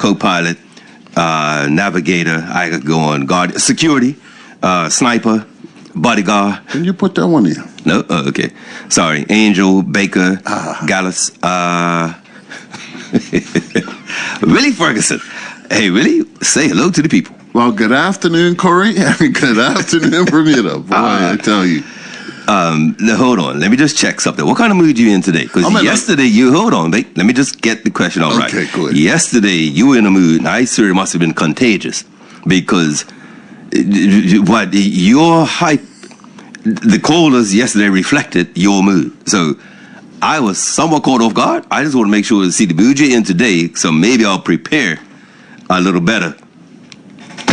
co-pilot, navigator. I could go on guard, security, sniper, bodyguard. Can you put that one in? No? Oh, okay. Sorry. Angel, Baker, Gallus. Willie Ferguson. Hey, Willie, say hello to the people. Well, good afternoon, Corey, and good afternoon, Bermuda. Boy, I tell you. Now, hold on. Let me just check something. What kind of mood you in today? Because yesterday hold on, mate. Let me just get the question all right. Okay, good. Yesterday, you were in a mood, and I swear it must have been contagious. Because what your hype, the callers yesterday reflected your mood. So I was somewhat caught off guard. I just want to make sure to see the mood you're in today, so maybe I'll prepare a little better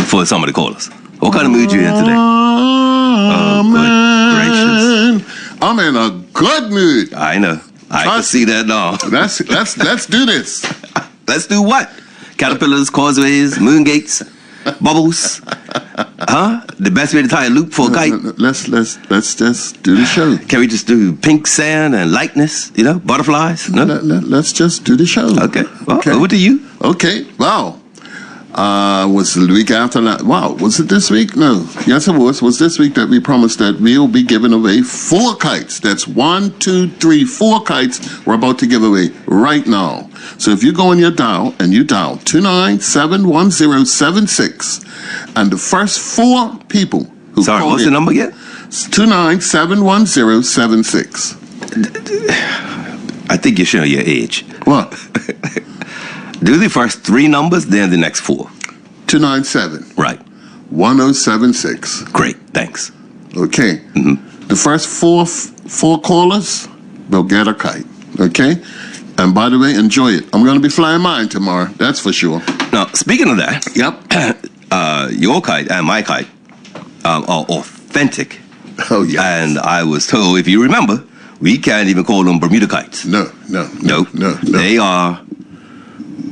for some of the callers. What kind of mood you in today? Oh, good gracious. I'm in a good mood. I know. I can see that now. Let's do this. Let's do what? Caterpillars, causeways, moon gates, bubbles. Huh? The best way to tie a loop for a kite. Let's just do the show. Can we just do pink sand and lightness? You know, butterflies? No? Let's just do the show. Okay. Well, over to you. Okay. Wow. Was the week after that? Wow. Was it this week? No. Yes, it was. Was this week that we promised that we'll be giving away 4 kites. That's 1, 2, 3, 4 kites we're about to give away right now. So if you go on your dial and you dial 2971076, and the first 4 people who Sorry, what's the number again? 2971076. I think you're showing your age. What? Do the first 3 numbers, then the next 4. 297. Right. 1076. Great, thanks. Okay. The first four callers will get a kite. Okay? And by the way, enjoy it. I'm going to be flying mine tomorrow. That's for sure. Now, speaking of that. Yep. Your kite and my kite are authentic. Oh, yeah. And I was told, if you remember, we can't even call them Bermuda kites. No. They are...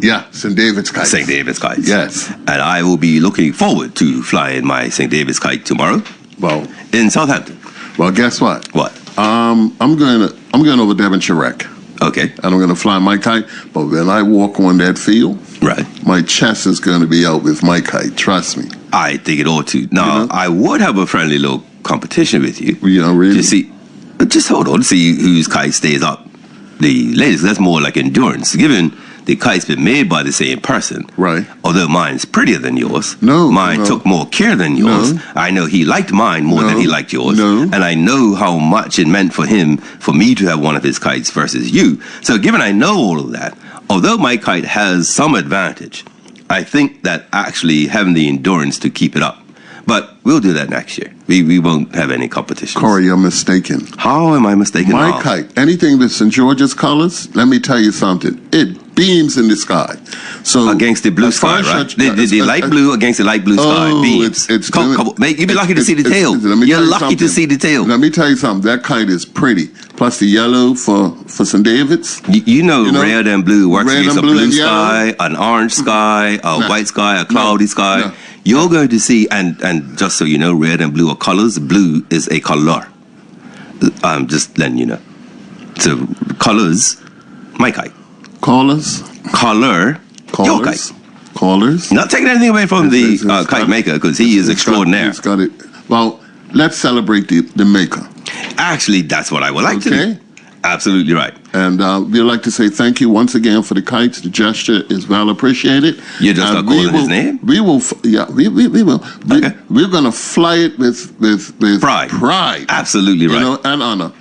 Yeah, St. David's kites. St. David's kites. Yes. And I will be looking forward to flying my St. David's kite tomorrow. Well, in Southampton. Well, guess what? What? I'm going over Devonshire Wreck. Okay. And I'm going to fly my kite. But when I walk on that field, right, my chest is going to be out with my kite. Trust me. I think it ought to. Now, I would have a friendly little competition with you. Really? Just hold on to see whose kite stays up the latest. That's more like endurance. Given the kite's been made by the same person. Right. Although mine's prettier than yours. Mine took more care than yours. I know he liked mine more than he liked yours. And I know how much it meant for him, for me to have one of his kites versus you. So given I know all of that, although my kite has some advantage, I think that actually having the endurance to keep it up. But we'll do that next year. We won't have any competitions. Corey, you're mistaken. How am I mistaken? My kite, anything that's St. George's colors, let me tell you something. It beams in the sky. So against the blue sky, right? The light blue against the light blue sky beams. Mate, you'd be lucky to see the tail. You're lucky to see the tail. Let me tell you something. That kite is pretty. Plus the yellow for St. David's. You know, red and blue works against a blue sky, an orange sky, a white sky, a cloudy sky. You're going to see, and just so you know, red and blue are colors. Blue is a color. I'm just letting you know. So, colors, my kite. Colors? Color, your kite. Colors? Not taking anything away from the kite maker, because he is extraordinary. He's got it. Well, let's celebrate the maker. Actually, that's what I would like to do. Absolutely right. And we'd like to say thank you once again for the kites. The gesture is well appreciated. You're just not calling his name? We will. We will. Okay. We're going to fly it with pride. Absolutely right. You know, and honor.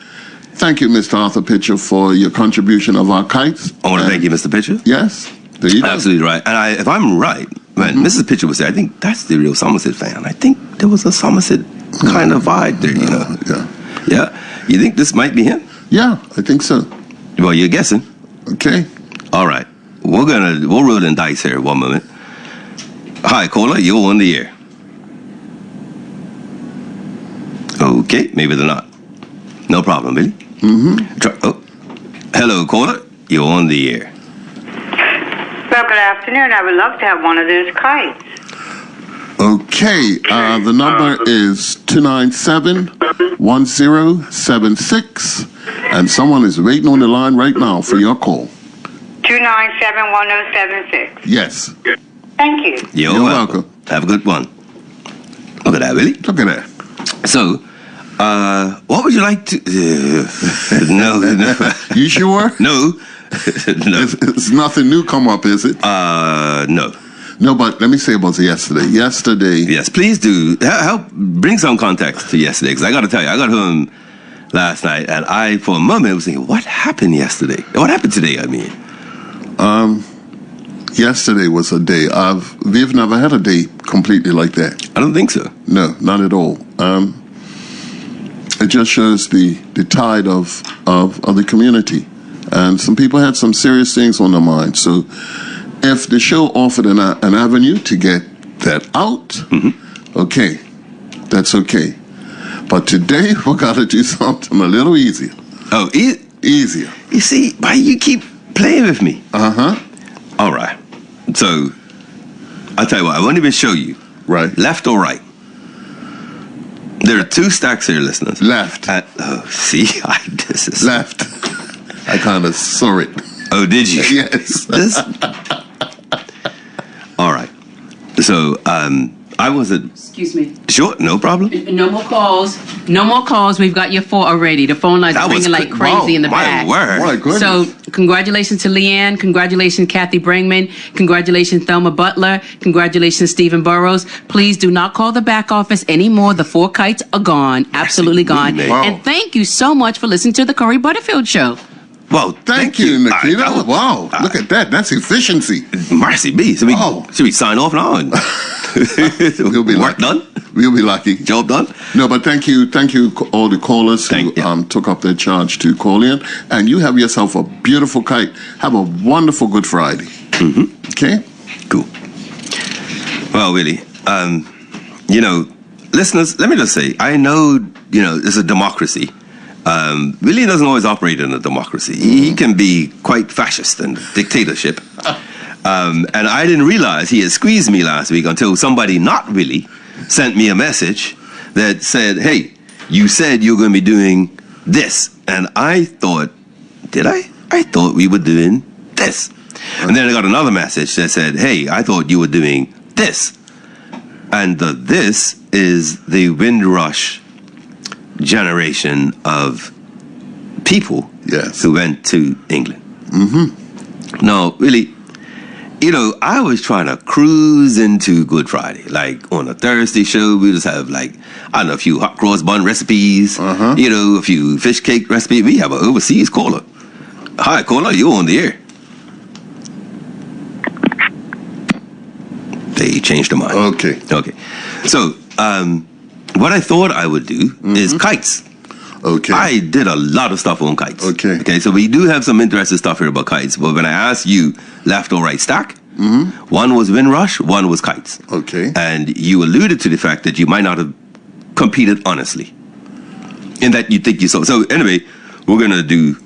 Thank you, Mr. Arthur Pitcher, for your contribution of our kites. I want to thank you, Mr. Pitcher. Yes. There you go. Absolutely right. And if I'm right, when Mrs. Pitcher was there, I think that's the real Somerset fan. I think there was a Somerset kind of vibe there, you know. Yeah. You think this might be him? Yeah, I think so. Well, you're guessing. Okay. All right. We'll roll the dice here 1 moment. Hi, caller. You're on the air. Okay. Maybe they're not. No problem, Billy. Hello, caller. You're on the air. Well, good afternoon. I would love to have one of those kites. Okay, the number is 297-1076, and someone is waiting on the line right now for your call. 297-1076. Yes. Thank you. You're welcome. Have a good one. Look at that, Willie. Look at that. So, what would you like to... no. You sure? No. No. It's nothing new come up, is it? No. No, but let me say about yesterday. Yesterday... Yes, please do. Help bring some context to yesterday, because I got to tell you, I got home last night, and I, for a moment, was thinking, what happened yesterday? What happened today, I mean? Yesterday was a day we've never had a day completely like that. I don't think so. No, not at all. It just shows the tide of the community. And some people had some serious things on their mind. So if the show offered an avenue to get that out, okay, that's okay. But today, we got to do something a little easier. Oh, easier. You see, why you keep playing with me? Uh-huh. All right. So, I'll tell you what, I won't even show you. Right. Left or right? There are two stacks here, listeners. Left. See? This is... Left. I kind of saw it. Oh, did you? Yes. All right. So, I wasn't... Excuse me. Sure, no problem. No more calls. No more calls. We've got your 4 already. The phone lines are ringing like crazy in the back. My word. My goodness. So, congratulations to Leanne. Congratulations, Kathy Bringman. Congratulations, Thelma Butler. Congratulations, Stephen Burrows. Please do not call the back office anymore. The 4 kites are gone. Absolutely gone. Wow. And thank you so much for listening to the Corey Butterfield Show. Well, Thank you, Nikita. Wow. Look at that. That's efficiency. Mercy me. Should we sign off now? We'll be Work lucky. done? We'll be lucky. Job done? No, but thank you all the callers who took up their charge to call in. And you have yourself a beautiful kite. Have a wonderful Good Friday. Okay? Cool. Well, Willie, listeners, let me just say, I know, it's a democracy. Willie doesn't always operate in a democracy. He can be quite fascist and dictatorship. And I didn't realize he had squeezed me last week until somebody, not Willie, sent me a message that said, hey, you said you were going to be doing this. And I thought, did I? I thought we were doing this. And then I got another message that said, hey, I thought you were doing this. And the this is the Windrush generation of people who went to England. No, really, I was trying to cruise into Good Friday. Like on a Thursday show, we just have a few hot cross bun recipes, a few fish cake recipes. We have an overseas caller. Hi, caller, you on the air. They changed their mind. Okay. So, what I thought I would do is kites. Okay. I did a lot of stuff on kites. Okay. So we do have some interesting stuff here about kites. But when I asked you left or right stack, one was Windrush, one was kites. Okay. And you alluded to the fact that you might not have competed honestly. In that you think you saw. So anyway, we're going to do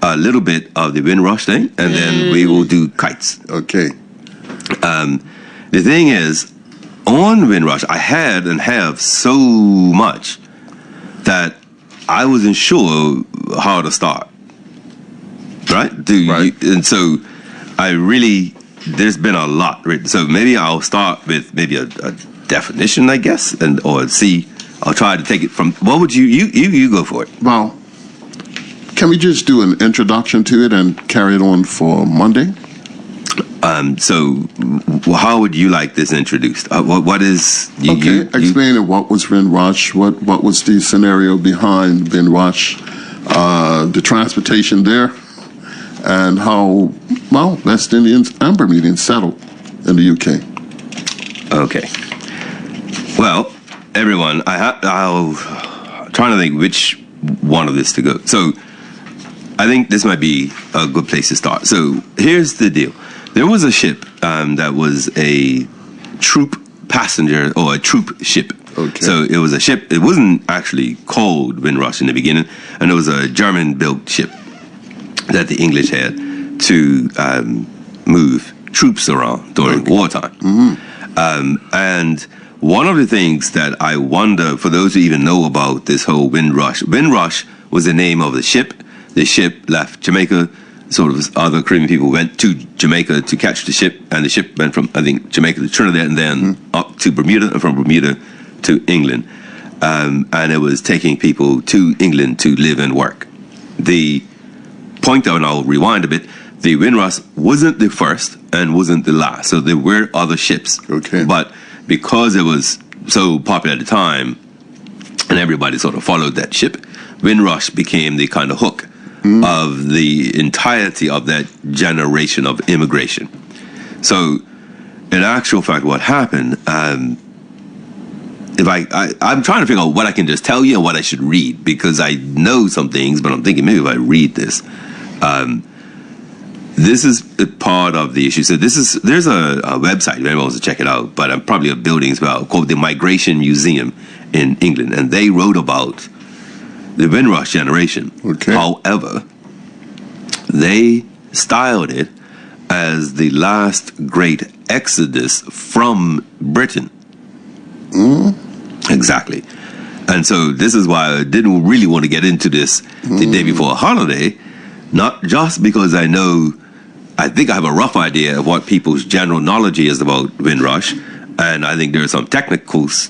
a little bit of the Windrush thing, and then we will do kites. Okay. The thing is, on Windrush, I had and have so much that I wasn't sure how to start. Right? And so there's been a lot written. So maybe I'll start with maybe a definition, I guess, I'll try to take it from, what would you go for it? Well, can we just do an introduction to it and carry it on for Monday? So how would you like this introduced? What is... Explain it. What was Windrush? What was the scenario behind Windrush? The transportation there, and how, West Indians and Bermudians settled in the UK. Okay. Well, everyone, I'll trying to think which one of this to go. So I think this might be a good place to start. So here's the deal. There was a ship that was a troop passenger or a troop ship. Okay. So it was a ship. It wasn't actually called Windrush in the beginning, and it was a German-built ship that the English had to move troops around during wartime. And one of the things that I wonder, for those who even know about this whole Windrush was the name of the ship. The ship left Jamaica sort of other Caribbean people went to Jamaica to catch the ship, and the ship went from, I think, Jamaica to Trinidad and then up to Bermuda, and from Bermuda to England. And it was taking people to England to live and work. The point out, and I'll rewind a bit, the Windrush wasn't the first and wasn't the last. So there were other ships. Okay. But because it was so popular at the time, and everybody sort of followed that ship, Windrush became the kind of hook of the entirety of that generation of immigration. So, in actual fact, what happened, if I'm trying to figure out what I can just tell you and what I should read, because I know some things, but I'm thinking maybe if I read this, this is a part of the issue. So there's a website, if anyone wants to check it out, but I'm probably a building as well, called the Migration Museum in England, and they wrote about the Windrush Generation. Okay. However, they styled it as the last great exodus from Britain. Exactly. And so this is why I didn't really want to get into this the day before a holiday, not just because I think I have a rough idea of what people's general knowledge is about Windrush, and I think there are some technicalities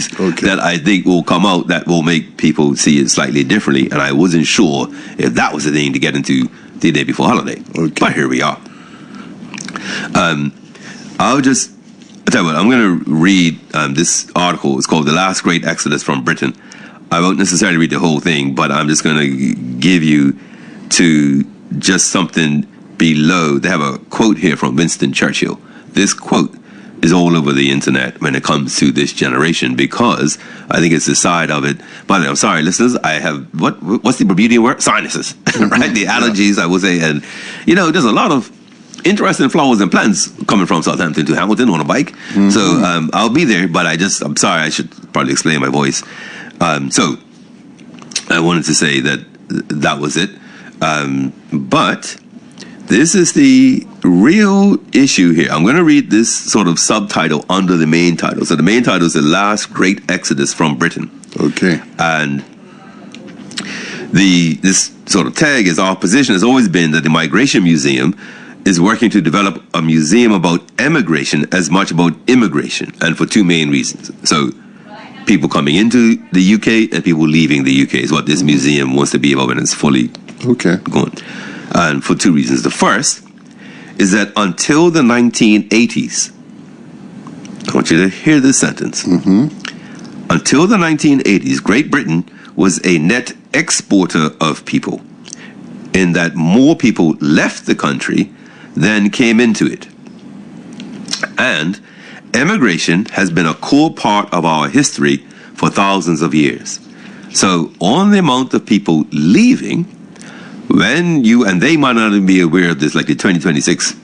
that I think will come out that will make people see it slightly differently, and I wasn't sure if that was the thing to get into the day before holiday. Okay. But here we are. I'll tell you what, I'm going to read this article. It's called The Last Great Exodus from Britain. I won't necessarily read the whole thing, but I'm just going to give you to just something below. They have a quote here from Winston Churchill. This quote is all over the internet when it comes to this generation, because I think it's the side of it. By the way, I'm sorry, listeners, I have, what's the Bermudian word? Sinuses, right? The allergies, I would say. And, there's a lot of interesting flowers and plants coming from Southampton to Hamilton on a bike. So I'll be there, but I'm sorry, I should probably explain my voice. So I wanted to say that was it. But this is the real issue here. I'm going to read this sort of subtitle under the main title. So the main title is The Last Great Exodus from Britain. Okay. And this sort of tag is, our position has always been that the Migration Museum is working to develop a museum about emigration as much about immigration, and for two main reasons. So people coming into the UK and people leaving the UK is what this museum wants to be about when it's fully going. And for two reasons. The first is that until the 1980s, I want you to hear this sentence. Until the 1980s, Great Britain was a net exporter of people, in that more people left the country than came into it. And emigration has been a core part of our history for thousands of years. So on the amount of people leaving, and they might not even be aware of this, like the 2026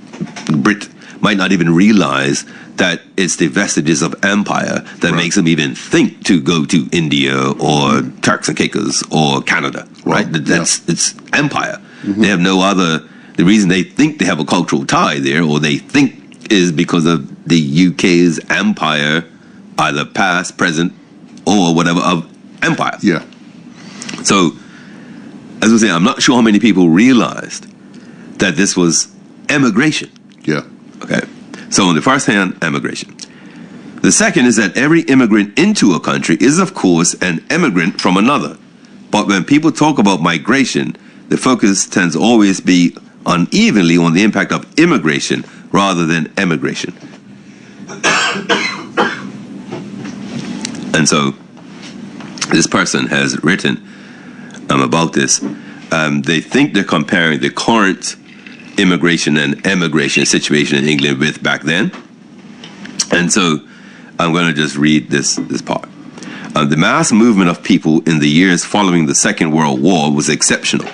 Brit might not even realize that it's the vestiges of empire that makes them even think to go to India or Turks and Caicos or Canada, right? It's empire. They have no other. The reason they think they have a cultural tie there, or they think, is because of the UK's empire, either past, present, or whatever, of empire. Yeah. So, as I was saying, I'm not sure how many people realized that this was emigration. Yeah. Okay. So, on the first hand, emigration. The second is that every immigrant into a country is, of course, an immigrant from another. But when people talk about migration, the focus tends to always be unevenly on the impact of immigration rather than emigration. And so this person has written about this. They think they're comparing the current immigration and emigration situation in England with back then. And so I'm going to just read this part. The mass movement of people in the years following the Second World War was exceptional.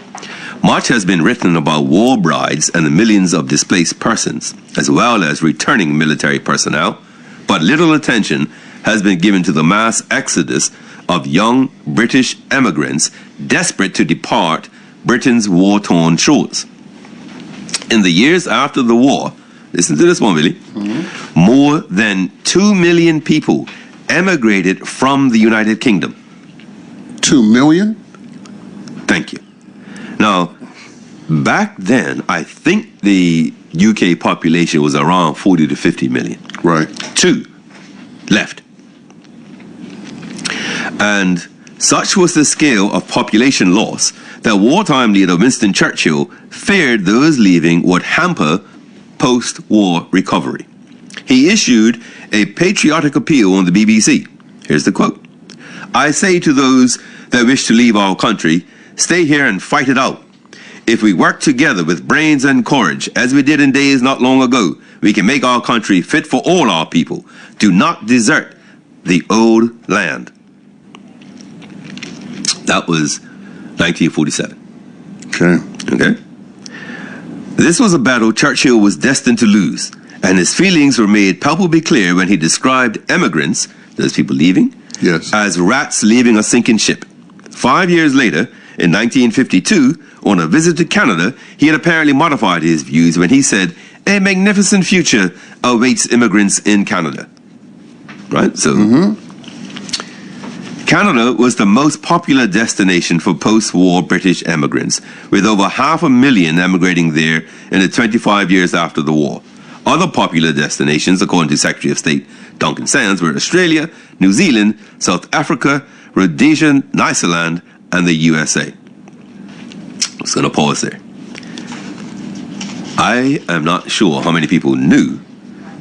Much has been written about war brides and the millions of displaced persons, as well as returning military personnel, but little attention has been given to the mass exodus of young British emigrants desperate to depart Britain's war-torn shores. In the years after the war, listen to this one, Billy, more than 2 million people emigrated from the United Kingdom. 2 million? Thank you. Now, back then, I think the UK population was around 40 to 50 million. Right. 2 left. And such was the scale of population loss that wartime leader Winston Churchill feared those leaving would hamper post-war recovery. He issued a patriotic appeal on the BBC. Here's the quote. "I say to those that wish to leave our country, stay here and fight it out. If we work together with brains and courage, as we did in days not long ago, we can make our country fit for all our people. Do not desert the old land." That was 1947. Okay? This was a battle Churchill was destined to lose, and his feelings were made palpably clear when he described emigrants, those people leaving, Yes. as rats leaving a sinking ship. 5 years later, in 1952, on a visit to Canada, he had apparently modified his views when he said, "A magnificent future awaits immigrants in Canada." Right? So, Canada was the most popular destination for post-war British emigrants, with over 500,000 emigrating there in the 25 years after the war. Other popular destinations, according to Secretary of State Duncan Sands, were Australia, New Zealand, South Africa, Rhodesia, Nyasaland, and the USA. I'm just going to pause there. I am not sure how many people knew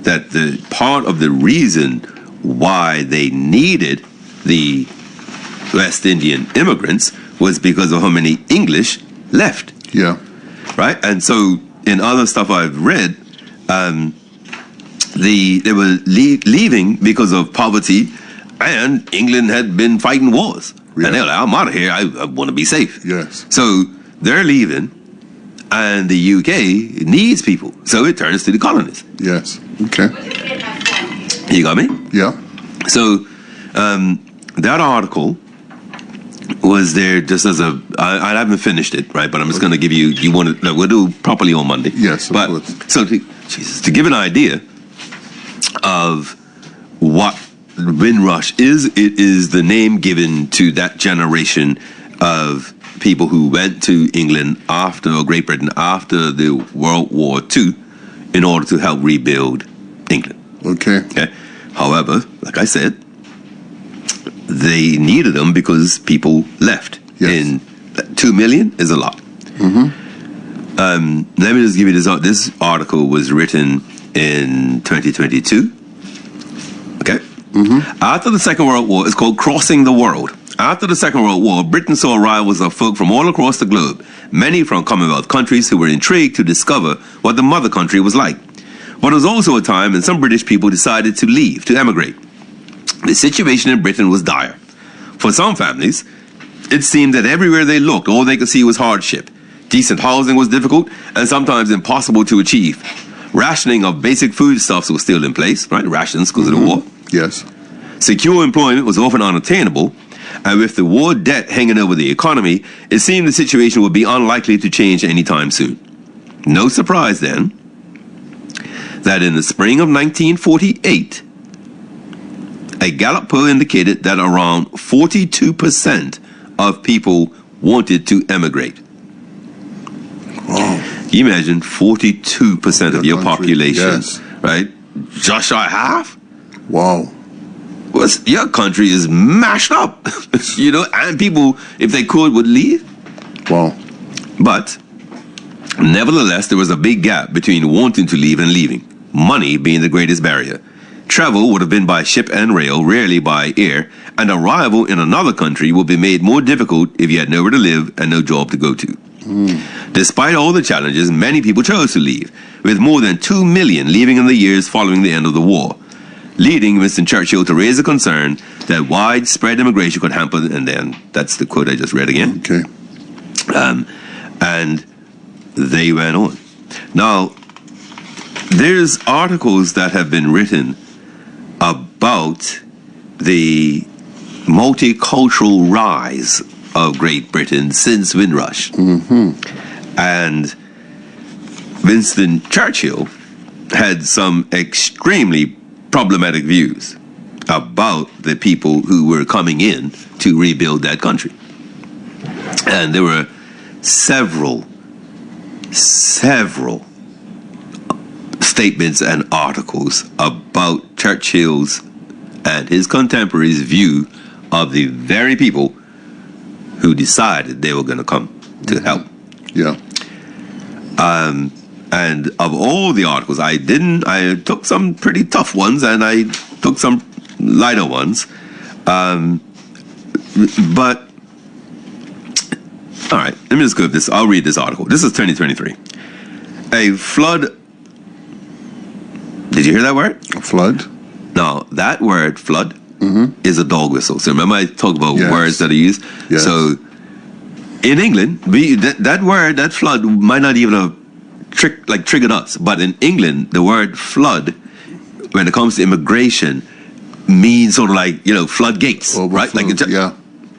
that the part of the reason why they needed the West Indian immigrants was because of how many English left. Yeah. Right? And so in other stuff I've read, they were leaving because of poverty, and England had been fighting wars. Yeah. And they're like, I'm out of here. I want to be safe. Yes. So they're leaving, and the UK needs people. So it turns to the colonists. Yes. Okay. You got me? Yeah. So that article was there just as a, I haven't finished it, right? But I'm just going to give you want to, we'll do properly on Monday. Yes, of but course. so to give an idea of what Windrush is, it is the name given to that generation of people who went to England after, or Great Britain after the World War II in order to help rebuild England. Okay. Okay. However, like I said, they needed them because people left. Yes. 2 million is a lot. Let me just give you this. This article was written in 2022. Okay. After the Second World War, it's called Crossing the World. After the Second World War, Britain saw arrivals of folk from all across the globe, many from Commonwealth countries who were intrigued to discover what the mother country was like. But it was also a time when some British people decided to leave, to emigrate. The situation in Britain was dire. For some families, it seemed that everywhere they looked, all they could see was hardship. Decent housing was difficult and sometimes impossible to achieve. Rationing of basic foodstuffs was still in place, right? Rations because of the war. Yes. Secure employment was often unattainable, and with the war debt hanging over the economy, it seemed the situation would be unlikely to change anytime soon. No surprise then that in the spring of 1948, a Gallup poll indicated that around 42% of people wanted to emigrate. Wow. Can you imagine 42% of your country, population, yes. right? Just shy half? Wow. Your country is mashed up, you know, and people, if they could, would leave. Wow. But nevertheless, there was a big gap between wanting to leave and leaving, money being the greatest barrier. Travel would have been by ship and rail, rarely by air, and arrival in another country would be made more difficult if you had nowhere to live and no job to go to. Despite all the challenges, many people chose to leave, with more than 2 million leaving in the years following the end of the war, leading Winston Churchill to raise a concern that widespread immigration could hamper, and then that's the quote I just read again. Okay. And they went on. Now, there's articles that have been written about the multicultural rise of Great Britain since Windrush. And Winston Churchill had some extremely problematic views about the people who were coming in to rebuild that country. And there were several several statements and articles about Churchill's and his contemporaries' view of the very people who decided they were going to come to help. Yeah. And of all the articles, I took some pretty tough ones and I took some lighter ones. But, all right, let me just go with this. I'll read this article. This is 2023. A flood. Did you hear that word? A flood? No, that word, flood, is a dog whistle. So remember I talked about Yes. words that are used? Yes. So in England, that word, that flood, might not even have triggered us. But in England, the word flood, when it comes to immigration, means sort of like, floodgates, right? Like it's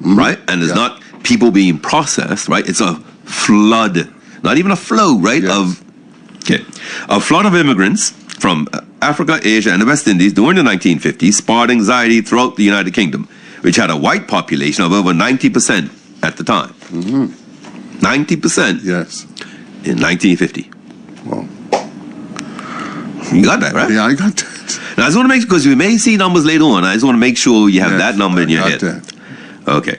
right? And it's not people being processed, right? It's a flood, not even a flow, right? Yes. A flood of immigrants from Africa, Asia, and the West Indies during the 1950s sparked anxiety throughout the United Kingdom, which had a white population of over 90% at the time. 90% Yes. in 1950. Well, you got that, right? yeah, I got that. Now, I just want to make sure, because we may see numbers later on, I just want to make sure you have Yes, that number in your I head. got that. Okay.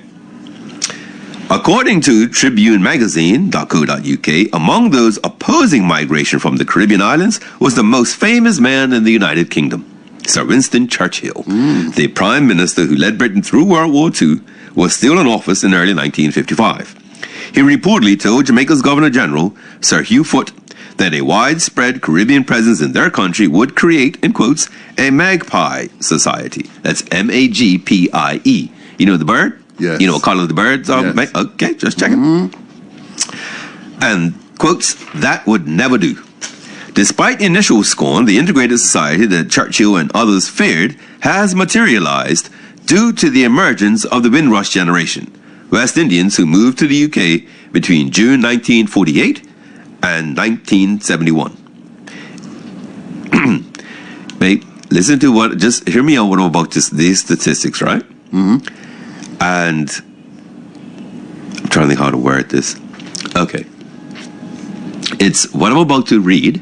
According to TribuneMagazine.co.uk, among those opposing migration from the Caribbean islands was the most famous man in the United Kingdom, Sir Winston Churchill. The Prime Minister who led Britain through World War II was still in office in early 1955. He reportedly told Jamaica's Governor General, Sir Hugh Foote, that a widespread Caribbean presence in their country would create, in quotes, a magpie society. That's M-A-G-P-I-E. You know the bird? Yes. You know what color the birds are? Yes. Okay, just checking. And, quotes, that would never do. Despite initial scorn, the integrated society that Churchill and others feared has materialized due to the emergence of the Windrush Generation, West Indians who moved to the UK between June 1948 and 1971. Mate, listen to just hear me out what I'm about these statistics, right? And I'm trying to think how to word this. Okay. It's what I'm about to read.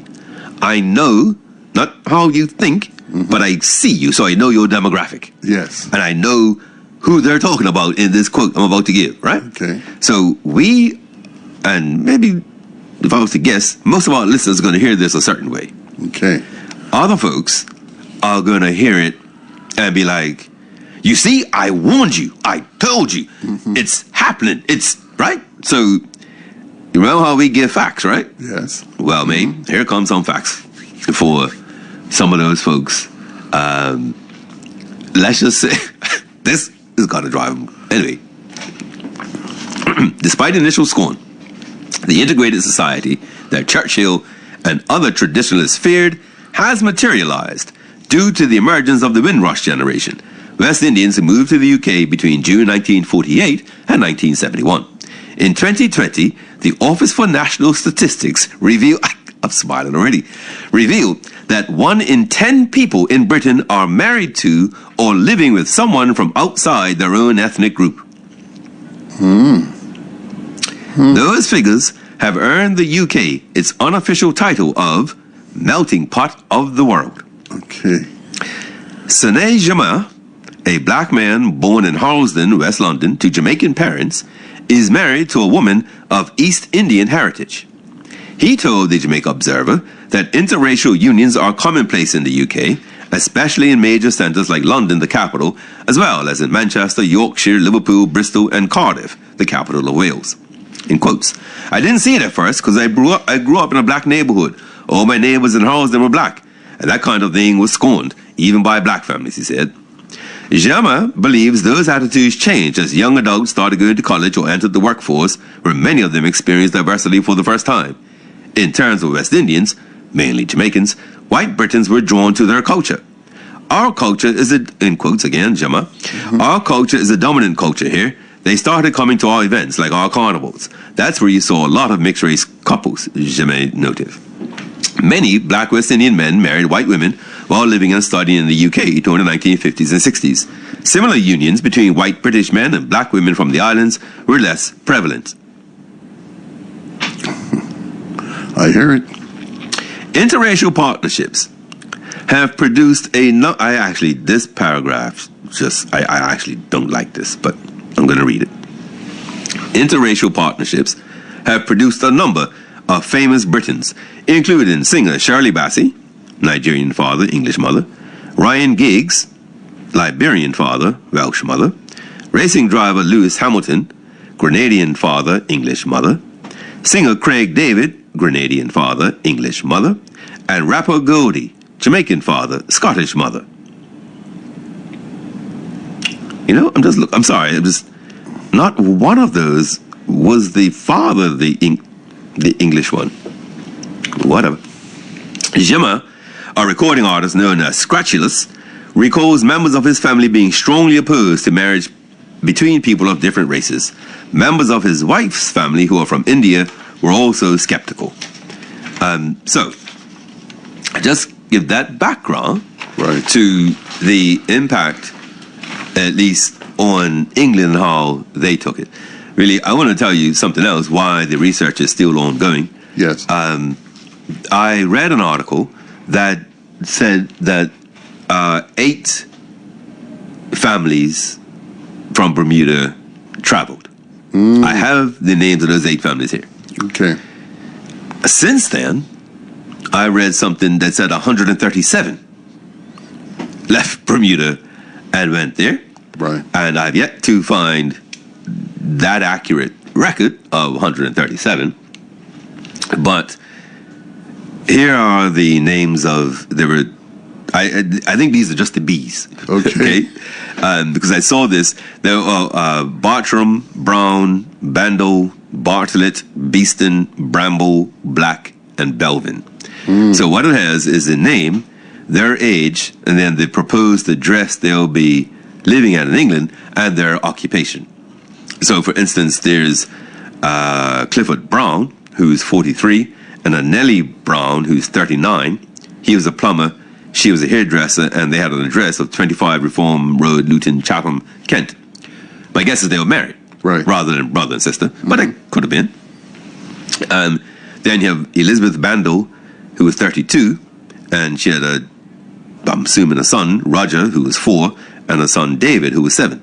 I know, not how you think, but I see you, so I know your demographic. Yes. And I know who they're talking about in this quote I'm about to give, right? Okay. So we, and maybe if I was to guess, most of our listeners are going to hear this a certain way. Okay. Other folks are going to hear it and be like, you see, I warned you. I told you. It's happening. It's, right? So, you remember how we give facts, right? Yes. Well, mate, here comes some facts for some of those folks. Let's just say, this is going to drive them. Anyway, despite initial scorn, the integrated society that Churchill and other traditionalists feared has materialized due to the emergence of the Windrush Generation, West Indians who moved to the UK between June 1948 and 1971. In 2020, the Office for National Statistics revealed that 1 in 10 people in Britain are married to or living with someone from outside their own ethnic group. Those figures have earned the UK its unofficial title of melting pot of the world. Okay. Sine Jama, a black man born in Harlesden, West London, to Jamaican parents, is married to a woman of East Indian heritage. He told the Jamaica Observer that interracial unions are commonplace in the UK, especially in major centres like London, the capital, as well as in Manchester, Yorkshire, Liverpool, Bristol, and Cardiff, the capital of Wales. In quotes, I didn't see it at first because I grew up in a black neighborhood. All my neighbors in Harlesden were black, and that kind of thing was scorned, even by black families, he said. Jama believes those attitudes changed as young adults started going to college or entered the workforce, where many of them experienced diversity for the first time. In terms of West Indians, mainly Jamaicans, white Britons were drawn to their culture. Our culture is in quotes again, Jama, our culture is a dominant culture here. They started coming to our events, like our carnivals. That's where you saw a lot of mixed-race couples, Jama noted. Many black West Indian men married white women while living and studying in the UK during the 1950s and 60s. Similar unions between white British men and black women from the islands were less prevalent. I hear it. Interracial partnerships have produced this paragraph I actually don't like this, but I'm going to read it. Interracial partnerships have produced a number of famous Britons, including singer Shirley Bassey, Nigerian father, English mother, Ryan Giggs, Liberian father, Welsh mother, racing driver Lewis Hamilton, Grenadian father, English mother, singer Craig David, Grenadian father, English mother, and rapper Goldie, Jamaican father, Scottish mother. You know, I'm sorry, not one of those was the father, the English one. Whatever. Jimmer, a recording artist known as Scratchulous, recalls members of his family being strongly opposed to marriage between people of different races. Members of his wife's family, who are from India, were also skeptical. So, I just give that background to the impact, at least on England, and how they took it. Really, I want to tell you something else, why the research is still ongoing. Yes. I read an article that said that 8 families from Bermuda traveled. I have the names of those 8 families here. Okay. Since then, I read something that said 137 left Bermuda and went there. Right. And I've yet to find that accurate record of 137. But here are the names of, I think these are just the B's. Okay. Because I saw this. There were Bartram, Brown, Bandel, Bartlett, Beeston, Bramble, Black, and Belvin. So what it has is the name, their age, and then the proposed address they'll be living at in England, and their occupation. So, for instance, there's Clifford Brown, who's 43, and a Nellie Brown, who's 39. He was a plumber, she was a hairdresser, and they had an address of 25 Reform Road, Luton, Chatham, Kent. My guess is they were married, rather than brother and sister, but it could have been. Then you have Elizabeth Bandel, who was 32, and she had I'm assuming a son, Roger, who was 4, and a son, David, who was 7.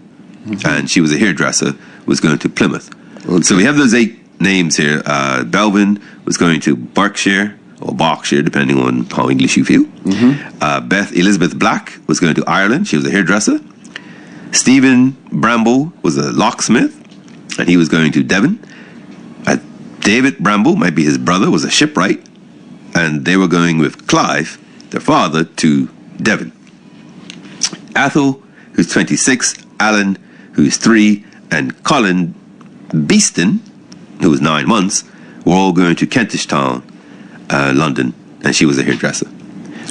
And she was a hairdresser, was going to Plymouth. Okay. So we have those 8 names here. Belvin was going to Berkshire, or Berkshire, depending on how English you feel. Elizabeth Black was going to Ireland. She was a hairdresser. Stephen Bramble was a locksmith, and he was going to Devon. David Bramble, might be his brother, was a shipwright, and they were going with Clive, their father, to Devon. Athol, who's 26, Alan, who's 3, and Colin Beeston, who was 9 months, were all going to Kentish Town, London, and she was a hairdresser.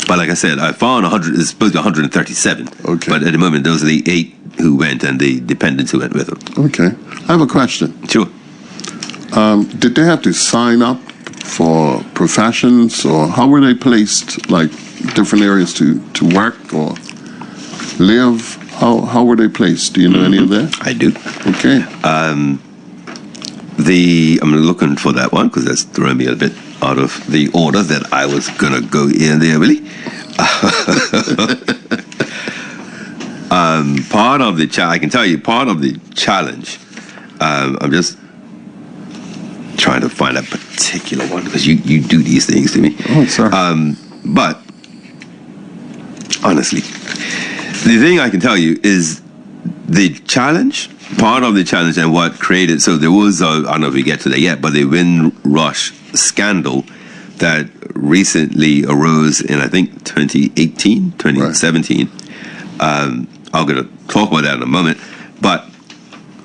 But like I said, I found it's supposed to be 137. Okay. But at the moment, those are the 8 who went and the dependents who went with them. Okay. I have a question. Sure. Did they have to sign up for professions, or how were they placed, like different areas to work or live? How were they placed? Do you know any of that? I do. Okay. I'm looking for that one because that's throwing me a bit out of the order that I was gonna go in there, really. Part of the I can tell you part of the challenge. I'm just trying to find a particular one because you do these things to me. Oh, sorry. But honestly, the thing I can tell you is the challenge. Part of the challenge and what created, so there was, I don't know if we get to that yet, but the Windrush scandal that recently arose in, I think, 2018, 2017. I'm going to talk about that in a moment, but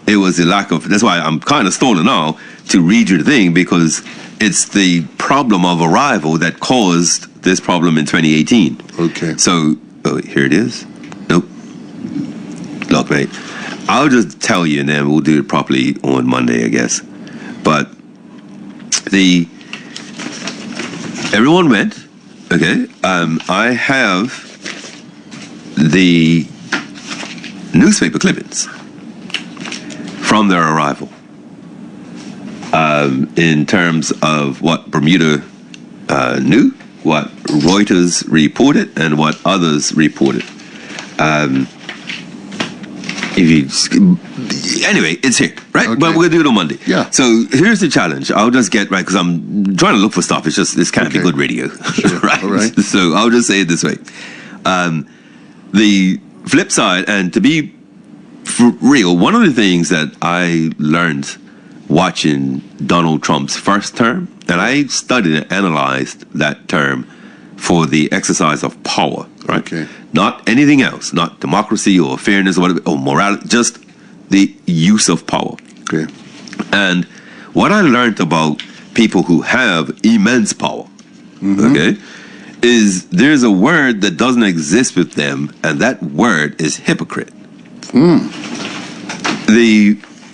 it was the lack of, that's why I'm kind of stalling now to read you the thing, because it's the problem of arrival that caused this problem in 2018. Okay. So, here it is. Nope. Look, mate. I'll just tell you, and then we'll do it properly on Monday, I guess. But everyone went. Okay. I have the newspaper clippings from their arrival. In terms of what Bermuda knew, what Reuters reported, and what others reported. Anyway, it's here, right? Okay. But we're going to do it on Monday. Yeah. So here's the challenge. I'll just get right, because I'm trying to look for stuff. It's can't be Okay. good radio, Sure. right? All right. So I'll just say it this way. The flip side, and to be for real, one of the things that I learned watching Donald Trump's first term, and I studied and analyzed that term for the exercise of power, right? Okay. Not anything else, not democracy or fairness or whatever, or morality, just the use of power. Okay. And what I learned about people who have immense power, okay, is there's a word that doesn't exist with them, and that word is hypocrite.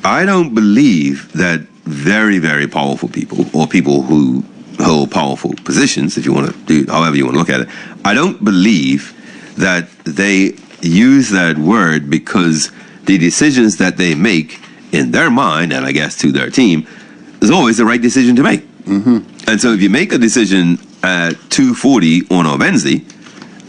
I don't believe that very, very powerful people, or people who hold powerful positions, if you want to do however you want to look at it, I don't believe that they use that word because the decisions that they make in their mind, and I guess to their team, is always the right decision to make. And so if you make a decision at 2:40 on a Wednesday,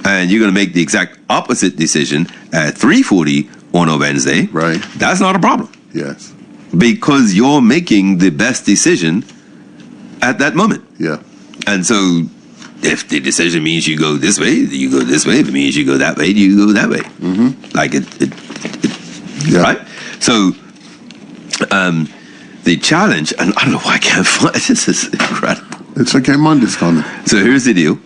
and you're going to make the exact opposite decision at 3:40 on a Wednesday, Right. that's not a problem, Yes. because you're making the best decision at that moment. Yeah. And so if the decision means you go this way, you go this way. If it means you go that way, you go that way. Like Yeah. right? So the challenge, and I don't know why I can't find this is incredible. It's okay. Monday's coming. So here's the deal.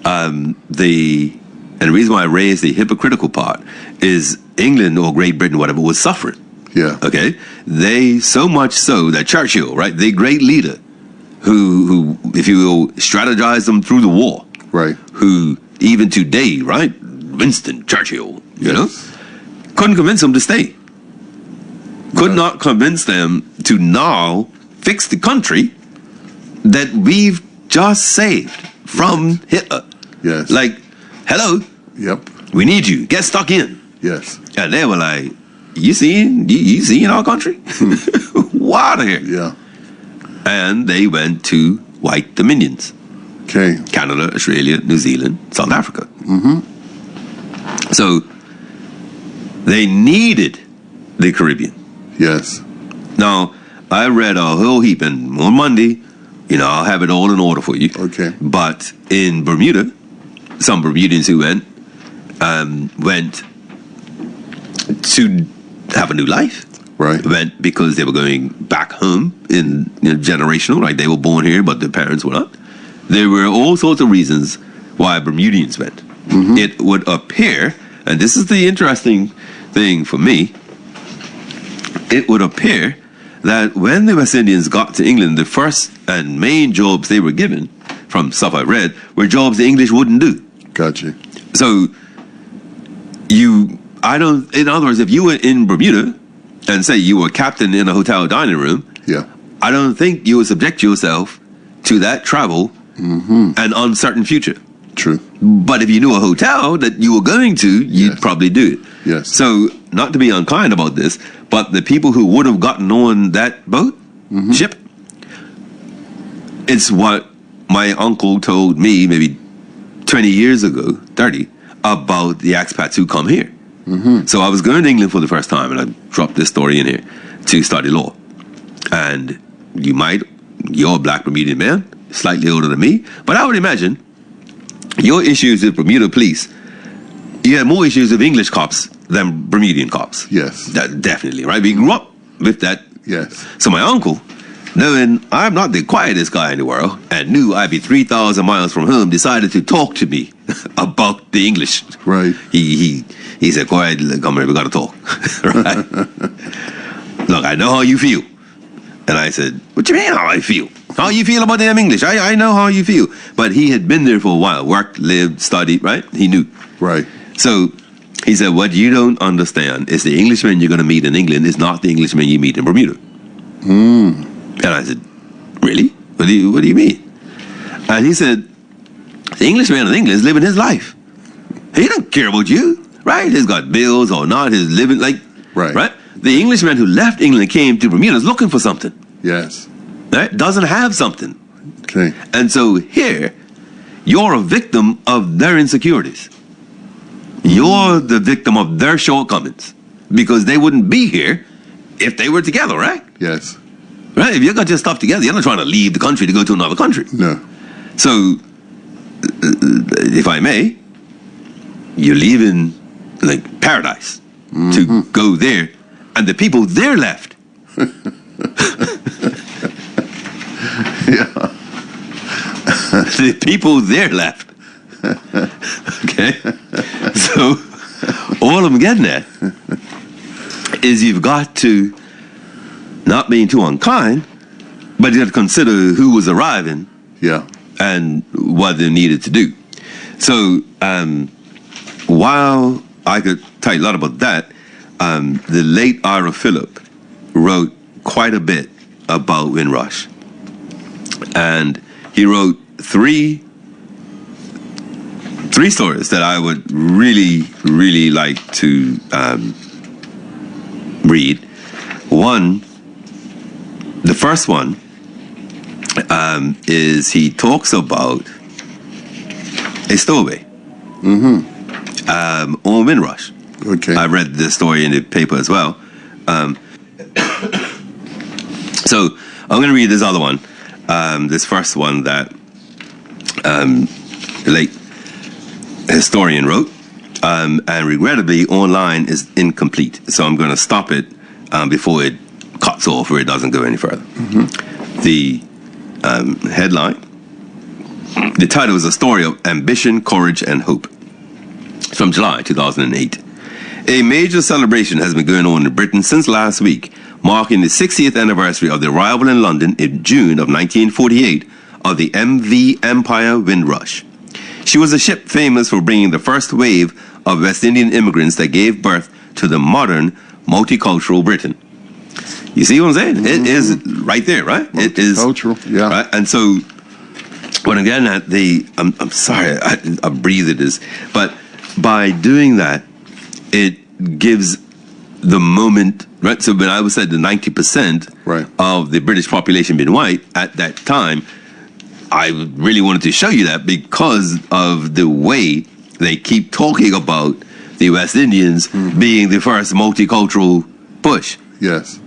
And the reason why I raised the hypocritical part is England or Great Britain, whatever, was suffering. Yeah. Okay? They, so much so that Churchill, right, the great leader, who if you will, strategized them through the war, Right. who even today, right, Winston Churchill, you know, Yes. couldn't convince them to stay. Could not convince them to now fix the country that we've just saved from Hitler. Yes. Like, hello, Yep. we need you. Get stuck in. Yes. And they were like, you seeing our country? Out of here. Yeah. And they went to white dominions. Okay. Canada, Australia, New Zealand, South Africa. So they needed the Caribbean. Yes. Now, I read a whole heap, and on Monday, I'll have it all in order for you. Okay. But in Bermuda, some Bermudians who went to have a new life. Right. Went because they were going back home in generational, like they were born here, but their parents were not. There were all sorts of reasons why Bermudians went. It would appear, and this is the interesting thing for me, it would appear that when the West Indians got to England, the first and main jobs they were given, from stuff I read, were jobs the English wouldn't do. Gotcha. So, in other words, if you were in Bermuda, and say you were a captain in a hotel dining room, Yeah. I don't think you would subject yourself to that travel and uncertain future. True. But if you knew a hotel that you were going to, you'd Yes. probably do it. Yes. So, not to be unkind about this, but the people who would have gotten on that boat, ship, it's what my uncle told me maybe 20 years ago, 30, about the expats who come here. So I was going to England for the first time, and I dropped this story in here to study law. And you're a black Bermudian man, slightly older than me, but I would imagine your issues with Bermuda police, you had more issues with English cops than Bermudian cops. Yes. That, definitely, right? We grew up with that. Yes. So my uncle, knowing I'm not the quietest guy in the world, and knew I'd be 3,000 miles from home, decided to talk to me about the English. Right. He said, "Quiet, come here, we gotta talk." Right? Look, I know how you feel. And I said, "What you mean how I feel? How you feel about damn English? I know how you feel." But he had been there for a while, worked, lived, studied, right? He knew. Right. So he said, "What you don't understand is the Englishman you're gonna meet in England is not the Englishman you meet in Bermuda." And I said, "Really? What do you mean?" And he said, "The Englishman in England is living his life. He don't care about you, right? He's got bills or not. He's living like Right. The Englishman who left England and came to Bermuda is looking for something, Yes. right? Doesn't have something, Okay. And so here, you're a victim of their insecurities. You're the victim of their shortcomings because they wouldn't be here if they were together, right? Yes. Right? If you got your stuff together, you're not trying to leave the country to go to another country. No. So, if I may, you're leaving like paradise to go there, and the people there left. Yeah. The people there left. Okay? So, all I'm getting at is you've got to, not being too unkind, but you have to consider who was arriving Yeah. and what they needed to do. So, while I could tell you a lot about that, the late Ira Phillip wrote quite a bit about Windrush. And he wrote three stories that I would really, really like to read. One, the first one, is he talks about a stowaway on Windrush. Okay. I read this story in the paper as well. So I'm going to read this other one. This first one that the late historian wrote, and regrettably online is incomplete. So I'm going to stop it before it cuts off or it doesn't go any further. The headline, the title is A Story of Ambition, Courage, and Hope. It's from July 2008. A major celebration has been going on in Britain since last week, marking the 60th anniversary of the arrival in London in June of 1948 of the HMT Empire Windrush. She was a ship famous for bringing the first wave of West Indian immigrants that gave birth to the modern multicultural Britain. You see what I'm saying? It is right there, right? It is Multicultural, yeah. Right? And so when I'm getting at I'm sorry, I breathed this, but by doing that, it gives the moment, right? So when I was said the 90% Right. of the British population being white at that time, I really wanted to show you that because of the way they keep talking about the West Indians being the first multicultural push. Yes.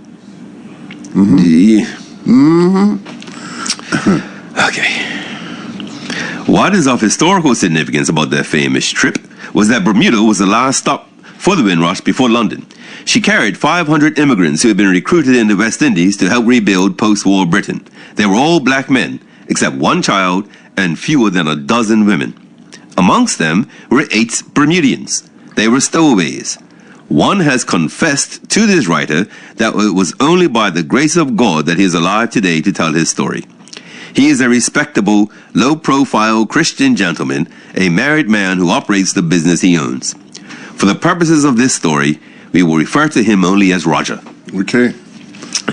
Yeah. Okay. What is of historical significance about their famous trip was that Bermuda was the last stop for the Windrush before London. She carried 500 immigrants who had been recruited in the West Indies to help rebuild post-war Britain. They were all black men, except one child and fewer than a dozen women. Amongst them were 8 Bermudians. They were stowaways. One has confessed to this writer that it was only by the grace of God that he is alive today to tell his story. He is a respectable, low-profile Christian gentleman, a married man who operates the business he owns. For the purposes of this story, we will refer to him only as Roger. Okay.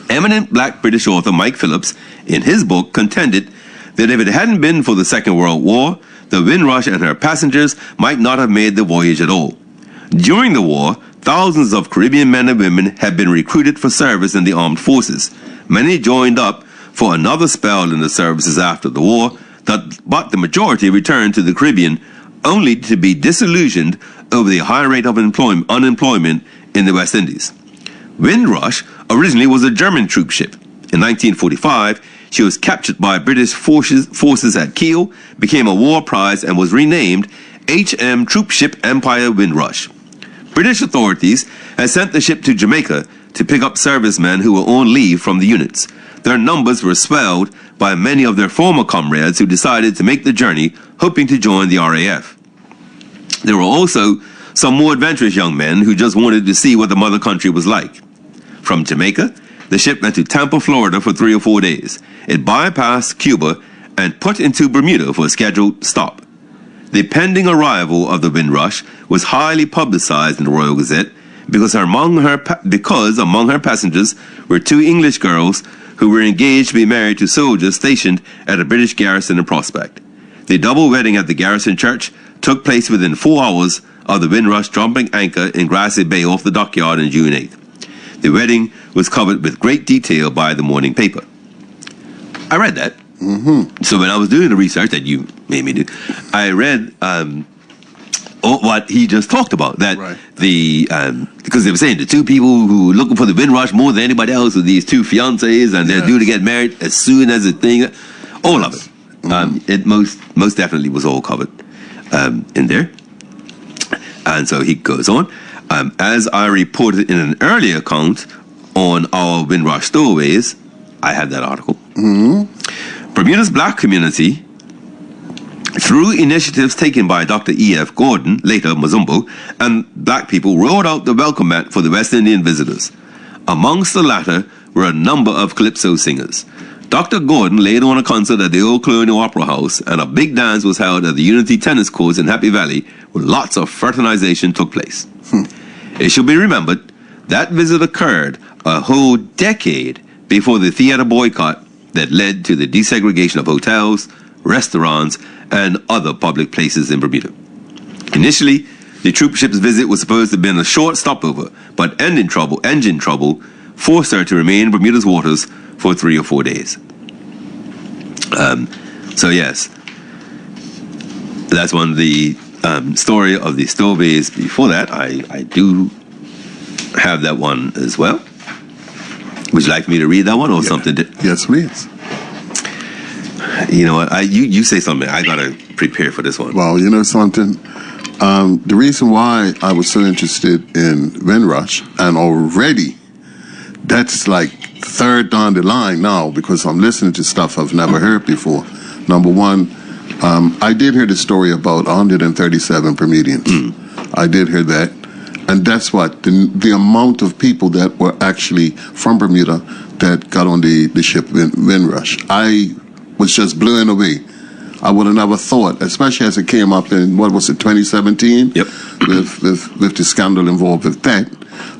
Eminent black British author Mike Phillips, in his book, contended that if it hadn't been for the Second World War, the Windrush and her passengers might not have made the voyage at all. During the war, thousands of Caribbean men and women had been recruited for service in the armed forces. Many joined up for another spell in the services after the war, but the majority returned to the Caribbean only to be disillusioned over the high rate of unemployment in the West Indies. Windrush originally was a German troop ship. In 1945, she was captured by British forces at Kiel, became a war prize, and was renamed Troopship Empire Windrush. British authorities had sent the ship to Jamaica to pick up servicemen who were on leave from the units. Their numbers were swelled by many of their former comrades who decided to make the journey, hoping to join the RAF. There were also some more adventurous young men who just wanted to see what the mother country was like. From Jamaica, the ship went to Tampa, Florida for 3 or 4 days. It bypassed Cuba and put into Bermuda for a scheduled stop. The pending arrival of the Windrush was highly publicized in the Royal Gazette because among her passengers were 2 English girls who were engaged to be married to soldiers stationed at a British garrison in Prospect. The double wedding at the garrison church took place within 4 hours of the Windrush dropping anchor in Grassy Bay off the dockyard on June 8th. The wedding was covered with great detail by the morning paper. I read that, So when I was doing the research that you made me do, I read what he just talked about. That because they were saying the two people who were looking for the Windrush more than anybody else were these two fiancés, and they're due to get married as soon as the thing. All of it. It most definitely was all covered in there. And so he goes on. As I reported in an earlier account on our Windrush stowaways, I had that article. Bermuda's black community, through initiatives taken by Dr. E.F. Gordon, later Mazumbo, and black people rolled out the welcome mat for the West Indian visitors. Amongst the latter were a number of calypso singers. Dr. Gordon laid on a concert at the Old Colonial Opera House, and a big dance was held at the Unity Tennis Courts in Happy Valley, where lots of fraternization took place. It should be remembered that visit occurred a whole decade before the theater boycott that led to the desegregation of hotels, restaurants, and other public places in Bermuda. Initially, the troopship's visit was supposed to have been a short stopover, but engine trouble forced her to remain in Bermuda's waters for 3 or 4 days. So yes, that's one of the story of the stowaways. Before that, I do have that one as well. Would you like me to read that one or something? Yes, please. You know what? You say something. I gotta prepare for this one. Well, you know something? The reason why I was so interested in Windrush, and already that's like third down the line now, because I'm listening to stuff I've never heard before. Number one, I did hear the story about 137 Bermudians. I did hear that. And that's what, the amount of people that were actually from Bermuda that got on the ship Windrush. I was just blown away. I would have never thought, especially as it came up in, 2017? Yep. With the scandal involved with that.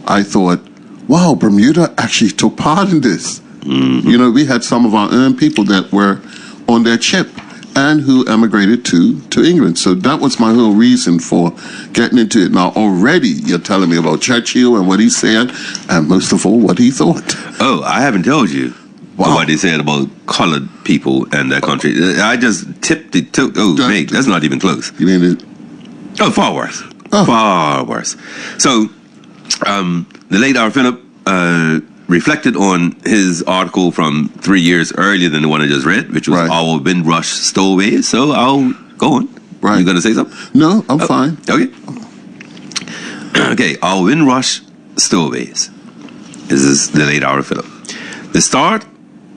I thought, wow, Bermuda actually took part in this. You know, we had some of our own people that were on that ship and who emigrated to England. So that was my whole reason for getting into it. Now, already you're telling me about Churchill and what he said, and most of all, what he thought. Oh, I haven't told you what he said about colored people and their country. I just tipped it to, mate, that's not even close. You mean it? Oh, far worse. Far worse. So, the late R. Phillip reflected on his article from 3 years earlier than the one I just read, which was our Windrush stowaways. So I'll go on. Right. You going to say something? No, I'm fine. Okay. Okay, our Windrush stowaways. This is the late R. Phillip. The start,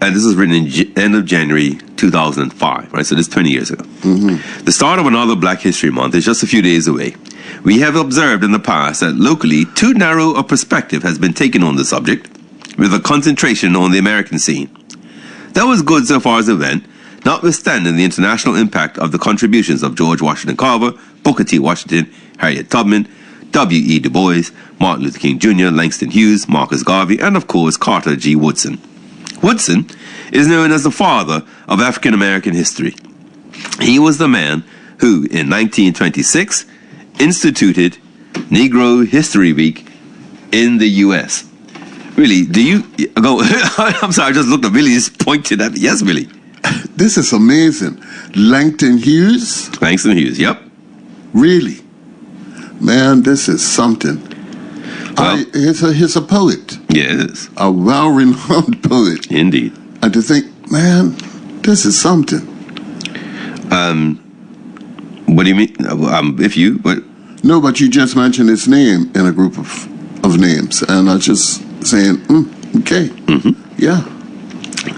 and this is written in end of January 2005, right? So this is 20 years ago. The start of another Black History Month is just a few days away. We have observed in the past that locally too narrow a perspective has been taken on the subject, with a concentration on the American scene. That was good so far as the event, notwithstanding the international impact of the contributions of George Washington Carver, Booker T. Washington, Harriet Tubman, W.E. Du Bois, Martin Luther King Jr., Langston Hughes, Marcus Garvey, and of course Carter G. Woodson. Woodson is known as the father of African American history. He was the man who, in 1926, instituted Negro History Week in the U.S. Really, do you go? I'm sorry, I just looked at Billy, just pointed at me. Yes, Billy. This is amazing. Langston Hughes? Langston Hughes, yep. Really? Man, this is something. Well, he's a poet. Yeah, it is. A well-renowned poet. Indeed. And to think, man, this is something. What do you mean? If you, what? No, but you just mentioned his name in a group of names, and I just saying, okay, yeah.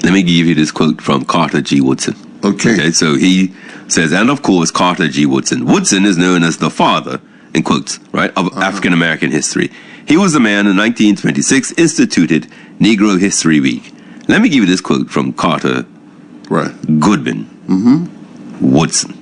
Let me give you this quote from Carter G. Woodson. Okay. So he says, and of course, Carter G. Woodson. Woodson is known as the father, in quotes, right, of African American history. He was the man in 1926 instituted Negro History Week. Let me give you this quote from Carter Goodman Woodson.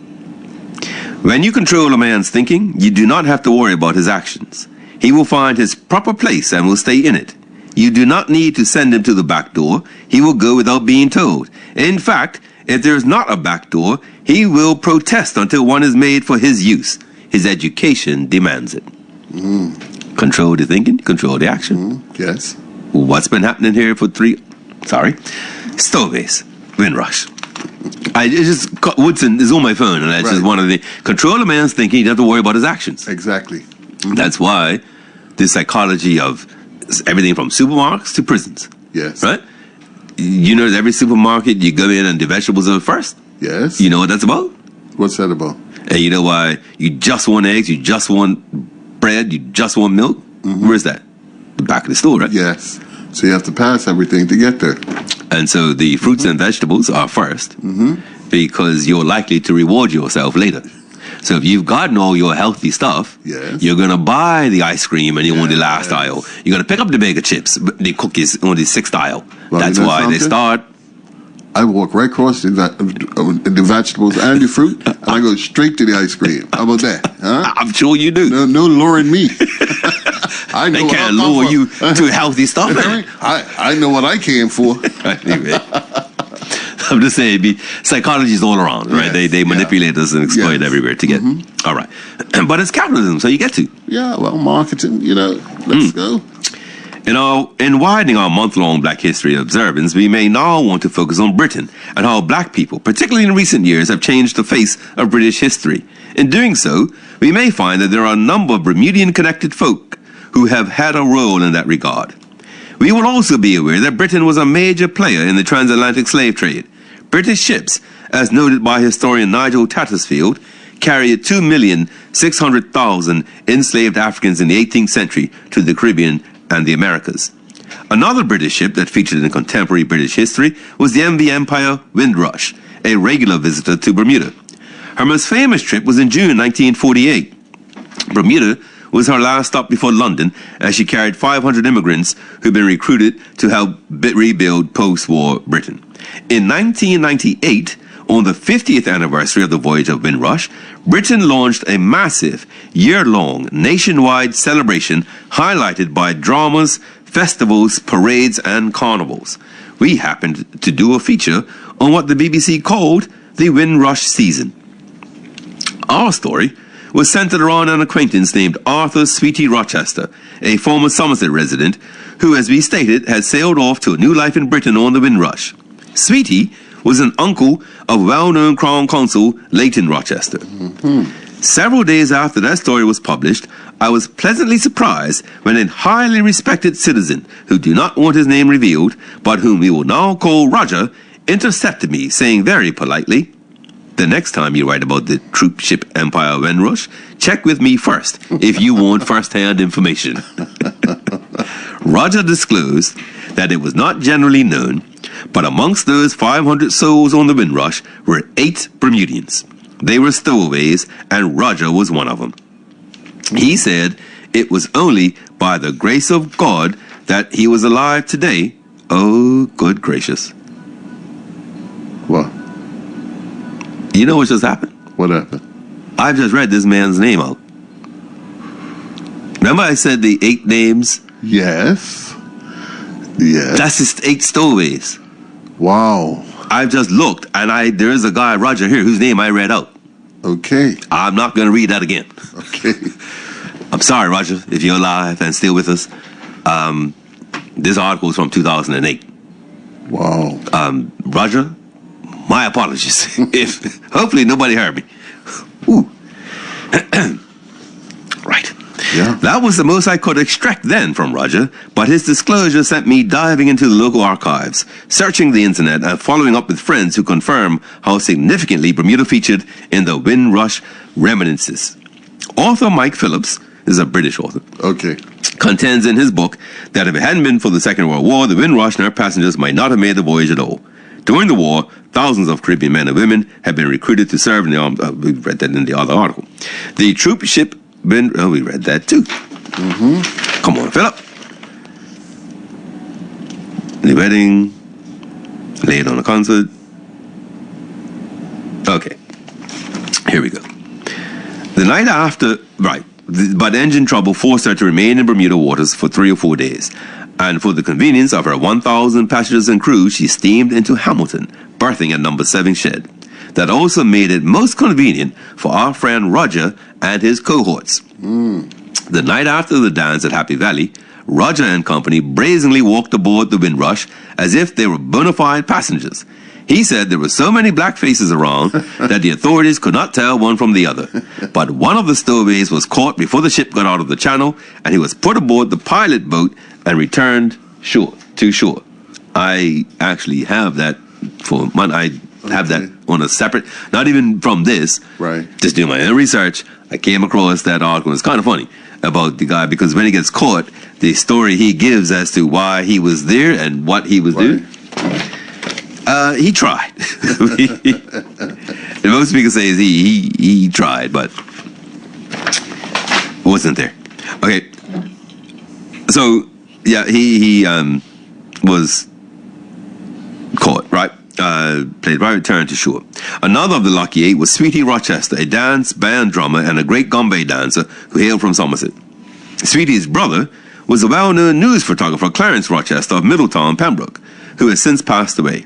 When you control a man's thinking, you do not have to worry about his actions. He will find his proper place and will stay in it. You do not need to send him to the back door. He will go without being told. In fact, if there is not a back door, he will protest until one is made for his use. His education demands it. Control the thinking, control the action. Yes. What's been happening here for stowaways, Windrush. Woodson is on my phone, and that's just one of the control a man's thinking. You don't have to worry about his actions. Exactly. Mm-hmm. That's why the psychology of everything from supermarkets to prisons. Yes. Right? You know, every supermarket you go in and the vegetables are first. Yes. You know what that's about? What's that about? And you know why you just want eggs, you just want bread, you just want milk? Mm-hmm. Where's that? The back of the store, right? Yes. So you have to pass everything to get there. And so the fruits and vegetables are first because you're likely to reward yourself later. So if you've gotten all your healthy stuff, you're going to buy the ice cream and you're on the last aisle. You're going to pick up the bag of chips, the cookies on the 6th aisle. Well, that's why they start. I walk right across the vegetables and the fruit, and I go straight to the ice cream. How about that? Huh? I'm sure you do. No luring me. I know they can't lure you to healthy stuff. I know what I came for. I'm just saying, psychology is all around, right? They manipulate us and exploit everywhere to get. All right. But it's capitalism, so you get to. Yeah, well, marketing, let's go. In widening our month-long Black History observance, we may now want to focus on Britain and how Black people, particularly in recent years, have changed the face of British history. In doing so, we may find that there are a number of Bermudian-connected folk who have had a role in that regard. We will also be aware that Britain was a major player in the transatlantic slave trade. British ships, as noted by historian Nigel Tattersfield, carried 2,600,000 enslaved Africans in the 18th century to the Caribbean and the Americas. Another British ship that featured in contemporary British history was the HMT Empire Windrush, a regular visitor to Bermuda. Her most famous trip was in June 1948. Bermuda was her last stop before London, as she carried 500 immigrants who'd been recruited to help rebuild post-war Britain. In 1998, on the 50th anniversary of the voyage of Windrush, Britain launched a massive, year-long, nationwide celebration highlighted by dramas, festivals, parades, and carnivals. We happened to do a feature on what the BBC called the Windrush season. Our story was centered around an acquaintance named Arthur Sweetie Rochester, a former Somerset resident who, as we stated, had sailed off to a new life in Britain on the Windrush. Sweetie was an uncle of well-known Crown Consul Leighton Rochester. Several days after that story was published, I was pleasantly surprised when a highly respected citizen, who do not want his name revealed, but whom we will now call Roger, intercepted me, saying very politely, "The next time you write about the troopship Empire Windrush, check with me first, if you want first-hand information." Roger disclosed that it was not generally known, but amongst those 500 souls on the Windrush were 8 Bermudians. They were stowaways, and Roger was one of them. He said it was only by the grace of God that he was alive today. Oh, good gracious. What? You know what just happened? What happened? I've just read this man's name out. Remember I said the 8 names? Yes. Yes. That's just 8 stowaways. Wow. I've just looked, and there is a guy, Roger, here, whose name I read out. Okay. I'm not going to read that again. Okay. I'm sorry, Roger, if you're alive and still with us. This article is from 2008. Wow. Roger, my apologies. If hopefully nobody heard me. Ooh. Right. Yeah. That was the most I could extract then from Roger, but his disclosure sent me diving into the local archives, searching the internet, and following up with friends who confirm how significantly Bermuda featured in the Windrush reminiscences. Author Mike Phillips is a British author. Okay. Contends in his book that if it hadn't been for the Second World War, the Windrush and her passengers might not have made the voyage at all. During the war, thousands of Caribbean men and women had been recruited to serve in the armed. We read that in the other article. The troop ship. We read that too. Come on, Philip. The wedding, laid on a concert. Okay, here we go. The night after, but engine trouble forced her to remain in Bermuda waters for 3 or 4 days. And for the convenience of her 1,000 passengers and crew, she steamed into Hamilton, berthing at number 7 shed. That also made it most convenient for our friend Roger and his cohorts. The night after the dance at Happy Valley, Roger and company brazenly walked aboard the Windrush as if they were bona fide passengers. He said there were so many black faces around that the authorities could not tell one from the other. But one of the stowaways was caught before the ship got out of the channel, and he was put aboard the pilot boat and returned to shore. I actually have that have that on a separate, not even from this. Right. Just doing my own research, I came across that article. It's kind of funny about the guy, because when he gets caught, the story he gives as to why he was there and what he was doing. He tried. And most people say he tried, but wasn't there. Okay. So yeah, he was caught, right? Played by return to shore. Another of the lucky eight was Sweetie Rochester, a dance band drummer and a great gumbe dancer who hailed from Somerset. Sweetie's brother was a well-known news photographer, Clarence Rochester of Middletown, Pembroke, who has since passed away.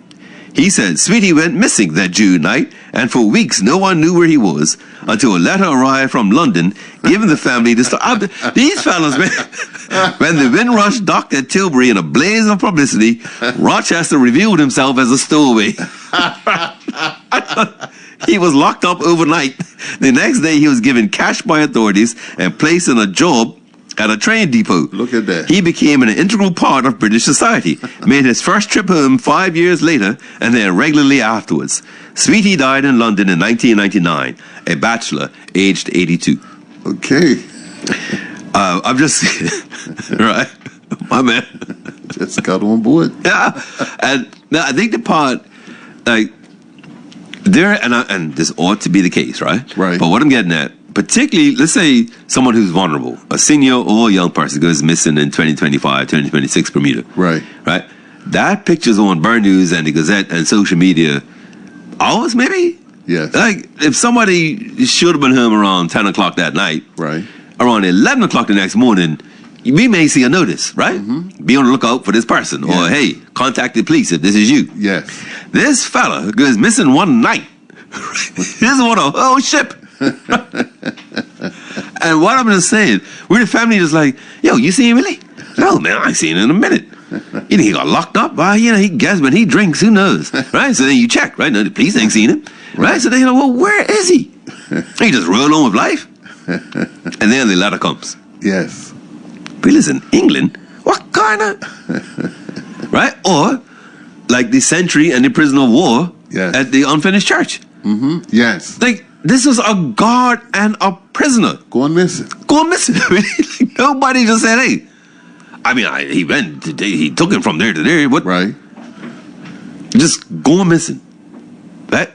He said Sweetie went missing that June night, and for weeks no one knew where he was until a letter arrived from London giving the family the story. These fellas, man, when the Windrush docked at Tilbury in a blaze of publicity, Rochester revealed himself as a stowaway. He was locked up overnight. The next day he was given cash by authorities and placed in a job at a train depot. Look at that. He became an integral part of British society, made his first trip home 5 years later, and then regularly afterwards. Sweetie died in London in 1999, a bachelor, aged 82. Okay. I'm just, right, my man. Just got on board. Yeah, and now I think the part, like, there, and this ought to be the case, right? Right. But what I'm getting at, particularly, let's say someone who's vulnerable, a senior or a young person goes missing in 2025, 2026 Bermuda. Right. Right? That picture's on Burn News and the Gazette and social media hours, maybe? Yes. Like, if somebody should have been home around 10 o'clock that night, Right. around 11 o'clock the next morning, we may see a notice, right? Be on the lookout for this person. Or, Yeah. hey, contact the police if this is you. Yes. This fella goes missing one night. He doesn't want a whole ship. And what I'm just saying, we're the family just like, yo, you see him really? No, man, I ain't seen him in a minute. You know, he got locked up. Well, you know, he guess when he drinks, who knows? Right? So then you check, right? No, the police ain't seen him. Right? So they know, well, where is he? He just roll on with life. And then the letter comes. Yes. But listen, England, what kind of... Right? Or, like the sentry and the prisoner of war Yes. at the unfinished church. Yes. Like, this was a guard and a prisoner. Going missing. Going missing. Like, nobody just said, hey. I mean, he went today, he took him from there to there. What? Right. Just going missing.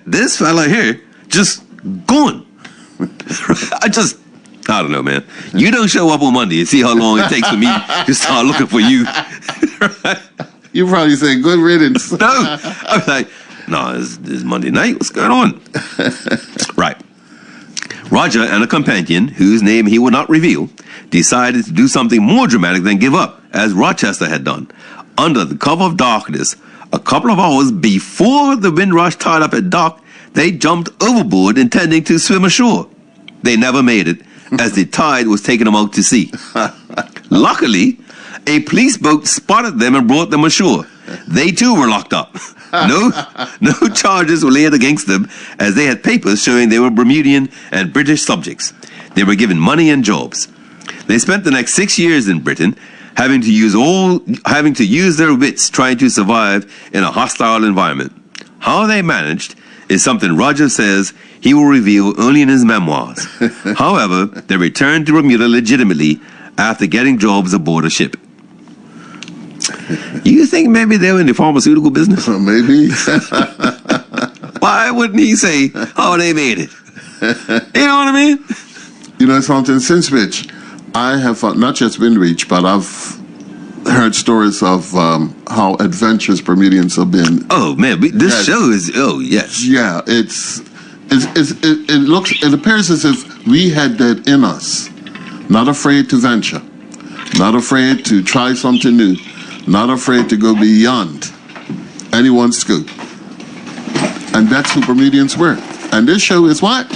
This fella here, just gone. I don't know, man. You don't show up on Monday and see how long it takes for me to start looking for you. Right? You probably say good riddance. No. I'm like, no, it's Monday night. What's going on? Right. Roger and a companion, whose name he would not reveal, decided to do something more dramatic than give up, as Rochester had done. Under the cover of darkness, a couple of hours before the Windrush tied up at dock, they jumped overboard intending to swim ashore. They never made it, as the tide was taking them out to sea. Luckily, a police boat spotted them and brought them ashore. They too were locked up. No charges were laid against them, as they had papers showing they were Bermudian and British subjects. They were given money and jobs. They spent the next 6 years in Britain, having to use their wits trying to survive in a hostile environment. How they managed is something Roger says he will reveal only in his memoirs. However, they returned to Bermuda legitimately after getting jobs aboard a ship. You think maybe they were in the pharmaceutical business? Maybe. Why wouldn't he say, oh, they made it? You know what I mean? You know something, since which I have not just been reached, but I've heard stories of how adventurous Bermudians have been. Oh, man, this show is, oh, yes. Yeah, it appears as if we had that in us. Not afraid to venture. Not afraid to try something new. Not afraid to go beyond anyone's scope. And that's who Bermudians were. And this show is what?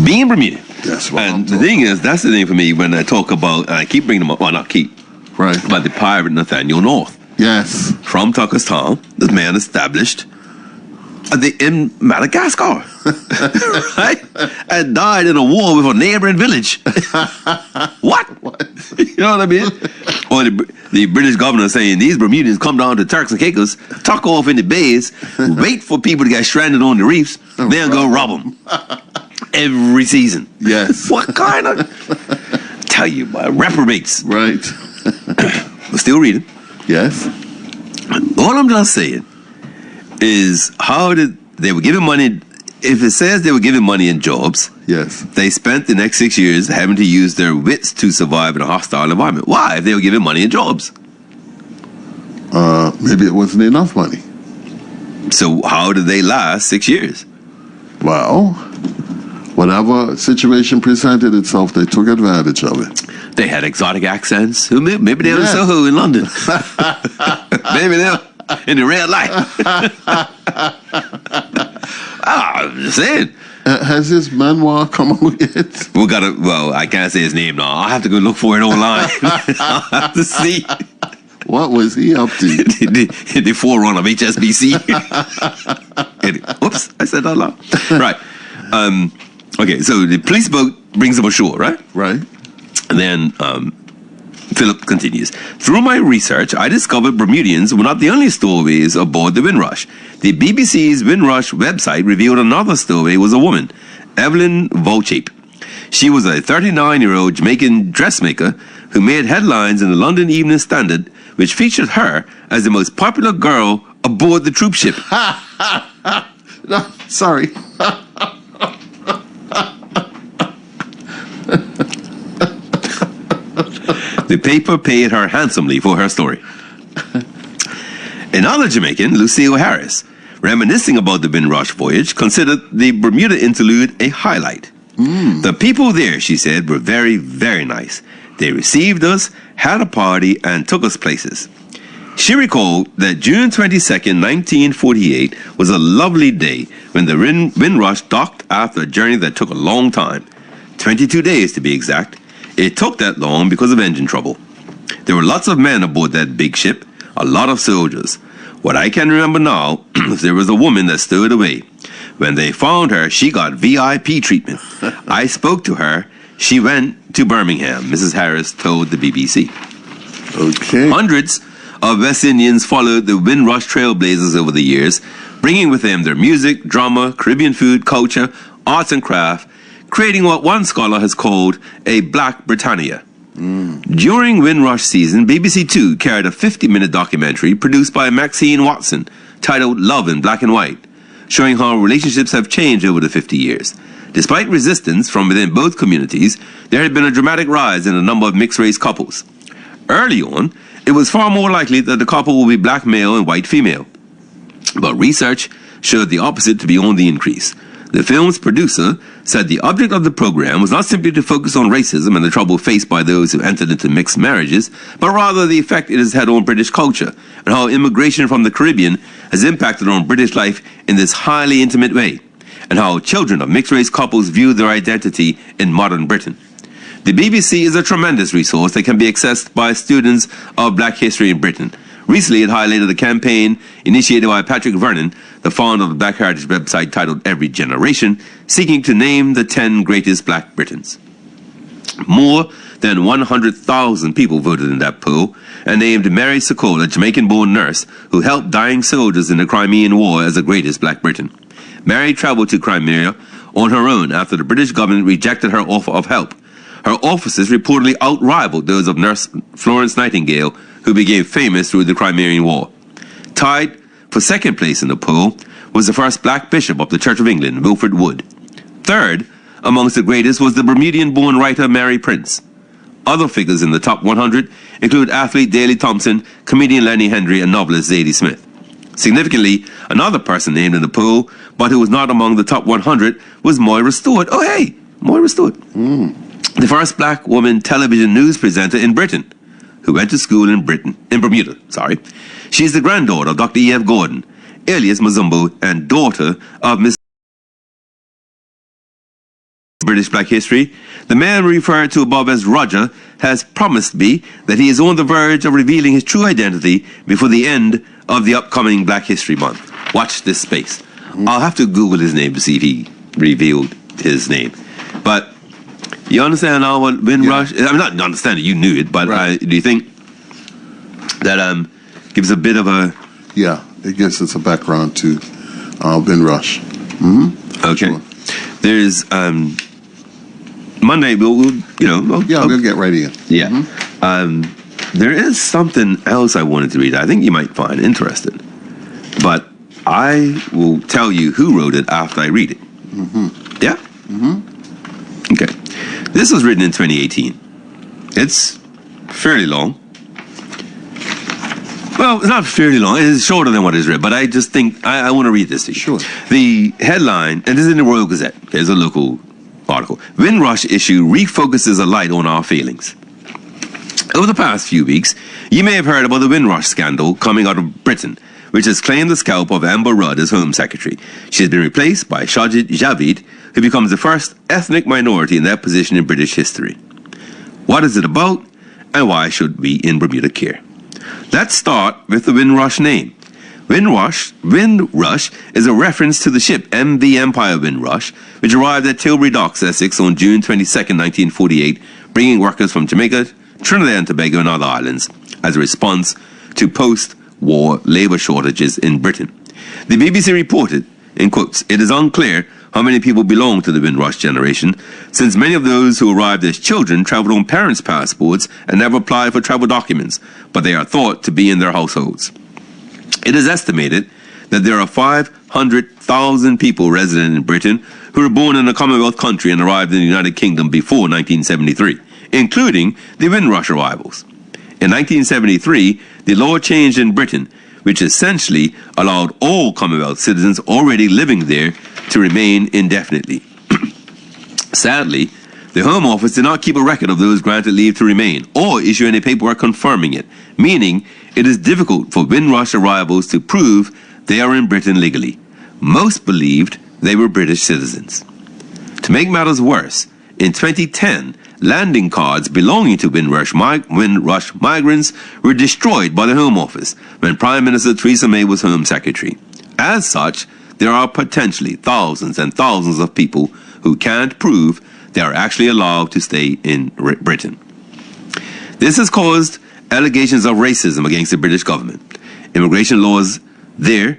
Being Bermudian. That's what And the thing is, that's the thing for me when I talk about, and I keep bringing them up, well, not keep, right. about the pirate Nathaniel North. Yes. From Tucker's Town, this man established in Madagascar, right? And died in a war with a neighboring village. What? You know what I mean? Or the British governor saying these Bermudians come down to Turks and Caicos, tuck off in the bays, wait for people to get stranded on the reefs, then go rob them every season. Yes. What kind of? Tell you, reprobates. Right. We're still reading. Yes. All I'm just saying is how did they were giving money. If it says they were giving money in jobs, yes, they spent the next 6 years having to use their wits to survive in a hostile environment. Why? If they were giving money in jobs, maybe it wasn't enough money. So how did they last 6 years? Well, whatever situation presented itself, they took advantage of it. They had exotic accents. Maybe they were in Soho in London. Maybe they were in the real life. I'm just saying. Has his memoir come out yet? Well, I can't say his name now. I'll have to go look for it online. I'll have to see. What was he up to? the forerunner of HSBC. Whoops, I said that loud. Right. Okay, so the police boat brings them ashore, right? Right. And then Philip continues. Through my research, I discovered Bermudians were not the only stowaways aboard the Windrush. The BBC's Windrush website revealed another stowaway was a woman, Evelyn Volchape. She was a 39-year-old Jamaican dressmaker who made headlines in the London Evening Standard, which featured her as the most popular girl aboard the troopship. No, sorry. The paper paid her handsomely for her story. Another Jamaican, Lucille Harris, reminiscing about the Windrush voyage, considered the Bermuda interlude a highlight. The people there, she said, were very, very nice. They received us, had a party, and took us places. She recalled that June 22nd, 1948 was a lovely day when the Windrush docked after a journey that took a long time. 22 days to be exact. It took that long because of engine trouble. There were lots of men aboard that big ship, a lot of soldiers. What I can remember now is there was a woman that stowed away. When they found her, she got VIP treatment. I spoke to her. She went to Birmingham, Mrs. Harris told the BBC. Okay. Hundreds of West Indians followed the Windrush trailblazers over the years, bringing with them their music, drama, Caribbean food, culture, arts and craft, creating what one scholar has called a Black Britannia. During Windrush season, BBC Two carried a 50-minute documentary produced by Maxine Watson titled Love in Black and White, showing how relationships have changed over the 50 years. Despite resistance from within both communities, there had been a dramatic rise in the number of mixed-race couples. Early on, it was far more likely that the couple would be black male and white female. But research showed the opposite to be on the increase. The film's producer said the object of the program was not simply to focus on racism and the trouble faced by those who entered into mixed marriages, but rather the effect it has had on British culture and how immigration from the Caribbean has impacted on British life in this highly intimate way, and how children of mixed-race couples view their identity in modern Britain. The BBC is a tremendous resource that can be accessed by students of Black history in Britain. Recently, it highlighted a campaign initiated by Patrick Vernon, the founder of the Black Heritage website titled Every Generation, seeking to name the 10 greatest Black Britons. More than 100,000 people voted in that poll and named Mary Sokola, a Jamaican-born nurse who helped dying soldiers in the Crimean War, as the greatest Black Briton. Mary traveled to Crimea on her own after the British government rejected her offer of help. Her offices reportedly outrivaled those of Nurse Florence Nightingale, who became famous through the Crimean War. Tied for second place in the poll was the first black bishop of the Church of England, Wilfred Wood. Third amongst the greatest was the Bermudian-born writer Mary Prince. Other figures in the top 100 include athlete Daley Thompson, comedian Lenny Henry, and novelist Zadie Smith. Significantly, another person named in the poll, but who was not among the top 100, was Moira Stewart. Oh, hey, Moira Stewart. The first black woman television news presenter in Britain, who went to school in Bermuda. She is the granddaughter of Dr. E.F. Gordon, alias Mazumbo, and daughter of Miss British Black History. The man referred to above as Roger has promised me that he is on the verge of revealing his true identity before the end of the upcoming Black History Month. Watch this space. I'll have to Google his name to see if he revealed his name. But you understand now what Windrush? I'm not understanding. You knew it, but do you think that gives a bit of a? Yeah, it gives us a background to Windrush. Okay. Sure. There's Monday. We'll get ready. Yeah. There is something else I wanted to read. I think you might find interesting, but I will tell you who wrote it after I read it. Yeah. Okay. This was written in 2018. It's fairly long. Well, it's not fairly long. It's shorter than what is read, but I just think I want to read this to you. Sure. The headline, and this is in the Royal Gazette. There's a local article. Windrush issue refocuses a light on our feelings. Over the past few weeks, you may have heard about the Windrush scandal coming out of Britain, which has claimed the scalp of Amber Rudd as Home Secretary. She has been replaced by Sajid Javid, who becomes the first ethnic minority in that position in British history. What is it about, and why should we in Bermuda care? Let's start with the Windrush name. Windrush is a reference to the ship HMT Empire Windrush, which arrived at Tilbury docks, Essex on June 22, 1948, bringing workers from Jamaica, Trinidad and Tobago and other islands as a response to post-war labour shortages in Britain. The BBC reported, in quotes, "It is unclear how many people belong to the Windrush generation, since many of those who arrived as children travelled on parents' passports and never applied for travel documents, but they are thought to be in their households. It is estimated that there are 500,000 people resident in Britain who were born in a Commonwealth country and arrived in the United Kingdom before 1973, including the Windrush arrivals. In 1973, the law changed in Britain, which essentially allowed all Commonwealth citizens already living there to remain indefinitely. Sadly, the Home Office did not keep a record of those granted leave to remain or issue any paperwork confirming it, meaning it is difficult for Windrush arrivals to prove they are in Britain legally. Most believed they were British citizens. To make matters worse, in 2010, landing cards belonging to Windrush migrants were destroyed by the Home Office when Prime Minister Theresa May was Home Secretary. As such, there are potentially thousands and thousands of people who can't prove they are actually allowed to stay in Britain. This has caused allegations of racism against the British government. Immigration law there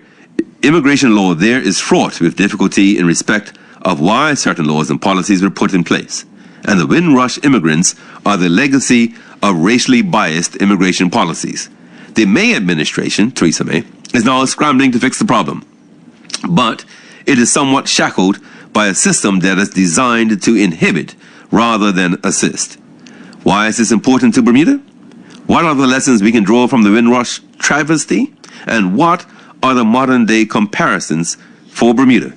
is fraught with difficulty in respect of why certain laws and policies were put in place. And the Windrush immigrants are the legacy of racially biased immigration policies. The May administration, Theresa May, is now scrambling to fix the problem. But it is somewhat shackled by a system that is designed to inhibit rather than assist. Why is this important to Bermuda? What are the lessons we can draw from the Windrush travesty? And what are the modern-day comparisons for Bermuda?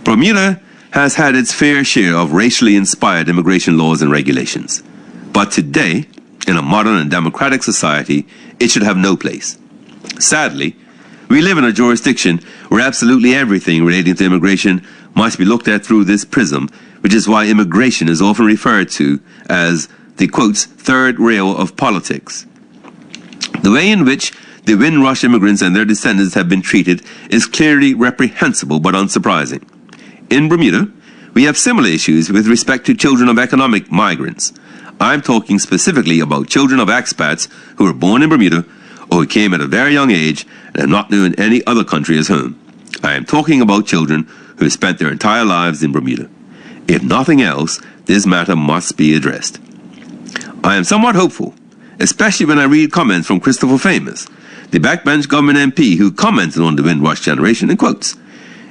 Bermuda has had its fair share of racially inspired immigration laws and regulations. But today, in a modern and democratic society, it should have no place. Sadly, we live in a jurisdiction where absolutely everything relating to immigration must be looked at through this prism, which is why immigration is often referred to as the, quotes, third rail of politics. The way in which the Windrush immigrants and their descendants have been treated is clearly reprehensible but unsurprising. In Bermuda, we have similar issues with respect to children of economic migrants. I'm talking specifically about children of expats who were born in Bermuda or who came at a very young age and have not known any other country as home. I am talking about children who have spent their entire lives in Bermuda. If nothing else, this matter must be addressed. I am somewhat hopeful, especially when I read comments from Christopher Famous, the backbench government MP who commented on the Windrush generation, in quotes.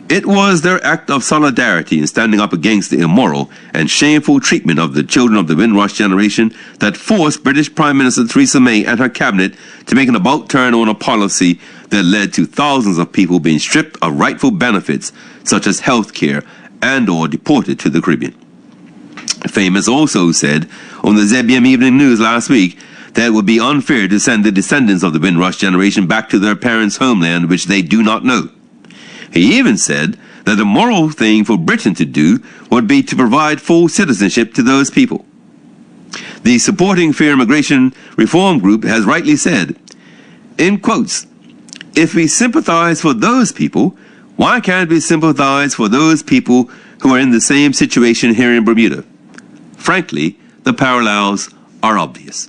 It was their act of solidarity in standing up against the immoral and shameful treatment of the children of the Windrush generation that forced British Prime Minister Theresa May and her cabinet to make an about-turn on a policy that led to thousands of people being stripped of rightful benefits such as health care and or deported to the Caribbean. Famous also said on the ZBM Evening News last week that it would be unfair to send the descendants of the Windrush generation back to their parents' homeland which they do not know. He even said that the moral thing for Britain to do would be to provide full citizenship to those people. The Supporting Fair Immigration Reform Group has rightly said, in quotes, if we sympathize for those people, Why can't we sympathize for those people who are in the same situation here in Bermuda? Frankly, the parallels are obvious.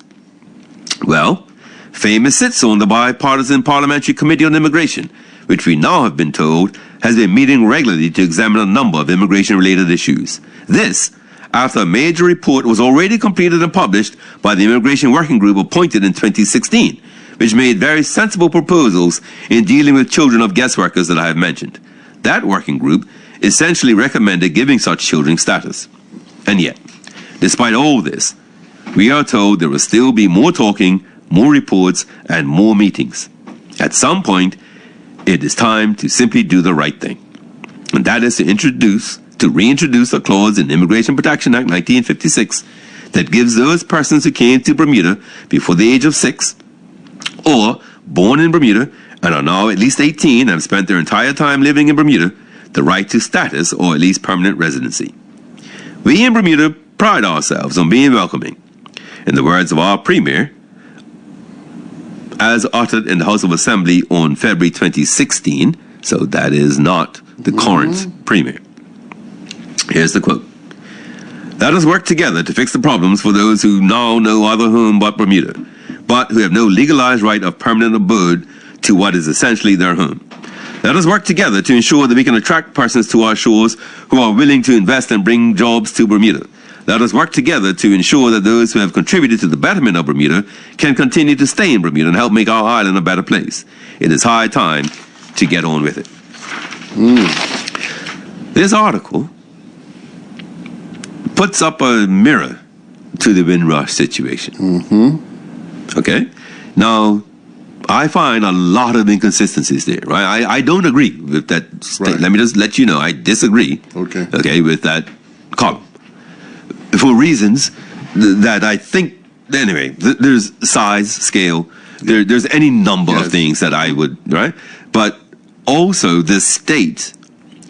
Well, famous sits on the bipartisan Parliamentary Committee on Immigration, which we now have been told has been meeting regularly to examine a number of immigration-related issues. This, after a major report was already completed and published by the Immigration Working Group appointed in 2016, which made very sensible proposals in dealing with children of guest workers that I have mentioned. That working group essentially recommended giving such children status. And yet, despite all this, we are told there will still be more talking, more reports, and more meetings. At some point, it is time to simply do the right thing. And that is to reintroduce a clause in Immigration Protection Act 1956 that gives those persons who came to Bermuda before the age of 6 or born in Bermuda and are now at least 18 and have spent their entire time living in Bermuda the right to status or at least permanent residency. We in Bermuda pride ourselves on being welcoming. In the words of our Premier, as uttered in the House of Assembly on February 2016, so that is not the current Premier. Here's the quote. Let us work together to fix the problems for those who now know other home but Bermuda, but who have no legalized right of permanent abode to what is essentially their home. Let us work together to ensure that we can attract persons to our shores who are willing to invest and bring jobs to Bermuda. Let us work together to ensure that those who have contributed to the betterment of Bermuda can continue to stay in Bermuda and help make our island a better place. It is high time to get on with it. This article puts up a mirror to the Windrush situation. Okay? Now, I find a lot of inconsistencies there, right? I don't agree with that. Right. Let me just let you know, I disagree. Okay, with that column. For reasons that I think, anyway, there's size, scale, there's any number of things that I would, right? But also the state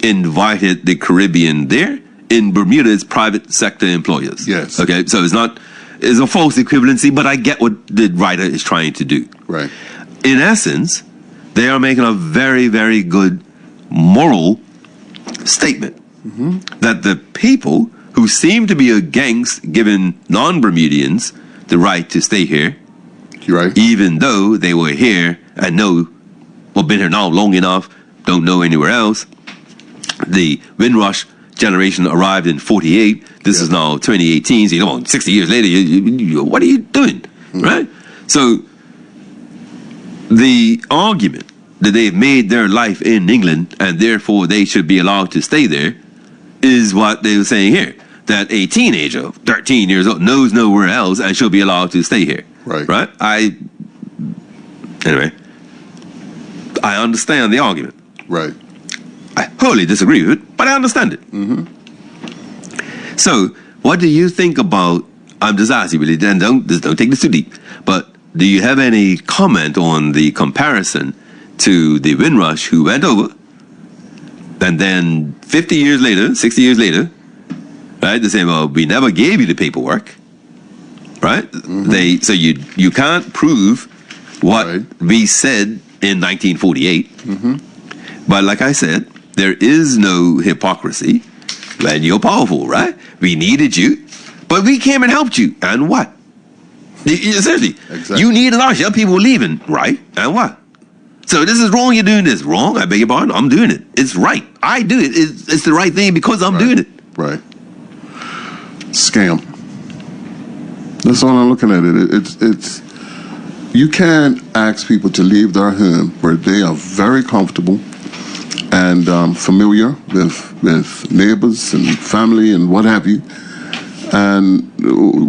invited the Caribbean there. In Bermuda, it's private sector employers. Yes. Okay, so it's a false equivalency, but I get what the writer is trying to do. Right. In essence, they are making a very, very good moral statement that the people who seem to be against giving non-Bermudians the right to stay here, even though they were here and been here now long enough, don't know anywhere else. The Windrush Generation arrived in 48. This is now 2018. So, 60 years later, what are you doing? Right? So, the argument that they've made their life in England and therefore they should be allowed to stay there is what they were saying here. That a teenager, 13 years old, knows nowhere else and should be allowed to stay here. Right? Anyway, I understand the argument. Right. I wholly disagree with it, but I understand it. So, what do you think about, I'm just asking really, and don't take this too deep, but do you have any comment on the comparison to the Windrush who went over, and then 50 years later, 60 years later, right, they say, well, we never gave you the paperwork, right? So you can't prove what we said in 1948, but like I said, there is no hypocrisy when you're powerful, right? We needed you, but we came and helped you. And what? Seriously, you needed us. Young people were leaving, right? And what? So this is wrong. You're doing this wrong. I beg your pardon. I'm doing it. It's right. I do it. It's the right thing because I'm doing it. Right. Scam. That's all I'm looking at it. It's you can't ask people to leave their home where they are very comfortable and familiar with neighbors and family and what have you. And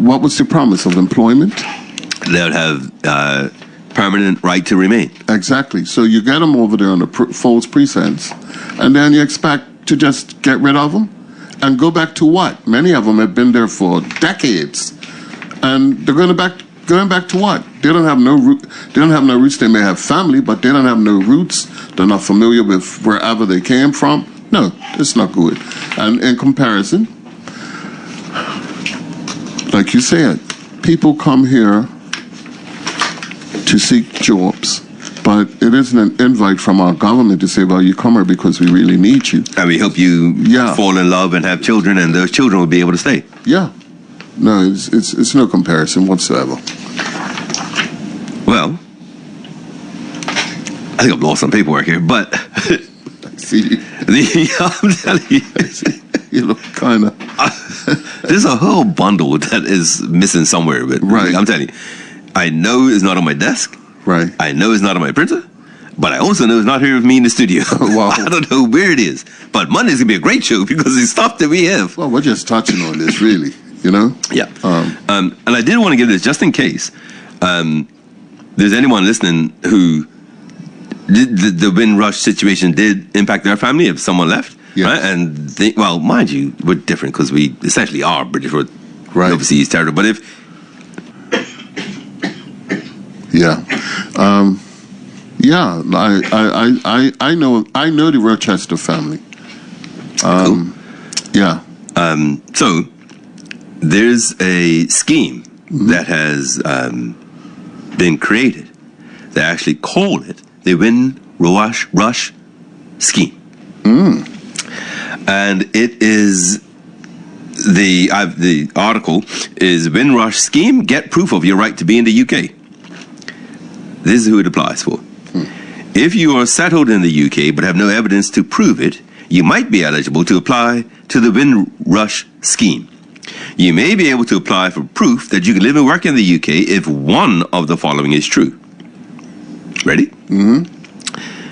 what was the promise of employment? They'll have permanent right to remain. Exactly. So you get them over there on a false pretense, and then you expect to just get rid of them and go back to what? Many of them have been there for decades, and they're going back to what? They don't have no root. They don't have no roots. They may have family, but they don't have no roots. They're not familiar with wherever they came from. No, it's not good. And in comparison, like you said, people come here to seek jobs, But it isn't an invite from our government to say, well, you come here because we really need you. And we hope you fall in love and have children, and those children will be able to stay. Yeah. No, it's no comparison whatsoever. Well, I think I've lost some paperwork here, but See, I'm telling you, you look kind of... there's a whole bundle that is missing somewhere. But right. I'm telling you, I know it's not on my desk. Right. I know it's not on my printer. But I also know it's not here with me in the studio. Wow. I don't know where it is. But Monday's going to be a great show because it's stuff that we have. Well, we're just touching on this, really, you know? Yeah. And I did want to give this just in case there's anyone listening who the Windrush situation did impact their family if someone left. Yes. Right? And they, well, mind you, we're different because we essentially are British for overseas territory. But if... Yeah. Yeah, I know the Rochester family. Cool. Yeah. So there's a scheme that has been created. They actually call it the Windrush scheme. And it is the article is Windrush scheme, get proof of your right to be in the UK. This is who it applies for. If you are settled in the UK but have no evidence to prove it, you might be eligible to apply to the Windrush scheme. You may be able to apply for proof that you can live and work in the UK if one of the following is true. Ready? Mm-hmm.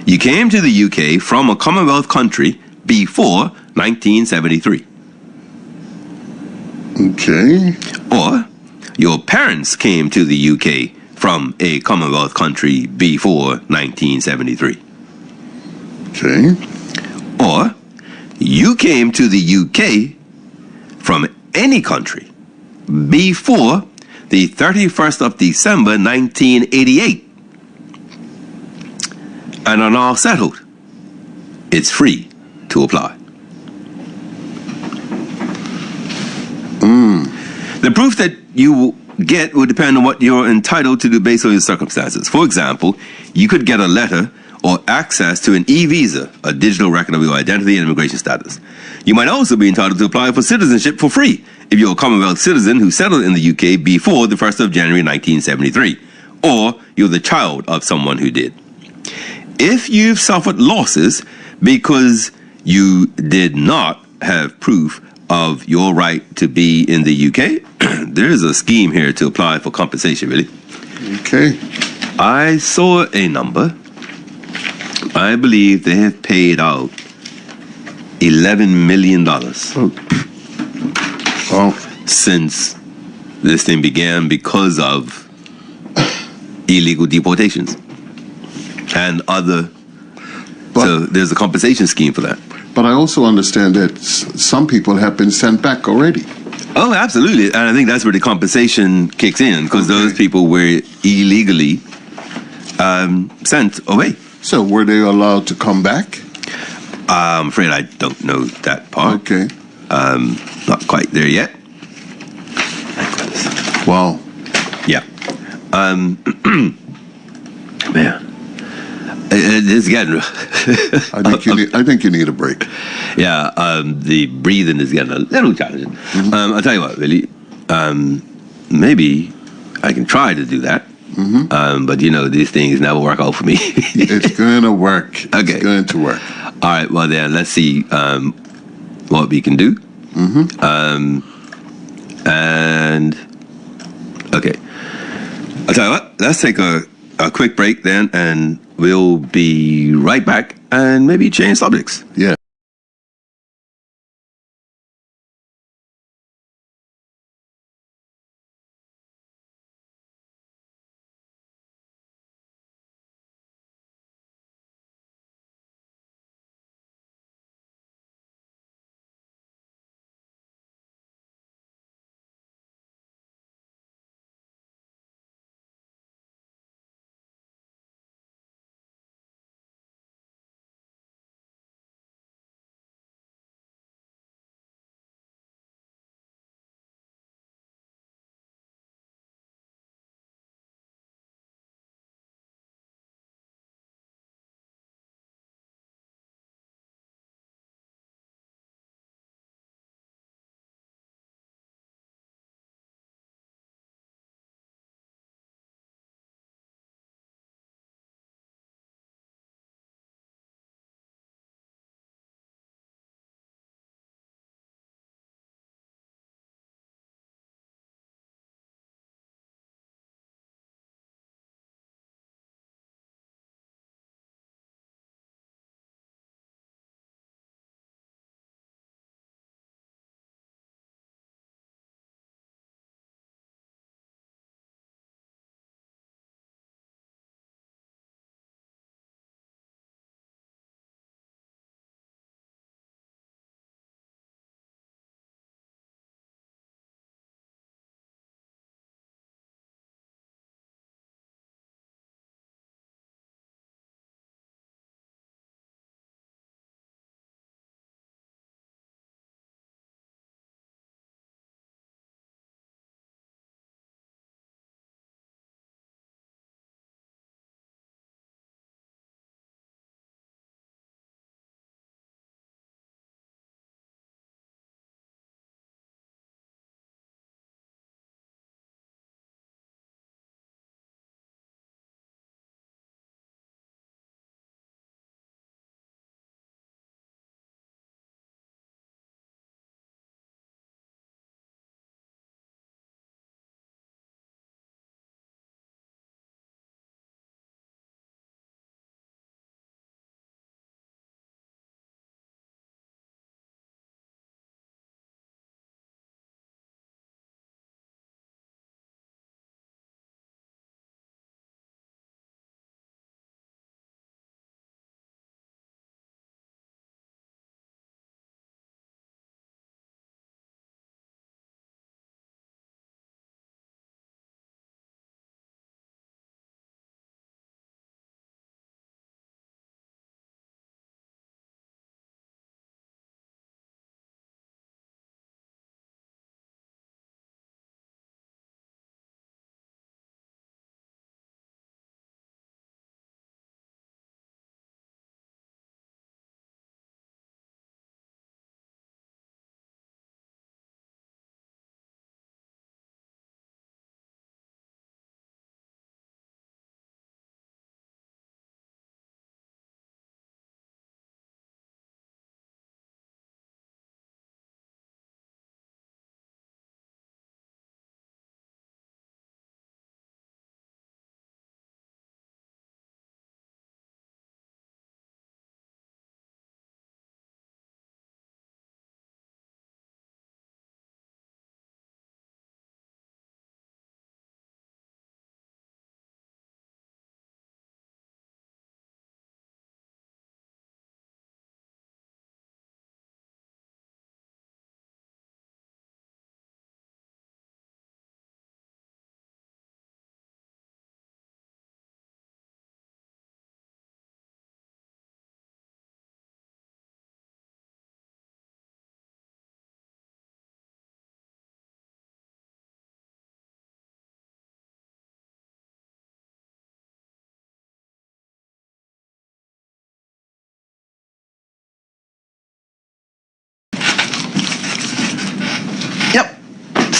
You came to the UK from a Commonwealth country before 1973. Okay. Or your parents came to the UK from a Commonwealth country before 1973. Okay. Or you came to the UK from any country before the 31st of December 1988 and are now settled. It's free to apply. The proof that you get will depend on what you're entitled to do based on your circumstances. For example, you could get a letter or access to an e-visa, a digital record of your identity and immigration status. You might also be entitled to apply for citizenship for free if you're a Commonwealth citizen who settled in the UK before the 1st of January 1973, or you're the child of someone who did. If you've suffered losses because you did not have proof of your right to be in the UK, there's a scheme here to apply for compensation, really. Okay. I saw a number. I believe they have paid out $11 million since this thing began because of illegal deportations and other. So there's a compensation scheme for that. But I also understand that some people have been sent back already. Oh, absolutely. And I think that's where the compensation kicks in, because those people were illegally sent away. So were they allowed to come back? I'm afraid I don't know that part. Okay. Not quite there yet. Wow. Yeah. Man. It's getting... I think you need a break. Yeah, the breathing is getting a little challenging. I'll tell you what, really, maybe I can try to do that. But you know, these things never work out for me. It's going to work. Okay. It's going to work. All right, well then, let's see what we can do. And, okay. I'll tell you what, let's take a quick break then, and we'll be right back and maybe change subjects. Yeah.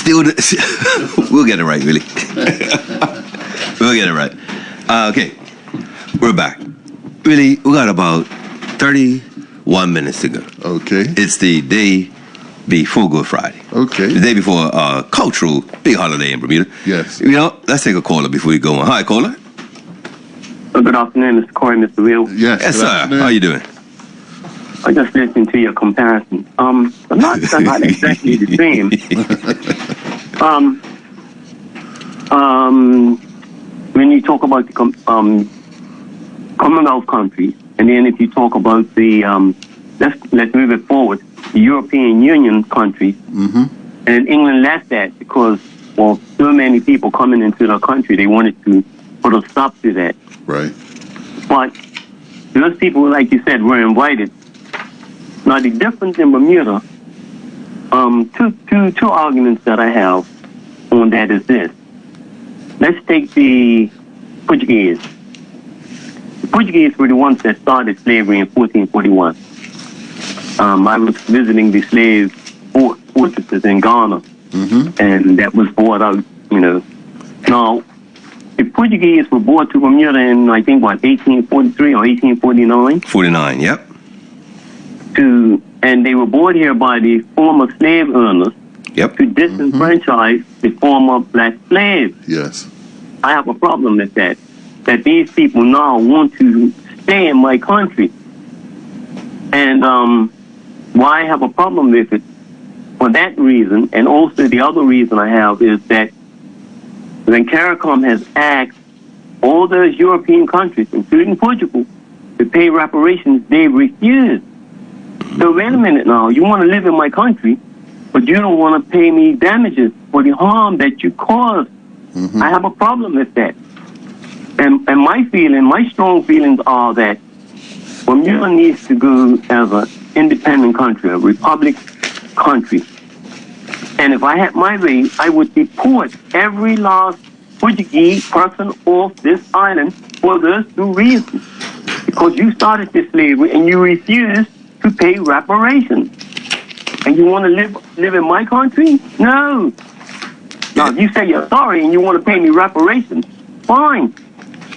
Still, we'll get it right, really. We'll get it right. Okay, we're back. Really, we got about 31 minutes to go. Okay. It's the day before Good Friday. Okay. The day before cultural big holiday in Bermuda. Yes. You know, let's take a caller before we go on. Hi, caller. Good afternoon, Mr. Corey, Mr. Will. Yes. Yes, sir. afternoon. How are you doing? I just listened to your comparison. They're not exactly the same. When you talk about the Commonwealth countries, and then if you talk about the let's move it forward, the European Union countries, and England left that because so many people coming into the country, they wanted to put a stop to that. Right. But those people, like you said, were invited. Now the difference in Bermuda, two arguments that I have on that is this. Let's take the Portuguese. The Portuguese were the ones that started slavery in 1441. I was visiting the slave fortresses in Ghana, and that was brought out, Now, the Portuguese were brought to Bermuda in, I think, 1843 or 1849? 49, yep. And they were brought here by the former slave owners Yep. to disenfranchise the former black slaves. Yes. I have a problem with that these people now want to stay in my country. And why I have a problem with it, for that reason, and also the other reason I have is that when CARICOM has asked all those European countries, including Portugal, to pay reparations, they refused. So wait a minute now, you want to live in my country, but you don't want to pay me damages for the harm that you caused. I have a problem with that. And my strong feelings are that Bermuda needs to go as an independent country, a republic country. And if I had my way, I would deport every last Portuguese person off this island for those two reasons. Because you started this slavery and you refused to pay reparations. And you want to live in my country? No. Now, if you say you're sorry and you want to pay me reparations, fine.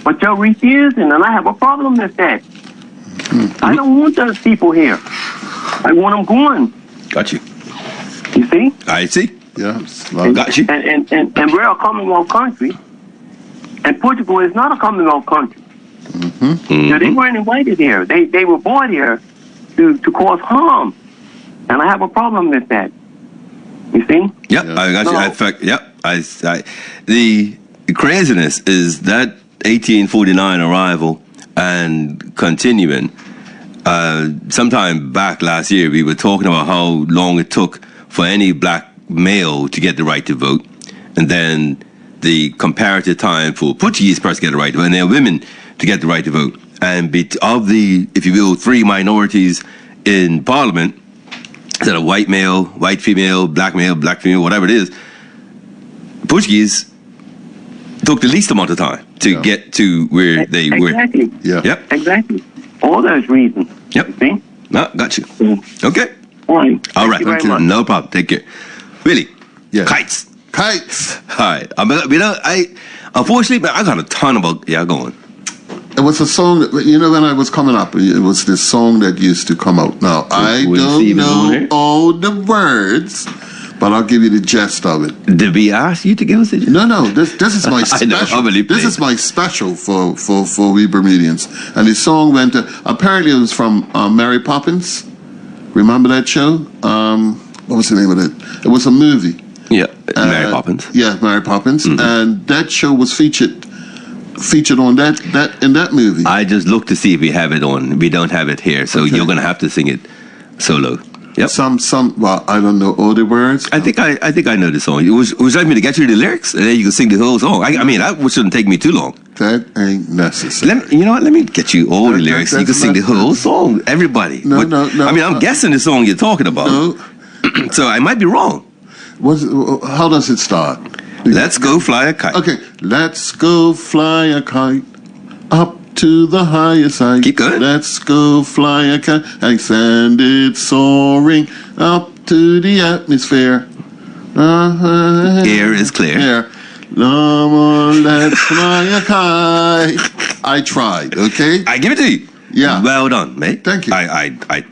But you're refusing, and I have a problem with that. I don't want those people here. I want them gone. Got you. You see? I see. Yes. Got you. And we're a Commonwealth country, and Portugal is not a Commonwealth country. So they weren't invited here. They were brought here to cause harm, and I have a problem with that. You see? Yep, I got you. In fact, yep. The craziness is that 1849 arrival and continuing. Sometime back last year, we were talking about how long it took for any black male to get the right to vote, and then the comparative time for Portuguese person to get the right to vote, and then women to get the right to vote. And of the, if you will, three minorities in Parliament, instead of white male, white female, black female, whatever it is, Portuguese took the least amount of time to get to where they were. Exactly. Yeah. Yep. Exactly. All those reasons. Yep. You see? No, got you. Okay. All right. All right. Thank you very much. No problem. Take care. Really? Yes. Kites. Kites. All right. Unfortunately, I got a ton about, go on. It was a song that, when I was coming up, it was this song that used to come out. Now, I don't know all the words, but I'll give you the gist of it. Did we ask you to give us a gist? No, this is my special. This is my special for we Bermudians. And the song went to, apparently it was from Mary Poppins. Remember that show? What was the name of it? It was a movie. Yeah, Mary Poppins. Yeah, Mary Poppins. And that show was featured on that in that movie. I just looked to see if we have it on. We don't have it here, so you're gonna have to sing it solo. Yep. Well, I don't know all the words. I think I know the song. Would you like me to get you the lyrics, and then you can sing the whole song? I mean, that shouldn't take me too long. That ain't necessary. You know what? Let me get you all the lyrics. You can sing the whole song. Everybody. No. I mean, I'm guessing the song you're talking about. No. So I might be wrong. How does it start? Let's go fly a kite. Okay, let's go fly a kite up to the highest height. Keep going. Let's go fly a kite and send it soaring up to the atmosphere. Air is clear. Air. Lama, let's fly a kite. I tried, okay? I give it to you. Yeah. Well done, mate. Thank you.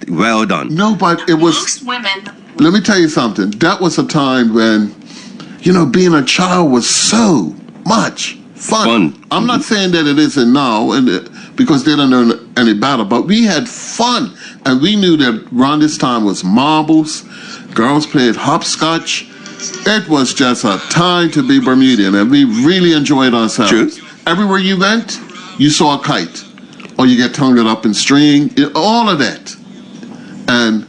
Well done. No, but it was... Most women. Let me tell you something. That was a time when, being a child was so much fun. I'm not saying that it isn't now, because they don't know any better, but we had fun. And we knew that around this time was marbles, girls played hopscotch. It was just a time to be Bermudian, and we really enjoyed ourselves. True. Everywhere you went, you saw a kite, or you get tongued up in string, all of that. And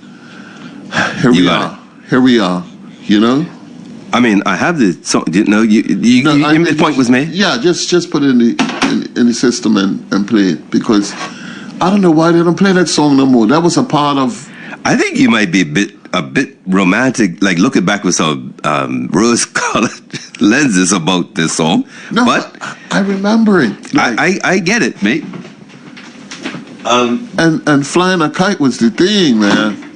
here we are. Here we are, I mean, I have this song. The point was made? Yeah, just put it in the system and play it, because I don't know why they don't play that song no more. That was a part of... I think you might be a bit romantic, like looking back with some rose-colored lenses about this song. No, but I remember it. I get it, mate. And flying a kite was the thing, man.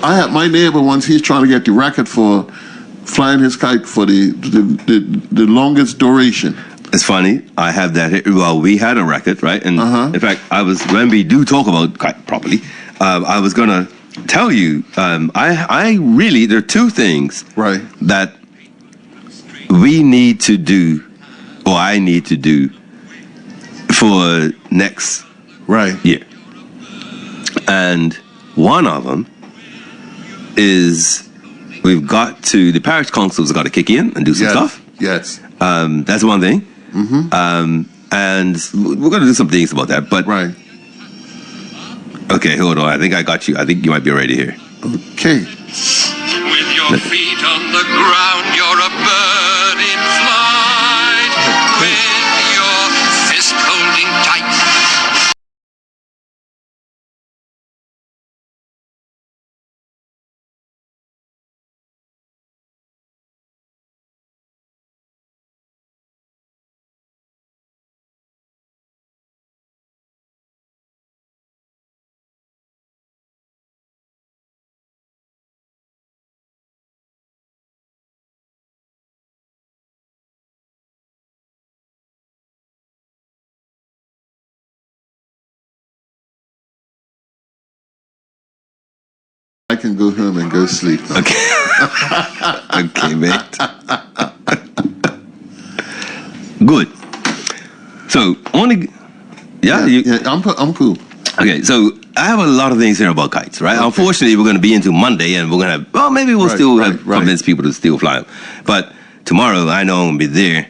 I had my neighbor once. He's trying to get the record for flying his kite for the longest duration. It's funny. I have that here. Well, we had a record, right? And in fact, when we do talk about kite properly, I was gonna tell you. I really, there are two things that we need to do, or I need to do for next year. And one of them is the parish council's got to kick in and do some stuff. Yes. That's one thing. And we're going to do some things about that. But okay, hold on. I think I got you. I think you might be ready here. Okay. With your feet on the ground, you're a bird in flight. With your fist holding tight. I can go home and go sleep. Okay. Okay, mate. Good. So, I'm cool. Okay, so I have a lot of things here about kites, right? Okay. Unfortunately, we're going to be into Monday, and we're going to maybe we'll convince people to still fly them. But tomorrow, I know I'm going to be there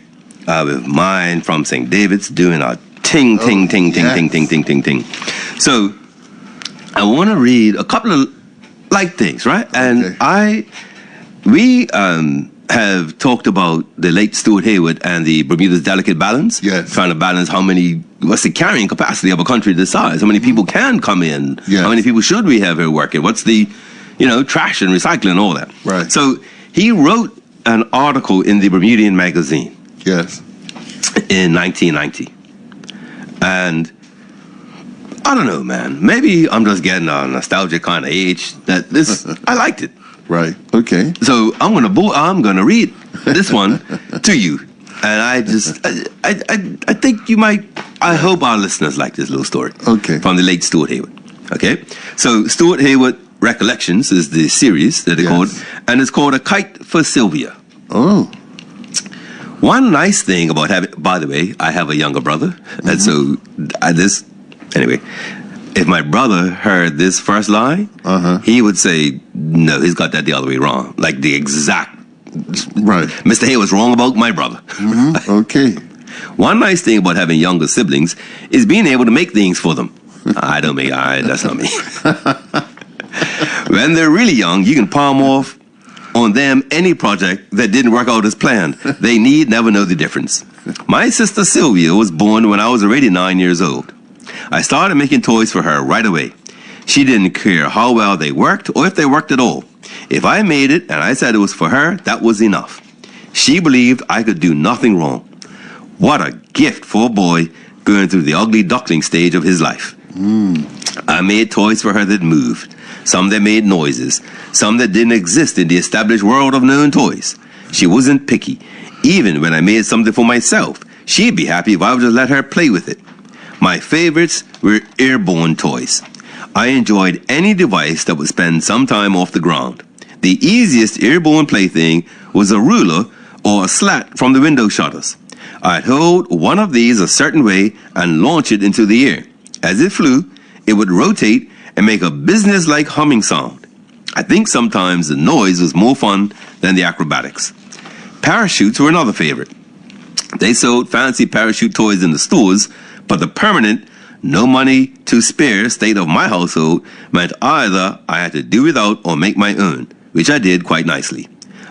with mine from St. David's doing a ting. So, I want to read a couple of light things, right? And we have talked about the late Stuart Hayward and the Bermuda's delicate balance. Yes. Trying to balance what's the carrying capacity of a country this size? How many people can come in? Yes. How many people should we have here working? What's the, trash and recycling and all that? Right. So he wrote an article in the Bermudian magazine. Yes. In 1990. And I don't know, man. Maybe I'm just getting a nostalgic kind of age that I liked it. Right. Okay. So I'm gonna read this one to you, and I think you might. I hope our listeners like this little story. Okay. From the late Stuart Hayward. Okay. So Stuart Hayward Recollections is the series that they called, and it's called A Kite for Sylvia. Oh. One nice thing about by the way, I have a younger brother, and so anyway, if my brother heard this first line, he would say, no, he's got that the other way wrong. Like the exact... Right. Mr. Hay was wrong about my brother. Okay. One nice thing about having younger siblings is being able to make things for them. That's not me. When they're really young, you can palm off on them any project that didn't work out as planned. They need never know the difference. My sister Sylvia was born when I was already 9 years old. I started making toys for her right away. She didn't care how well they worked or if they worked at all. If I made it and I said it was for her, that was enough. She believed I could do nothing wrong. What a gift for a boy going through the ugly duckling stage of his life. I made toys for her that moved, some that made noises, some that didn't exist in the established world of known toys. She wasn't picky. Even when I made something for myself, she'd be happy if I would just let her play with it. My favorites were airborne toys. I enjoyed any device that would spend some time off the ground. The easiest airborne plaything was a ruler or a slat from the window shutters. I'd hold one of these a certain way and launch it into the air. As it flew, it would rotate and make a business-like humming sound. I think sometimes the noise was more fun than the acrobatics. Parachutes were another favorite. They sold fancy parachute toys in the stores, but the permanent, no money to spare state of my household meant either I had to do without or make my own, which I did quite nicely.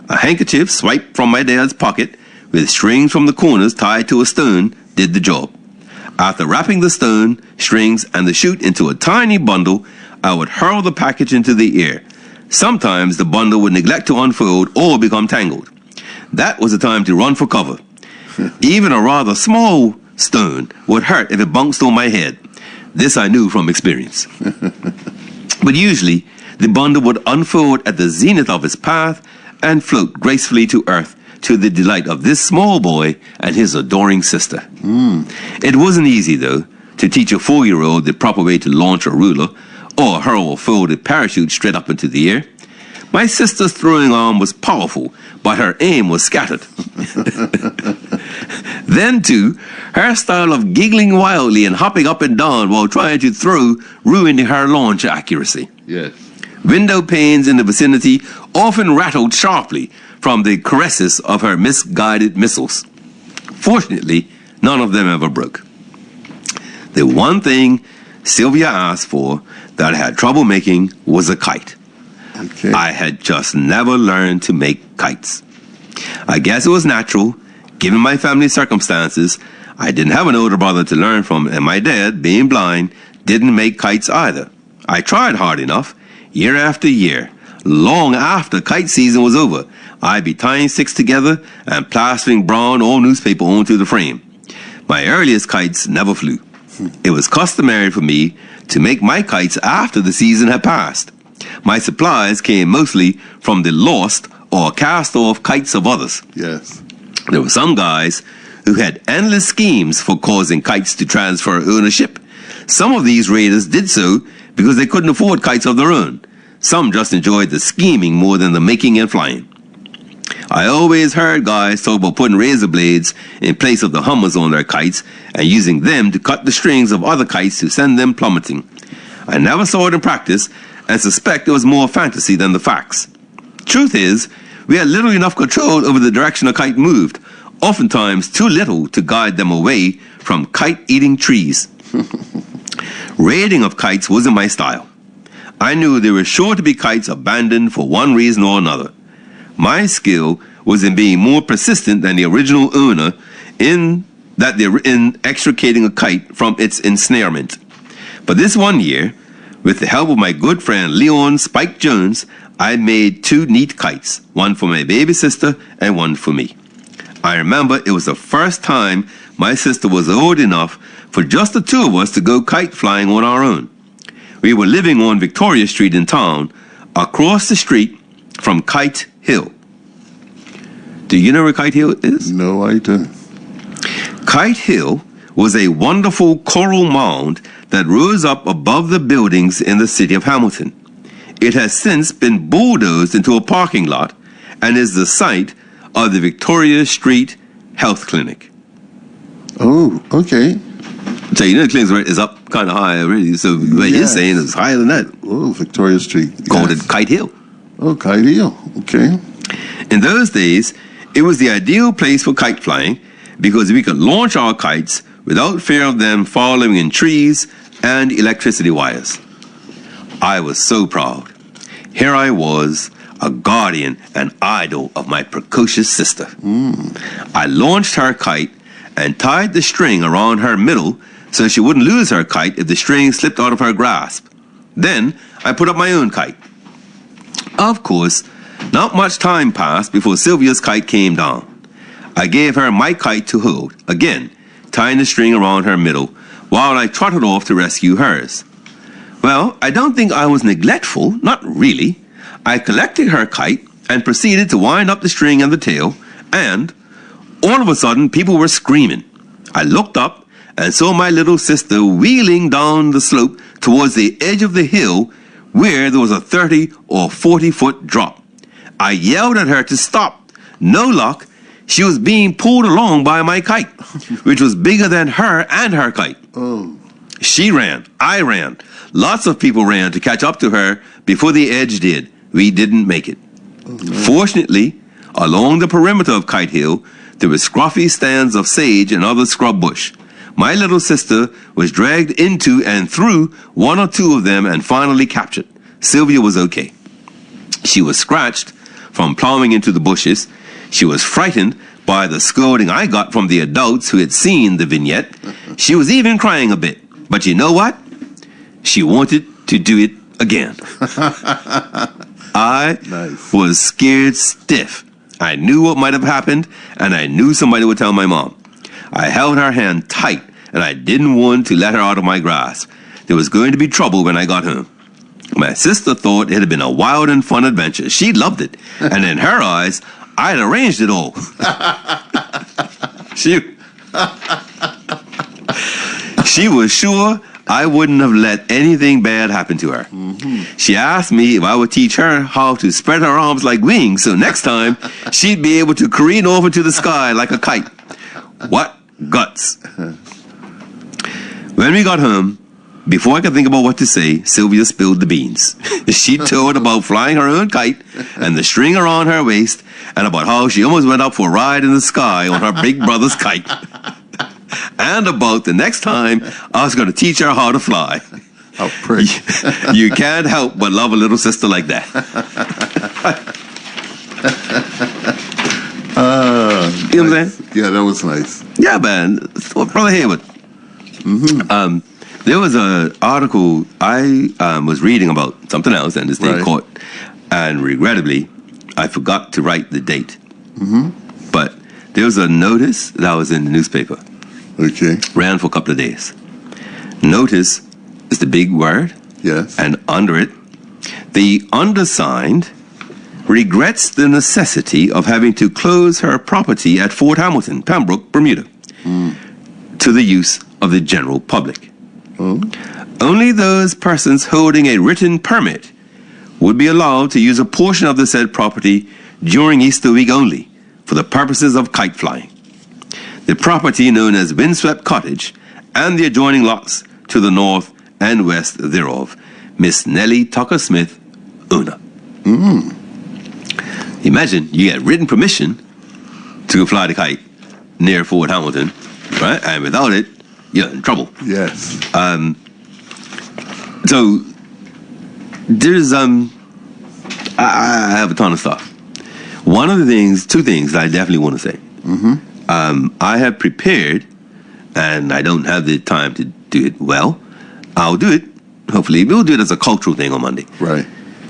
A handkerchief swiped from my dad's pocket with strings from the corners tied to a stone did the job. After wrapping the stone, strings, and the chute into a tiny bundle, I would hurl the package into the air. Sometimes the bundle would neglect to unfold or become tangled. That was the time to run for cover. Even a rather small stone would hurt if it bounced on my head. This I knew from experience. But usually, the bundle would unfold at the zenith of its path and float gracefully to earth to the delight of this small boy and his adoring sister. It wasn't easy, though, to teach a 4-year-old the proper way to launch a ruler or hurl a folded parachute straight up into the air. My sister's throwing arm was powerful, but her aim was scattered. Then, too, her style of giggling wildly and hopping up and down while trying to throw ruined her launch accuracy. Yes. Window panes in the vicinity often rattled sharply from the caresses of her misguided missiles. Fortunately, none of them ever broke. The one thing Sylvia asked for that I had trouble making was a kite. Okay. I had just never learned to make kites. I guess it was natural, given my family circumstances. I didn't have an older brother to learn from, and my dad, being blind, didn't make kites either. I tried hard enough, year after year. Long after kite season was over, I'd be tying sticks together and plastering brown or newspaper onto the frame. My earliest kites never flew. It was customary for me to make my kites after the season had passed. My supplies came mostly from the lost or cast-off kites of others. Yes. There were some guys who had endless schemes for causing kites to transfer ownership. Some of these raiders did so because they couldn't afford kites of their own. Some just enjoyed the scheming more than the making and flying. I always heard guys talk about putting razor blades in place of the hummers on their kites and using them to cut the strings of other kites to send them plummeting. I never saw it in practice and suspect it was more fantasy than the facts. Truth is, we had little enough control over the direction a kite moved, oftentimes too little to guide them away from kite-eating trees. Raiding of kites wasn't my style. I knew there were sure to be kites abandoned for one reason or another. My skill was in being more persistent than the original owner in extricating a kite from its ensnarement. But this one year, with the help of my good friend Leon Spike Jones, I made 2 neat kites, one for my baby sister and one for me. I remember it was the first time my sister was old enough for just the 2 of us to go kite flying on our own. We were living on Victoria Street in town, across the street from Kite Hill. Do you know where Kite Hill is? No, I don't. Kite Hill was a wonderful coral mound that rose up above the buildings in the city of Hamilton. It has since been bulldozed into a parking lot and is the site of the Victoria Street Health Clinic. Oh, okay. So you know the clinic is up kind of high already, so what you're saying is higher than that. Oh, Victoria Street. Called it Kite Hill. Oh, Kite Hill. Okay. In those days, it was the ideal place for kite flying because we could launch our kites without fear of them falling in trees and electricity wires. I was so proud. Here I was, a guardian and idol of my precocious sister. I launched her kite and tied the string around her middle so she wouldn't lose her kite if the string slipped out of her grasp. Then I put up my own kite. Of course, not much time passed before Sylvia's kite came down. I gave her my kite to hold, again, tying the string around her middle, while I trotted off to rescue hers. Well, I don't think I was neglectful, not really. I collected her kite and proceeded to wind up the string and the tail, and all of a sudden people were screaming. I looked up and saw my little sister wheeling down the slope towards the edge of the hill where there was a 30 or 40-foot drop. I yelled at her to stop. No luck. She was being pulled along by my kite, which was bigger than her and her kite. Oh. She ran. I ran. Lots of people ran to catch up to her before the edge did. We didn't make it. Oh, Fortunately, along the perimeter of Kite Hill, there were scruffy stands of sage and other scrub bush. My little sister was dragged into and through one or two of them and finally captured. Sylvia was okay. She was scratched from plowing into the bushes. She was frightened by the scolding I got from the adults who had seen the vignette. She was even crying a bit. But you know what? She wanted to do it again. I was scared stiff. I knew what might have happened, and I knew somebody would tell my mom. I held her hand tight, and I didn't want to let her out of my grasp. There was going to be trouble when I got home. My sister thought it had been a wild and fun adventure. She loved it, and in her eyes, I'd arranged it all. She was sure I wouldn't have let anything bad happen to her. She asked me if I would teach her how to spread her arms like wings, so next time she'd be able to careen off into the sky like a kite. What guts. When we got home, before I could think about what to say, Sylvia spilled the beans. She told about flying her own kite and the string around her waist, and about how she almost went up for a ride in the sky on her big brother's kite. And about the next time I was going to teach her how to fly. How pretty. You can't help but love a little sister like that. You know what I'm saying? Yeah, that was nice. Yeah, man. Brother Hayward. There was an article I was reading about something else, and this thing caught, and regrettably, I forgot to write the date. But there was a notice that was in the newspaper. Okay. Ran for a couple of days. Notice is the big word. Yes. And under it, the undersigned regrets the necessity of having to close her property at Fort Hamilton, Pembroke, Bermuda, to the use of the general public. Only those persons holding a written permit would be allowed to use a portion of the said property during Easter week only for the purposes of kite flying. The property known as Windswept Cottage and the adjoining lots to the north and west thereof. Miss Nellie Tucker Smith, owner. Imagine you get written permission to fly the kite near Fort Hamilton, right? And without it, you're in trouble. Yes. So there's I have a ton of stuff. One of the things, two things that I definitely want to say. I have prepared, and I don't have the time to do it well. I'll do it. Hopefully, we'll do it as a cultural thing on Monday. Right.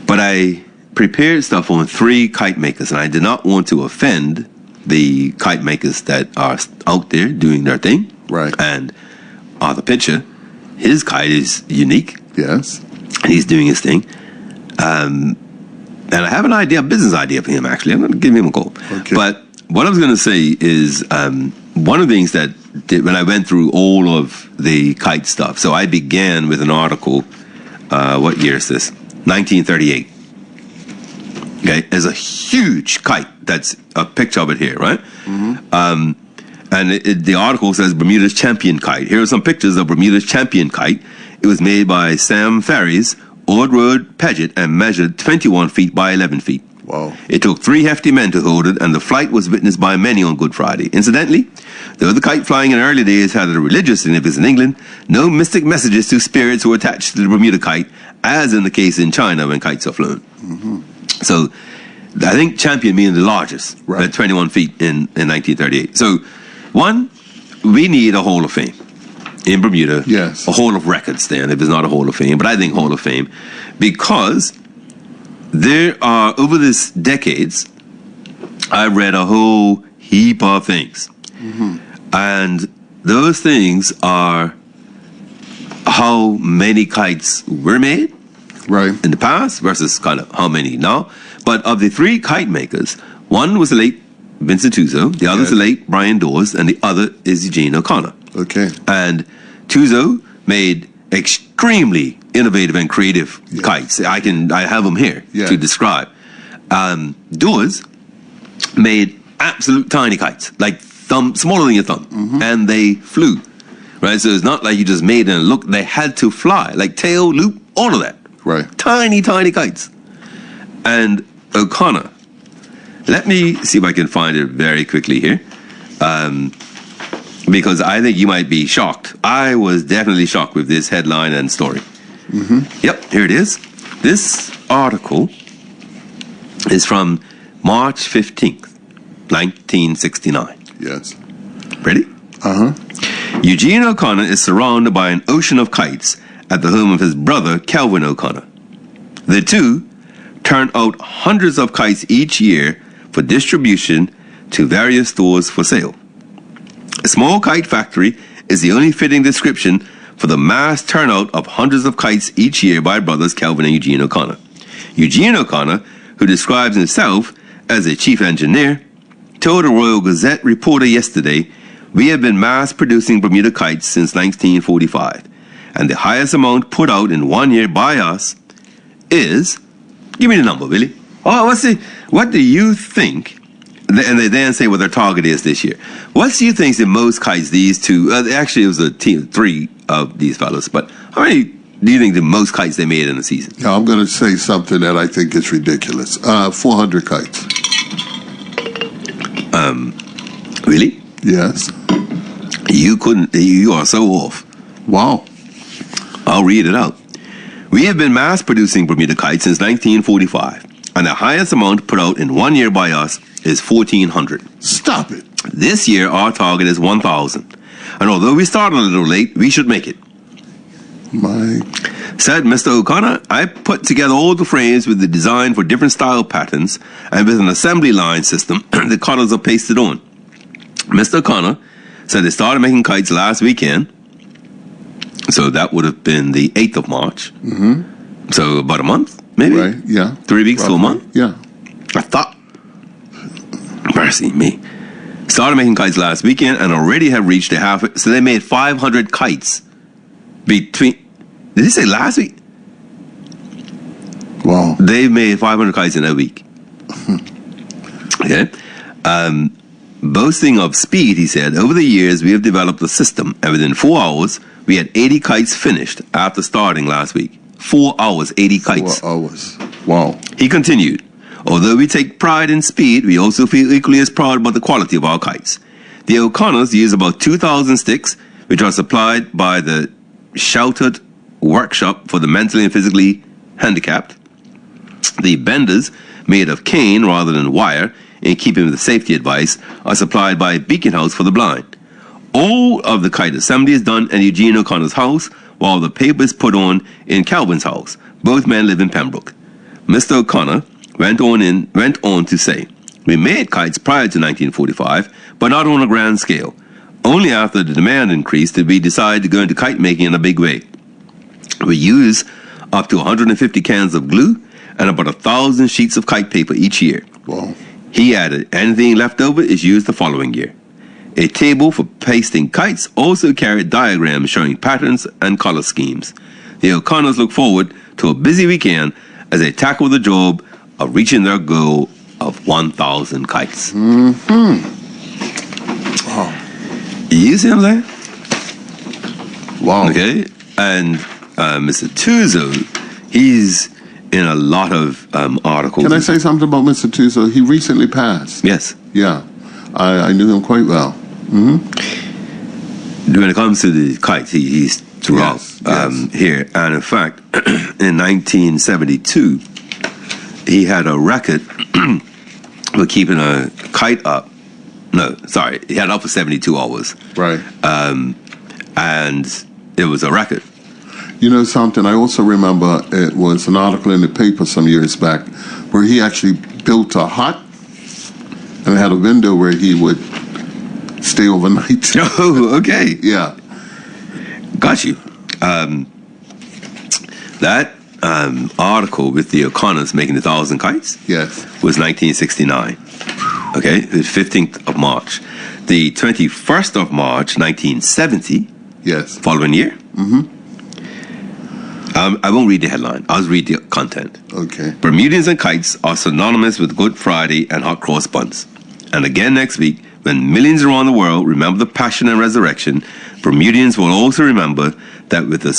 But I prepared stuff on 3 kite makers, and I did not want to offend the kite makers that are out there doing their thing. Right. And the picture, his kite is unique. Yes. And he's doing his thing. And I have an idea, a business idea for him, actually. I'm going to give him a call. Okay. But what I was going to say is one of the things that when I went through all of the kite stuff, so I began with an article, what year is this? 1938. Okay, there's a huge kite. That's a picture of it here, right? And the article says Bermuda's Champion Kite. Here are some pictures of Bermuda's Champion Kite. It was made by Sam Ferries, Ord Road Paget, and measured 21 feet by 11 feet. Wow. It took 3 hefty men to hold it, and the flight was witnessed by many on Good Friday. Incidentally, though the kite flying in early days had a religious significance in England, no mystic messages to spirits were attached to the Bermuda kite, as in the case in China when kites are flown. So I think champion means the largest, at 21 feet in 1938. So, one, we need a Hall of Fame in Bermuda. Yes. A Hall of Records then, if it's not a Hall of Fame, but I think Hall of Fame, because there are, over this decades, I've read a whole heap of things. And those things are how many kites were made Right. in the past versus kind of how many now. But of the three kite makers, one was the late Vincent Tuzo, the other is the late Brian Dawes, and the other is Eugene O'Connor. Okay. And Tuzo made extremely innovative and creative kites. I have them here to describe. Dawes made absolute tiny kites, like smaller than your thumb, and they flew. Right, so it's not like you just made them look. They had to fly, like tail, loop, all of that. Right. Tiny, tiny kites. And O'Connor, let me see if I can find it very quickly here, because I think you might be shocked. I was definitely shocked with this headline and story. Yep, here it is. This article is from March 15th, 1969. Yes. Ready? Eugene O'Connor is surrounded by an ocean of kites at the home of his brother, Calvin O'Connor. The two turn out hundreds of kites each year for distribution to various stores for sale. A small kite factory is the only fitting description for the mass turnout of hundreds of kites each year by brothers Calvin and Eugene O'Connor. Eugene O'Connor, who describes himself as a chief engineer, told a Royal Gazette reporter yesterday, "We have been mass producing Bermuda kites since 1945, and the highest amount put out in 1 year by us is," give me the number, Billy. Oh, what do you think? And they then say what their target is this year. What do you think is the most kites these two, actually it was a team of three of these fellows, but how many do you think the most kites they made in a season? Now, I'm going to say something that I think is ridiculous. 400 kites. Really? Yes. You are so off. Wow. I'll read it out. "We have been mass producing Bermuda kites since 1945, and the highest amount put out in 1 year by us is 1,400. Stop it. This year, our target is 1,000. And although we started a little late, we should make it," said Mr. O'Connor. "I put together all the frames with the design for different style patterns, and with an assembly line system, the colors are pasted on." Mr. O'Connor said they started making kites last weekend, so that would have been the 8th of March. So about a month, maybe? Right, yeah. 3 weeks to a month? Yeah. I thought. Mercy me. Started making kites last weekend and already have reached a half. So they made 500 kites between. Did he say last week? Wow. They made 500 kites in a week. Okay. Boasting of speed, he said, "Over the years we have developed a system, and within 4 hours we had 80 kites finished after starting last week. 4 hours, 80 kites. 4 hours. Wow. He continued, "Although we take pride in speed, we also feel equally as proud about the quality of our kites. The O'Connors use about 2,000 sticks, which are supplied by the Sheltered Workshop for the mentally and physically handicapped. The benders, made of cane rather than wire, in keeping with the safety advice, are supplied by Beacon House for the blind. All of the kite assembly is done at Eugene O'Connor's house, while the paper is put on in Calvin's house. Both men live in Pembroke." Mr. O'Connor went on to say, "We made kites prior to 1945, but not on a grand scale. Only after the demand increased did we decide to go into kite making in a big way. We use up to 150 cans of glue and about 1,000 sheets of kite paper each year." Wow. He added, "Anything left over is used the following year." A table for pasting kites also carried diagrams showing patterns and color schemes. The O'Connors look forward to a busy weekend as they tackle the job of reaching their goal of 1,000 kites. Wow. You see what I'm saying? Wow. Okay. And Mr. Tuzo, he's in a lot of articles. Can I say something about Mr. Tuzo? He recently passed. Yes. Yeah. I knew him quite well. When it comes to the kites, he's throughout here. And in fact, in 1972, he had a record for keeping a kite up. No, sorry, he had it up for 72 hours. Right. And it was a record. You know something, I also remember it was an article in the paper some years back where he actually built a hut and had a window where he would stay overnight. Oh, okay. Yeah. Got you. That article with the O'Connors making 1,000 kites Yes. was 1969. Okay, the 15th of March. The 21st of March, 1970, Yes. following year. I won't read the headline. I'll read the content. Okay. Bermudians and kites are synonymous with Good Friday and hot cross buns. And again next week, when millions around the world remember the passion and resurrection, Bermudians will also remember that with the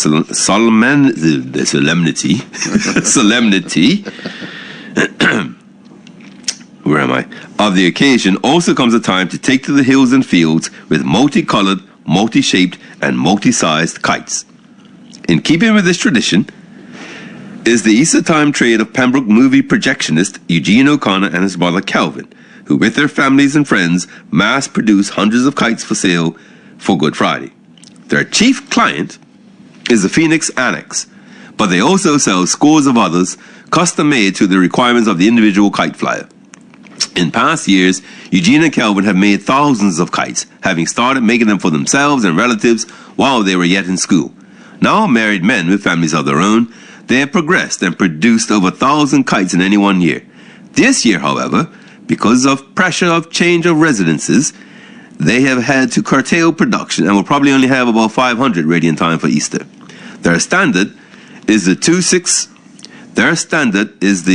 solemnity, where am I? Of the occasion also comes a time to take to the hills and fields with multicolored, multi-shaped, and multi-sized kites. In keeping with this tradition is the Easter time trade of Pembroke movie projectionist Eugene O'Connor and his brother Calvin, who with their families and friends mass produce hundreds of kites for sale for Good Friday. Their chief client is the Phoenix Annex, but they also sell scores of others custom made to the requirements of the individual kite flyer. In past years, Eugene and Calvin have made thousands of kites, having started making them for themselves and relatives while they were yet in school. Now married men with families of their own, they have progressed and produced over 1,000 kites in any one year. This year, however, because of pressure of change of residences, they have had to curtail production and will probably only have about 500 ready in time for Easter. Their standard is the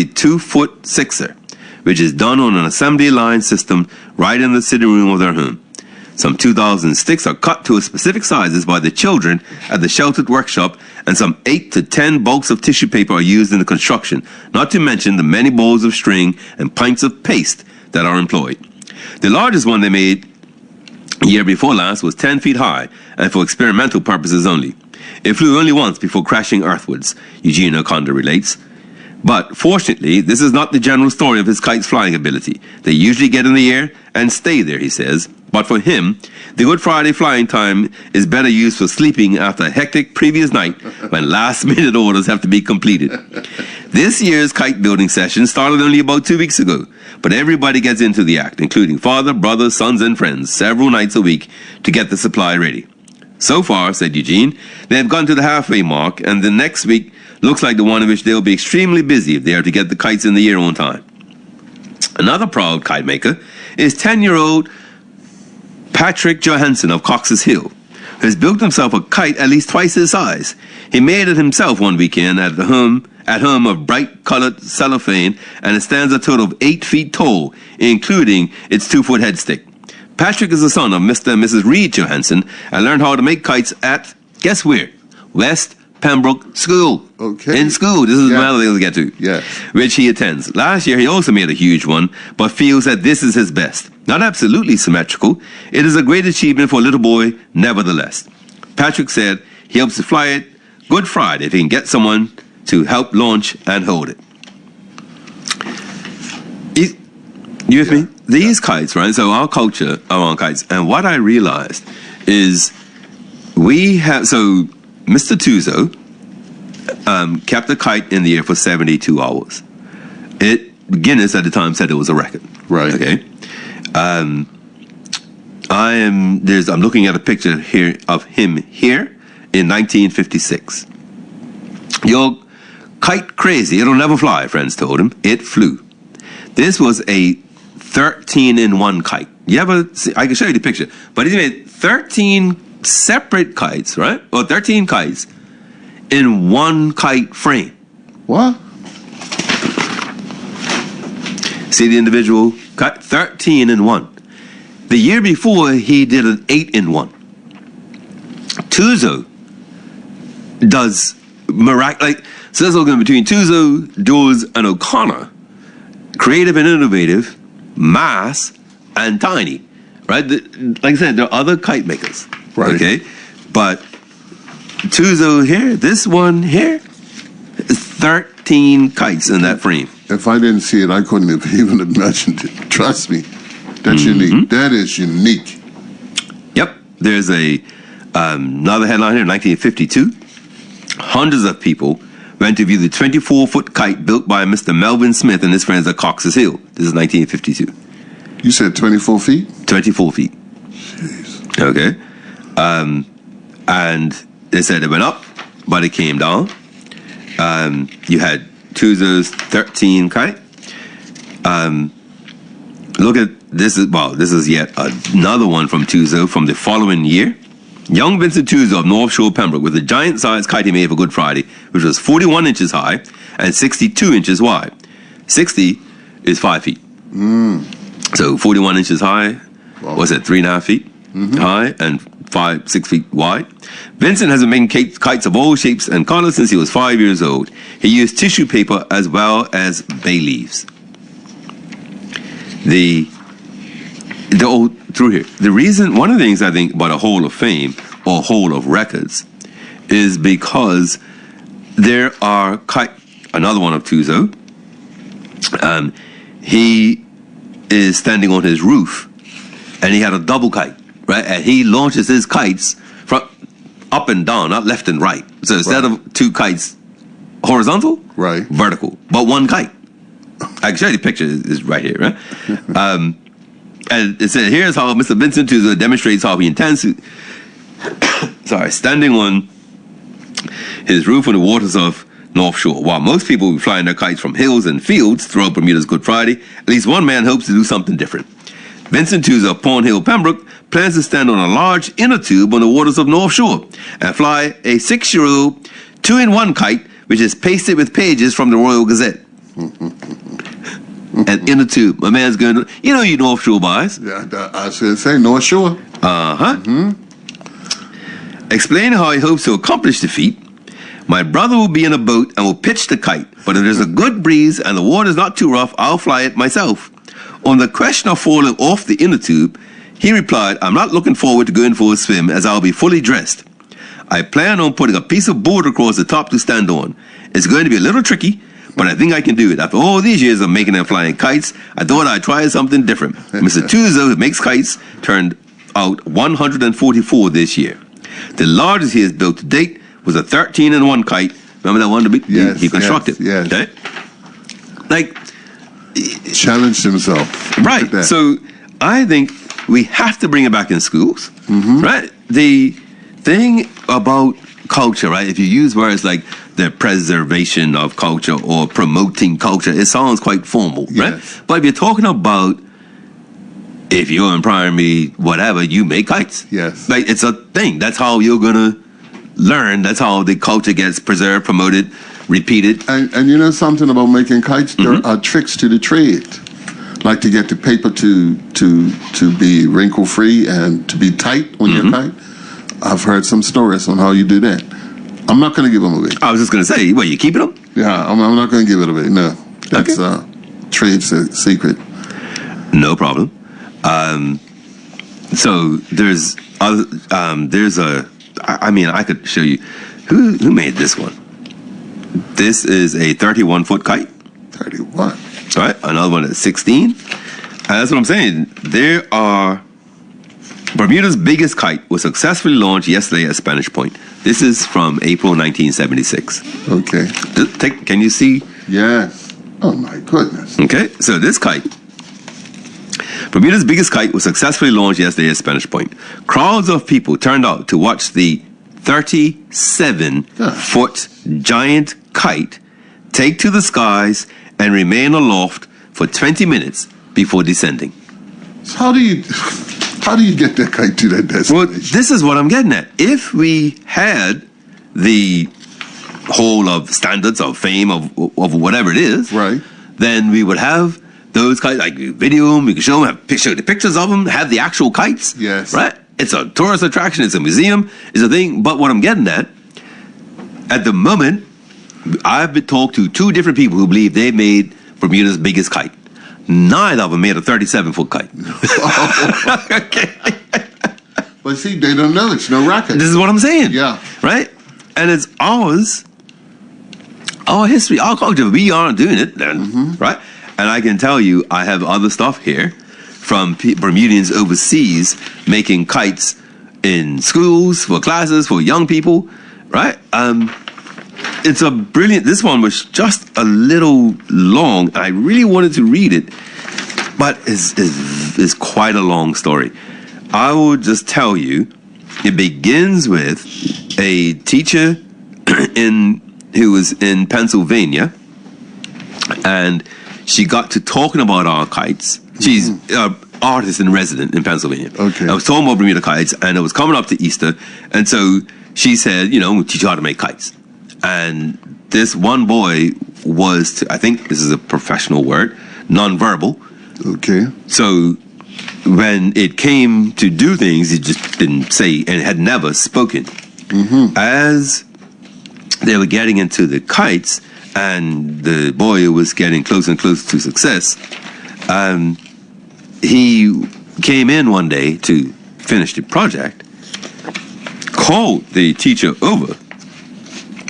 2-foot sixer, which is done on an assembly line system right in the sitting room of their home. Some 2,000 sticks are cut to specific sizes by the children at the sheltered workshop, and some 8 to 10 bulks of tissue paper are used in the construction, not to mention the many balls of string and pints of paste that are employed. The largest one they made year before last was 10 feet high and for experimental purposes only. It flew only once before crashing earthwards, Eugene O'Connor relates. But fortunately, this is not the general story of his kite's flying ability. They usually get in the air and stay there, he says. But for him, the Good Friday flying time is better used for sleeping after a hectic previous night when last-minute orders have to be completed. This year's kite building session started only about 2 weeks ago, but everybody gets into the act, including father, brothers, sons, and friends, several nights a week to get the supply ready. So far, said Eugene, they have gone to the halfway mark, and the next week looks like the one in which they'll be extremely busy if they are to get the kites in the air on time. Another proud kite maker is 10-year-old Patrick Johansson of Cox's Hill, who has built himself a kite at least twice his size. He made it himself one weekend at home of bright-colored cellophane, and it stands a total of 8 feet tall, including its 2-foot headstick. Patrick is the son of Mr. and Mrs. Reed Johansson and learned how to make kites at, guess where? West Pembroke School. Okay. In school. This is another thing to get to. Yes. Which he attends. Last year, he also made a huge one, but feels that this is his best. Not absolutely symmetrical. It is a great achievement for a little boy, nevertheless. Patrick said he hopes to fly it Good Friday if he can get someone to help launch and hold it. You with me? These kites, right? So our culture around kites, and what I realized is we have, so Mr. Tuzo kept the kite in the air for 72 hours. Guinness at the time said it was a record. Right. Okay. I'm looking at a picture here of him here in 1956. You're kite crazy. It'll never fly, friends told him. It flew. This was a 13-in-1 kite. You ever see? I can show you the picture. But he made 13 separate kites, right? Or 13 kites in one kite frame. What? See the individual kite? 13-in-1. The year before, he did an 8-in-1. Tuzo does miraculous. So that's all going between Tuzo, Jules, and O'Connor. Creative and innovative, mass, and tiny. Right? Like I said, there are other kite makers. Right. Okay? But Tuzo here, this one here, is 13 kites in that frame. If I didn't see it, I couldn't have even imagined it. Trust me. That's unique. That is unique. Yep. There's another headline here, 1952. Hundreds of people went to view the 24-foot kite built by Mr. Melvin Smith and his friends at Cox's Hill. This is 1952. You said 24 feet? 24 feet. Jeez. Okay. And they said it went up, but it came down. You had Tuzo's 13 kite. Look at this is yet another one from Tuzo from the following year. Young Vincent Tuzo of North Shore, Pembroke, with a giant sized kite he made for Good Friday, which was 41 inches high and 62 inches wide. 60 is 5 feet. So 41 inches high, what's that, 3.5 feet high and 6 feet wide. Vincent has been making kites of all shapes and colors since he was 5 years old. He used tissue paper as well as bay leaves. The reason, one of the things I think about a Hall of Fame or Hall of Records is because there are another one of Tuzo. He is standing on his roof and he had a double kite, right? And he launches his kites from up and down, not left and right. So instead of two kites horizontal, vertical, but one kite. I can show you the picture, is right here, right? And it said, here's how Mr. Vincent Tuzo demonstrates how he intends to, standing on his roof on the waters of North Shore. While most people will be flying their kites from hills and fields throughout Bermuda's Good Friday, at least one man hopes to do something different. Vincent Tuzo of Pawn Hill, Pembroke, plans to stand on a large inner tube on the waters of North Shore and fly a 6-year-old 2-in-1 kite, which is pasted with pages from the Royal Gazette. And inner tube. My man's going to, you North Shore boys. Yeah, I should say North Shore. Explain how he hopes to accomplish the feat. My brother will be in a boat and will pitch the kite, but if there's a good breeze and the water's not too rough, I'll fly it myself. On the question of falling off the inner tube, he replied, I'm not looking forward to going for a swim as I'll be fully dressed. I plan on putting a piece of board across the top to stand on. It's going to be a little tricky, but I think I can do it. After all these years of making and flying kites, I thought I'd try something different. Mr. Tuzo, who makes kites, turned out 144 this year. The largest he has built to date was a 13-in-1 kite. Remember that one he constructed? Yes. Okay? Challenged himself. Right. So I think we have to bring it back in schools. Right? The thing about culture, right? If you use words like the preservation of culture or promoting culture, it sounds quite formal, right? But if you're talking about, if you're in primary, whatever, you make kites. Yes. It's a thing. That's how you're going to learn. That's how the culture gets preserved, promoted, repeated. And you know something about making kites? There are tricks to the trade. Like to get the paper to be wrinkle-free and to be tight on your kite. I've heard some stories on how you do that. I'm not going to give them away. I was just going to say, what, you keeping them? Yeah, I'm not going to give it away. No, that's trade secret. No problem. So there's I could show you who made this one. This is a 31-foot kite. 31. All right, another one at 16. And that's what I'm saying. There are Bermuda's biggest kite was successfully launched yesterday at Spanish Point. This is from April 1976. Okay. Can you see? Yes. Oh my goodness. Okay, so this kite, Bermuda's biggest kite, was successfully launched yesterday at Spanish Point. Crowds of people turned out to watch the 37-foot giant kite take to the skies and remain aloft for 20 minutes before descending. So how do you get that kite to that destination? Well, this is what I'm getting at. If we had the whole of standards of fame of whatever it is, right, then we would have those kites, like video them, we could show them, show the pictures of them, have the actual kites. Yes. Right? It's a tourist attraction, it's a museum, it's a thing. But what I'm getting at the moment, I've been talked to 2 different people who believe they made Bermuda's biggest kite. Neither of them made a 37-foot kite. Okay. But see, they don't know. It's no record. This is what I'm saying. Yeah. Right? And it's ours, our history, our culture. We aren't doing it then, right? And I can tell you, I have other stuff here from Bermudians overseas making kites in schools, for classes, for young people, right? It's a brilliant, this one was just a little long. I really wanted to read it, but it's quite a long story. I will just tell you, it begins with a teacher who was in Pennsylvania, and she got to talking about our kites. She's artist in resident in Pennsylvania. Okay. I was talking about Bermuda kites, and it was coming up to Easter, and so she said, we'll teach you how to make kites. And this one boy was, I think this is a professional word, nonverbal. Okay. So when it came to do things, he just didn't say and had never spoken. Mm-hmm. As they were getting into the kites, and the boy was getting closer and closer to success, he came in one day to finish the project, called the teacher over,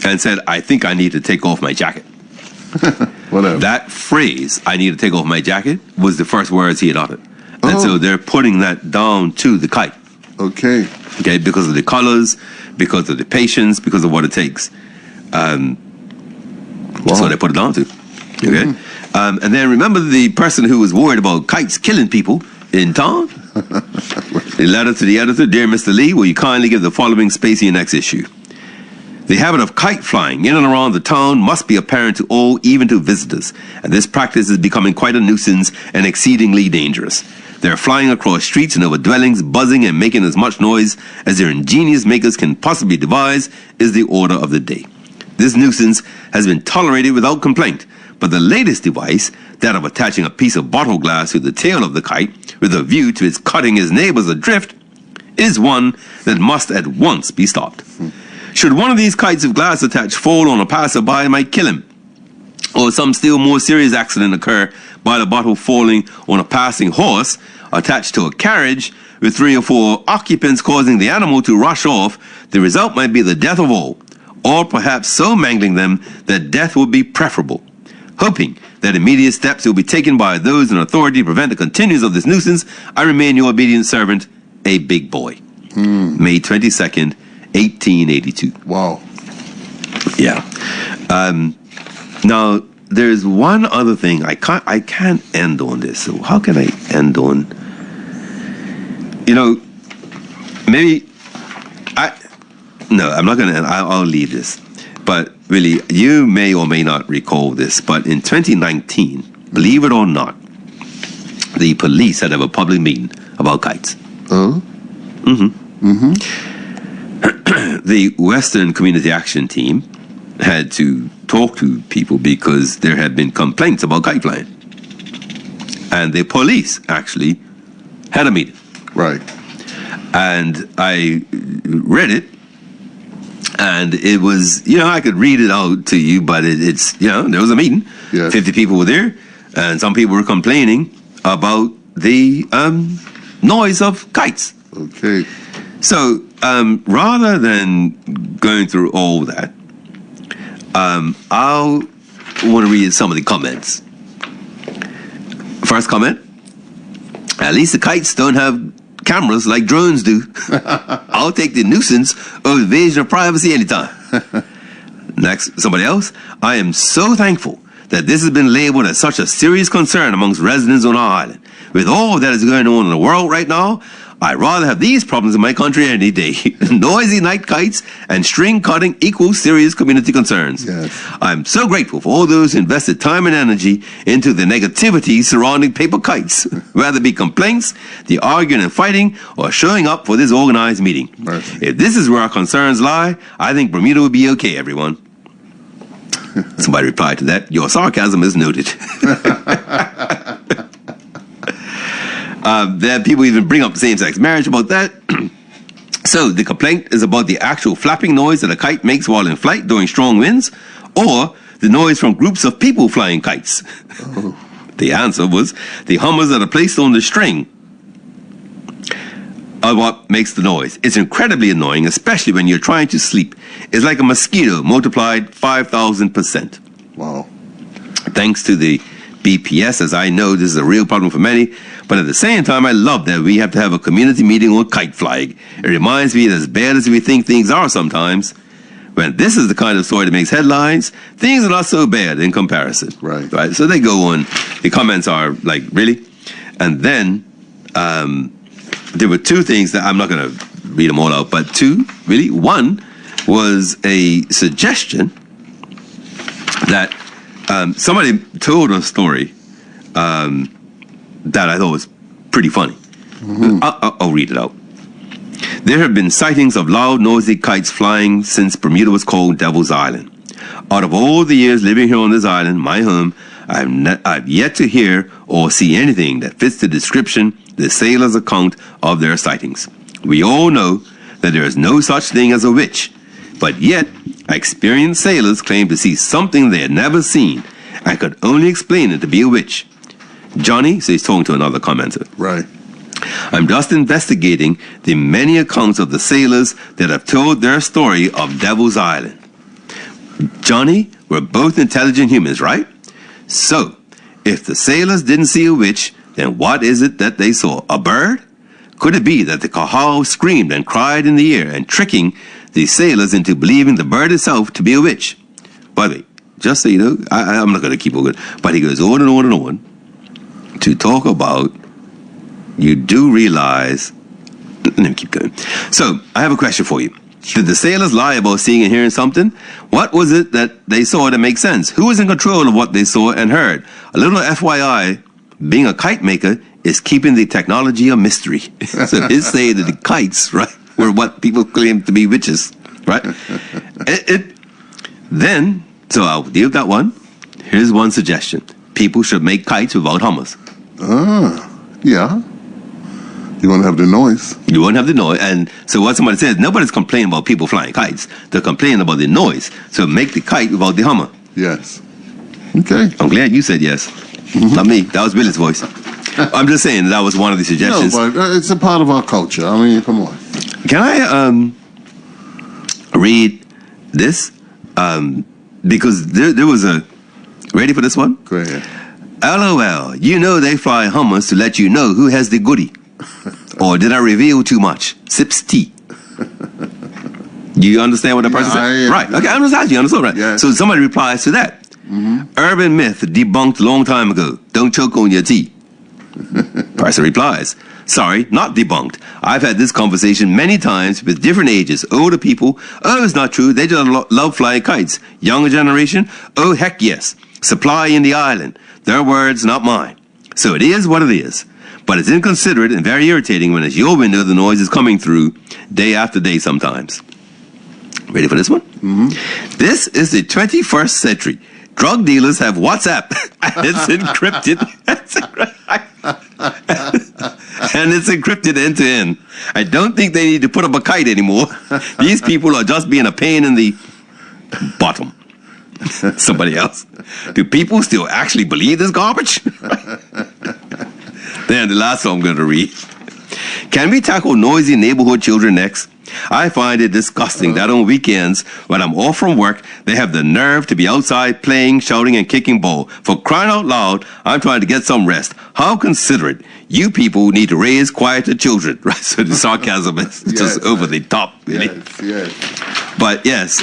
and said, I think I need to take off my jacket. Whatever. That phrase, I need to take off my jacket, was the first words he had uttered. And so they're putting that down to the kite. Okay. Okay, because of the colors, because of the patience, because of what it takes. That's what they put it down to. Okay? Mm-hmm. And then remember the person who was worried about kites killing people in town? The letter to the editor, Dear Mr. Lee, will you kindly give the following space in your next issue? The habit of kite flying in and around the town must be apparent to all, even to visitors, and this practice is becoming quite a nuisance and exceedingly dangerous. They're flying across streets and over dwellings, buzzing and making as much noise as their ingenious makers can possibly devise is the order of the day. This nuisance has been tolerated without complaint, but the latest device, that of attaching a piece of bottle glass to the tail of the kite with a view to its cutting his neighbors adrift, is one that must at once be stopped. Should one of these kites of glass attached fall on a passerby, it might kill him. Or some still more serious accident occur by the bottle falling on a passing horse attached to a carriage with 3 or 4 occupants, causing the animal to rush off. The result might be the death of all, or perhaps so mangling them that death would be preferable. Hoping that immediate steps will be taken by those in authority to prevent the continuance of this nuisance, I remain your obedient servant, a big boy. May 22nd, 1882. Wow. Yeah. Now, there's one other thing. I can't end on this. So how can I end on? Maybe no, I'm not going to end. I'll leave this. But really, you may or may not recall this, but in 2019, believe it or not, the police had a public meeting about kites. Oh? Mm-hmm. Mm-hmm. The Western Community Action Team had to talk to people because there had been complaints about kite flying. And the police actually had a meeting. Right. And I read it, and it was, I could read it out to you, but it's there was a meeting. Yes. 50 people were there, and some people were complaining about the noise of kites. Okay. So rather than going through all that, I'll want to read some of the comments. First comment, at least the kites don't have cameras like drones do. I'll take the nuisance of invasion of privacy anytime. Next, somebody else, I am so thankful that this has been labeled as such a serious concern amongst residents on our island. With all that is going on in the world right now, I'd rather have these problems in my country any day. Noisy night kites and string cutting equal serious community concerns. Yes. I'm so grateful for all those who invested time and energy into the negativity surrounding paper kites, whether it be complaints, the arguing and fighting, or showing up for this organized meeting. Mercy. If this is where our concerns lie, I think Bermuda will be okay, everyone. Somebody replied to that, your sarcasm is noted. There people even bring up same-sex marriage about that. So the complaint is about the actual flapping noise that a kite makes while in flight during strong winds, or the noise from groups of people flying kites. Oh. The answer was the hummers that are placed on the string are what makes the noise. It's incredibly annoying, especially when you're trying to sleep. It's like a mosquito multiplied 5,000%. Wow. Thanks to the BPS, as I know this is a real problem for many, but at the same time, I love that we have to have a community meeting on kite flying. It reminds me that as bad as we think things are sometimes, when this is the kind of story that makes headlines, things are not so bad in comparison. Right. So they go on. The comments are like, really? And then there were two things that I'm not going to read them all out, but two, really. One, was a suggestion that somebody told a story that I thought was pretty funny. I'll read it out. There have been sightings of loud, noisy kites flying since Bermuda was called Devil's Island. Out of all the years living here on this island, my home, I've yet to hear or see anything that fits the description, the sailors' account of their sightings. We all know that there is no such thing as a witch, but yet experienced sailors claim to see something they had never seen and could only explain it to be a witch. Johnny, so he's talking to another commenter. Right. I'm just investigating the many accounts of the sailors that have told their story of Devil's Island. Johnny, we're both intelligent humans, right? So, if the sailors didn't see a witch, then what is it that they saw? A bird? Could it be that the kahow screamed and cried in the air and tricking the sailors into believing the bird itself to be a witch? By the way, just so you know, I'm not going to keep on going, but he goes on and on and on to talk about, you do realize, let me keep going. So, I have a question for you. Did the sailors lie about seeing and hearing something? What was it that they saw that makes sense? Who was in control of what they saw and heard? A little FYI, being a kite maker is keeping the technology a mystery. So it's saying that the kites, right, were what people claim to be witches, right? Then, so I'll deal with that one. Here's one suggestion. People should make kites without hummers. Yeah. You won't have the noise. You won't have the noise. And so what somebody says, nobody's complaining about people flying kites. They're complaining about the noise. So make the kite without the hummer. Yes. Okay. I'm glad you said yes. Not me. That was Billy's voice. I'm just saying that was one of the suggestions. No, but it's a part of our culture. I mean, come on. Can I read this? Because there was a... Ready for this one? Go ahead. LOL. You know they fly hummers to let you know who has the goodie. Or did I reveal too much? Sips tea. Do you understand what that person said? Right. Okay, I'm just asking you. Understand, right? Yes. So somebody replies to that. Urban myth debunked a long time ago. Don't choke on your tea. Person replies, sorry, not debunked. I've had this conversation many times with different ages. Older people, oh, it's not true. They just love flying kites. Younger generation, oh, heck yes. Supply in the island. Their words, not mine. So it is what it is. But it's inconsiderate and very irritating when it's your window the noise is coming through day after day sometimes. Ready for this one? This is the 21st century. Drug dealers have WhatsApp. And it's encrypted. And it's encrypted end to end. I don't think they need to put up a kite anymore. These people are just being a pain in the bottom. Somebody else. Do people still actually believe this garbage? Then the last one I'm going to read. Can we tackle noisy neighborhood children next? I find it disgusting that on weekends, when I'm off from work, they have the nerve to be outside playing, shouting, and kicking ball. For crying out loud, I'm trying to get some rest. How considerate. You people need to raise quieter children. Right? So the sarcasm is just over the top, really. Yes. But yes,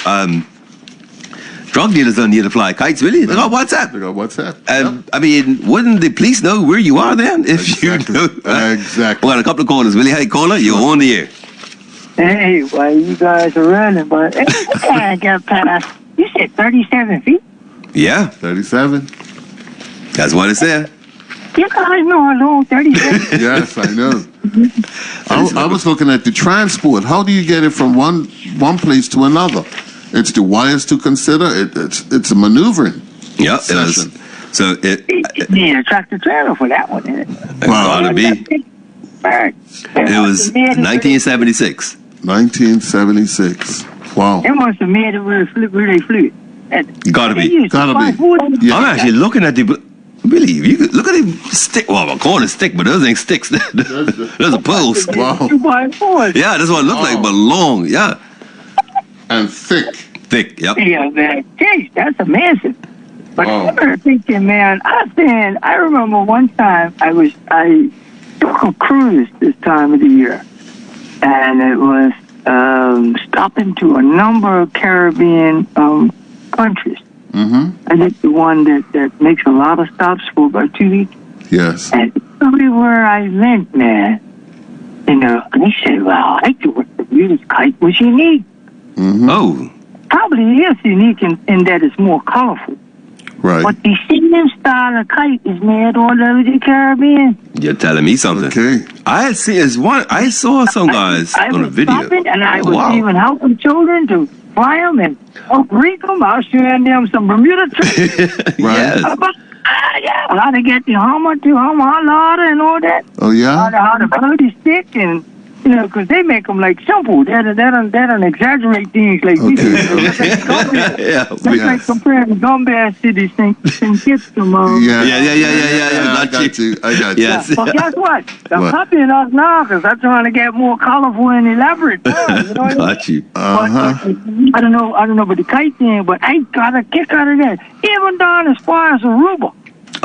drug dealers don't need to fly kites, really. They got WhatsApp. They got WhatsApp. And I mean, wouldn't the police know where you are then? If you know. Exactly. We got a couple of callers. Willie, hey, caller, you're on the air. Hey, well, you guys are running, but I got past. You said 37 feet? Yeah, 37. that's what it said. You guys know how long 37 Yes, I know. I was looking at the transport. How do you get it from one place to another? It's the wires to consider. It's a maneuvering. Yeah, it is. session. So You need a tractor trailer for that one, isn't it? ought to be. It was 1976. 1976. Wow. It must have made it where they flew. Gotta be. Gotta be. Yeah. I'm actually looking at the. Really, you could look at the stick. Well, I call it stick, but those ain't sticks. Those are poles. Wow. 2x4. Yeah, that's what it looked like, but long. Yeah, And thick. thick. Yep. Yeah, man. Geez, that's amazing. But Wow. I remember thinking, man, I remember one time I took a cruise this time of the year, and it was stopping to a number of Caribbean countries. I think the one that makes a lot of stops for about 2 weeks. Yes. And everywhere I went, man, I said, well, I do what the weirdest kite was unique. Oh, Probably is unique in that it's more colorful. Right. But the same style of kite is made all over the Caribbean. you're telling me something. Okay. I saw some guys I on a was video. stopping, and I Oh, was wow. even helping children to fly them and read them. I was showing them some Bermuda tricks. Yes. How to get the hammer to ladder and all that. Oh, yeah? How to blow the stick and, because they make them like simple. They don't exaggerate things like we do. Yeah. That's like comparing gumbass to these things kids to Yeah. I got you. Yes. But guess what? I'm What? copying us now because I'm trying to get more colorful and elaborate. You know what I mean? Got you. Uh-huh. But, I don't know about the kite thing, but I got a kick out of that. Even down as far as Aruba,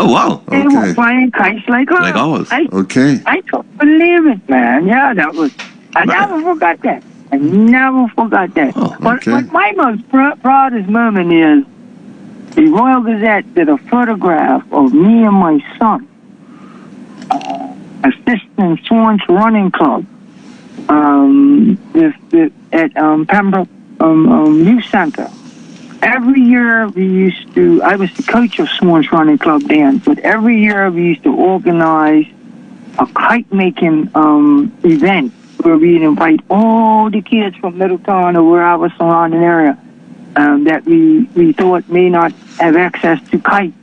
Oh, wow. they were flying kites like ours. Like ours. Okay. I couldn't believe it, man. Yeah, I never forgot that. I never forgot that. Oh, but okay. my most proudest moment is the Royal Gazette did a photograph of me and my son assisting Swan's Running Club at Pembroke Youth Center. Every year I was the coach of Swan's Running Club then, but every year we used to organize a kite making event where we'd invite all the kids from Middletown or wherever surrounding area that we thought may not have access to kites.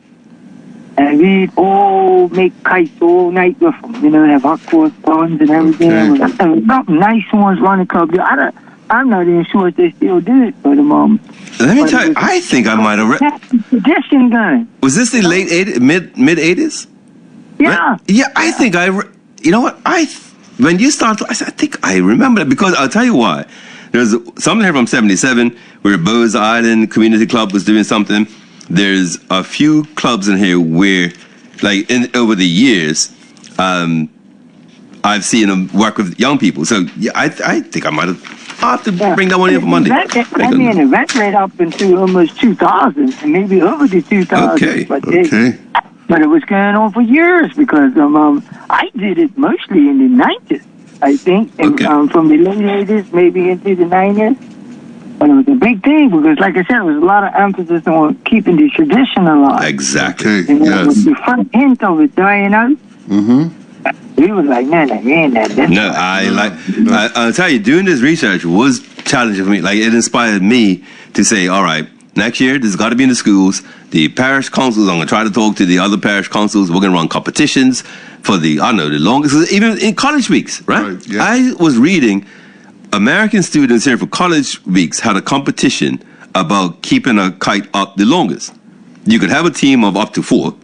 And we'd all make kites all night with them, have hot cross buns and everything. Okay. Something nice Swan's Running Club. I'm not even sure if they still do it, but Let me tell you, I think I might have tradition going. Was this the late 80s, mid 80s? Yeah. Right? Yeah, I think you know what? When you start, I think I remember that because I'll tell you why. There's something here from 77 where Bowes Island Community Club was doing something. There's a few clubs in here where, like, over the years, I've seen them work with young people. So yeah, I think I might have to bring that one in for Monday. An event right up into almost 2000, and maybe over the 2000s. Okay. But it was going on for years because I did it mostly in the 90s, I think, from the late 80s, maybe into the 90s. But it was a big thing because, like I said, there was a lot of emphasis on keeping the tradition alive. Exactly. Okay. Yes. The front hint of it dying out. Mm-hmm. We was like, man, No, I'll tell you, doing this research was challenging for me. Like, it inspired me to say, all right, next year, this has got to be in the schools. The parish councils, I'm going to try to talk to the other parish councils. We're going to run competitions for the longest, even in college weeks, right? Yeah. I was reading American students here for college weeks had a competition about keeping a kite up the longest. You could have a team of up to 4,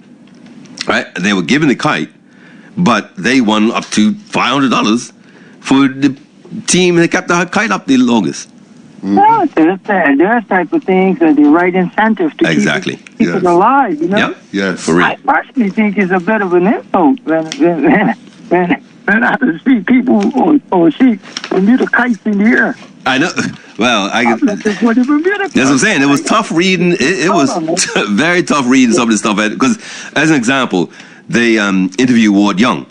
right? They were given the kite, but they won up to $500 for the team that kept the kite up the longest. No, there's type of things that the right incentive to keep it alive, Yep. Yes. For real. I personally think it's a bit of an insult when I see people or see Bermuda kites in the air. I know. Well, That's what I'm saying. It was tough reading. It was very tough reading some of this stuff. Because, as an example, they interview Ward Young,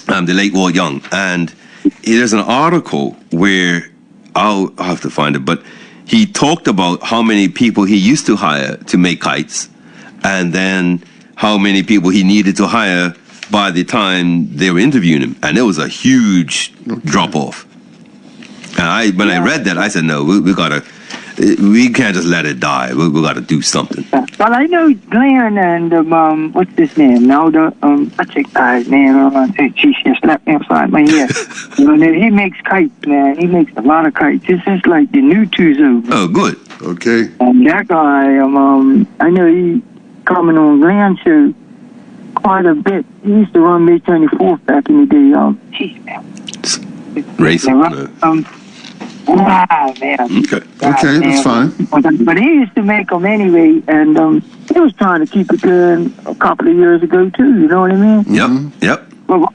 the late Ward Young. And there's an article where, I'll have to find it, but he talked about how many people he used to hire to make kites, and then how many people he needed to hire by the time they were interviewing him. And it was a huge drop-off. And when I read that, I said, no, we can't just let it die. We got to do something. Well, I know Glenn and, what's his name? Now, what's that guy's name? She just left me upside my head. He makes kites, man. He makes a lot of kites. This is like the new Tuzo. Oh, good. Okay. And that guy, I know he coming on Glenn show quite a bit. He used to run May 24th back in the day. Jeez, man. Racing. Wow, man. Okay, that's fine. But he used to make them anyway, and he was trying to keep it going a couple of years ago, too. You know what I mean? Yep. But we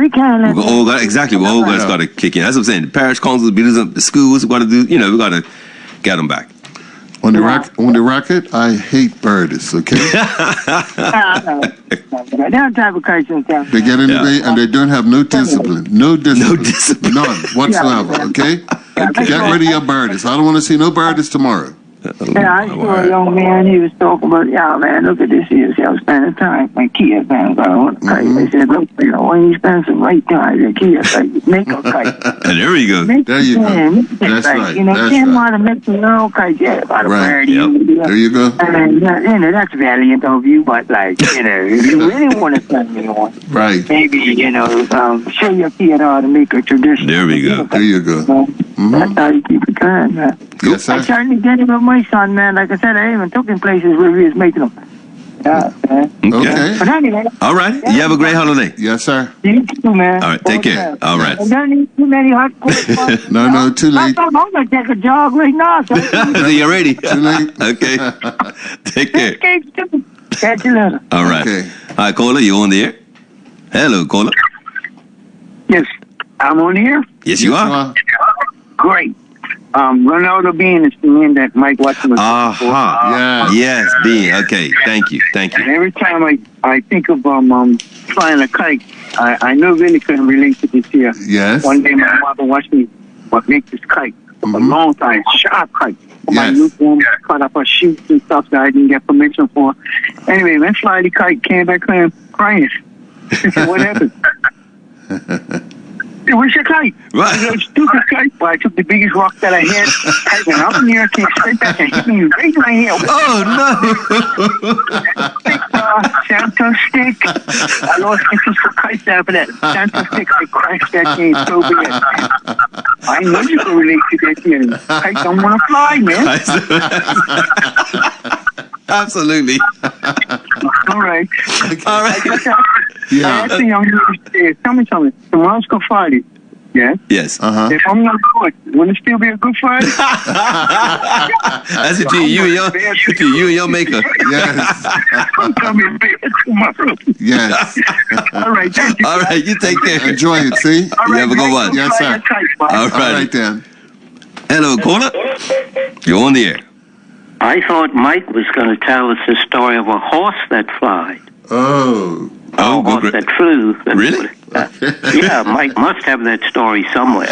can't let Exactly. We all got to kick in. That's what I'm saying. The parish councils, the schools, we got to do, we got to get them back. On the racket, I hate birds, okay? That type of question. They get in the way and they don't have no discipline. No discipline. None whatsoever, okay? Get rid of your birdies. I don't want to see no birdies tomorrow. Yeah, I saw a young man, he was talking about, yeah, man, look at this here. See, I was spending time with my kids, man. I said, look, you know, when you spend some right time with your kids, like, make a kite. And there we go. There you go. That's right. You know, That's can't right. want to make some little kite, yeah, about a bird. There you go. And, you know, that's valiant of you, but, like, you know, if you really want to send me one, Right. maybe, you know, show your kid how to make a tradition. There we go. There you go. That's how you keep it going, man. Yes, sir. I certainly did it with my son, man. Like I said, I even took him places where he was making them. Yeah, man. Okay. But anyway, All right. You have a great holiday. Yes, sir. you too, man. All right. Take care. All right. I don't need too many hot cold No, too late. I'm going to take a jog right now. So You ready? Too late. Okay. Take care. Catch you later. All right. Okay. Hi, caller. You on the air? Hello, caller. Yes, I'm on here. Yes, you are. Great. Ronaldo Bean is the man that Mike Watson was looking for. Yeah. Yes, Bean. Okay. Thank you. Thank And you. every time I think of flying a kite, I know really couldn't relate to this here. Yes. One day my mother watched me make this kite for a long time, sharp kite. My Yes. uniform, cut up her shoots and stuff that I didn't get permission for. Anyway, when fly the kite, came back home crying. She said, what happened? Where's your kite? Right. I said, stupid kite. Well, I took the biggest rock that I had, tied it up in the air, came straight back and hit me right in my head. Oh, no. Big Santa stick. I lost interest for kites after that. Santa stick, I crashed that game so bad. I know you can relate to that here. Kites don't want to fly, man. Absolutely. All right. All right. Yeah. I asked the young lady, tell me something. Tomorrow's Good Friday. Yeah? Yes. If I'm not good, wouldn't it still be a Good Friday? That's between you and your maker. Yes. I'm coming back tomorrow. Yes. All right. Thank you. All right. You take care. Enjoy it, see? All You right, have a good one. Mike, Yes, fly sir. your kite, bye. All All right. right, then. Hello, caller. You're on the air. I thought Mike was going to tell us the story of a horse that flied. Oh. Oh, A horse good. that flew. Really? Yeah, Mike must have that story somewhere.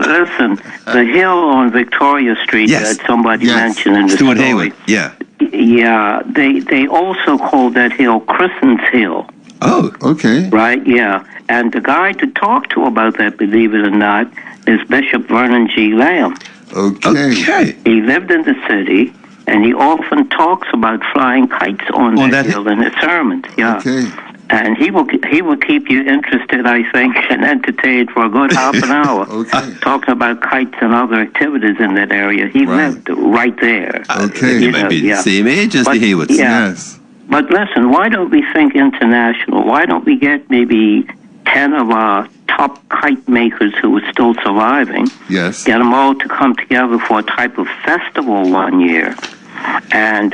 Listen, the hill on Victoria Street Yes. that somebody Yes. mentioned in the Stuart story. Hayward. Yeah. Yeah, they also call that hill Christen's Hill, Oh. Okay. right? Yeah. And the guy to talk to about that, believe it or not, is Bishop Vernon G. Lamb. Okay. Okay. He lived in the city, and he often talks about flying kites on that hill in his sermons. Yeah. Okay. And he will keep you interested, I think, and entertained for a good half an hour. Okay. Talking about kites and other activities in that area. He Right. lived right there. Okay. They might be the Yeah. same age as But- the Haywards. yeah. Yes. But listen, why don't we think international? Why don't we get maybe 10 of our top kite makers who are still surviving, Yes. get them all to come together for a type of festival one year, and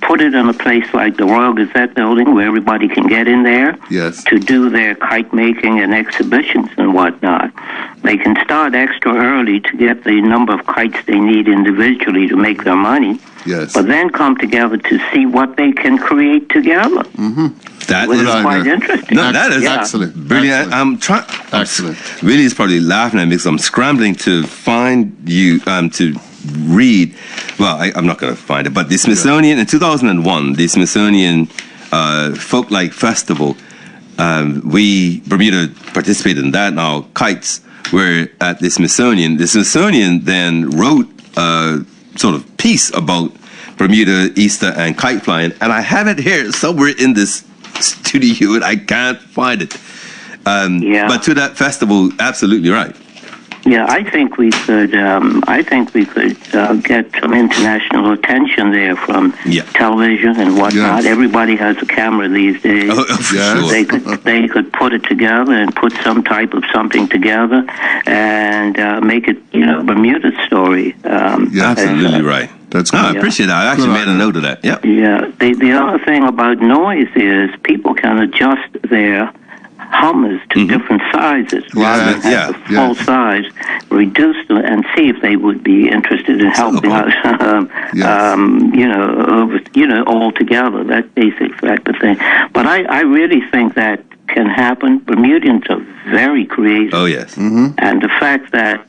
put it in a place like the Royal Gazette building where everybody can get in there Yes. to do their kite making and exhibitions and whatnot. They can start extra early to get the number of kites they need individually to make their money, Yes. but then come together to see what they can create together. That Which is is quite idea. interesting. No, that is Yeah. Excellent. brilliant. Excellent. I'm trying. Excellent. Really, is probably laughing at me because I'm scrambling to find you to read. Well, I'm not going to find it, but the Smithsonian in 2001, the Smithsonian Folklife Festival. We Bermuda participated in that. Now kites were at the Smithsonian. The Smithsonian then wrote a sort of piece about Bermuda, Easter, and kite flying, and I have it here somewhere in this studio, and I can't find it. Yeah. But to that festival, absolutely right. Yeah, I think we could. Get some international attention there from Yeah. television and whatnot. Yes. Everybody has a camera these days. For Yes. sure. They could put it together and put some type of something together and make it, Bermuda's story. Yeah. Absolutely right. That's No, I good. appreciate that. I actually Good made a idea. note of that. Yep. Yeah. The other thing about noise is people can adjust their hummers to different sizes rather than Yeah, have the full yes. size, reduce them, and see if they would be interested in helping out. Yes. All together, that basic fact of thing. But I really think that can happen. Bermudians are very creative. Oh, yes. And the fact that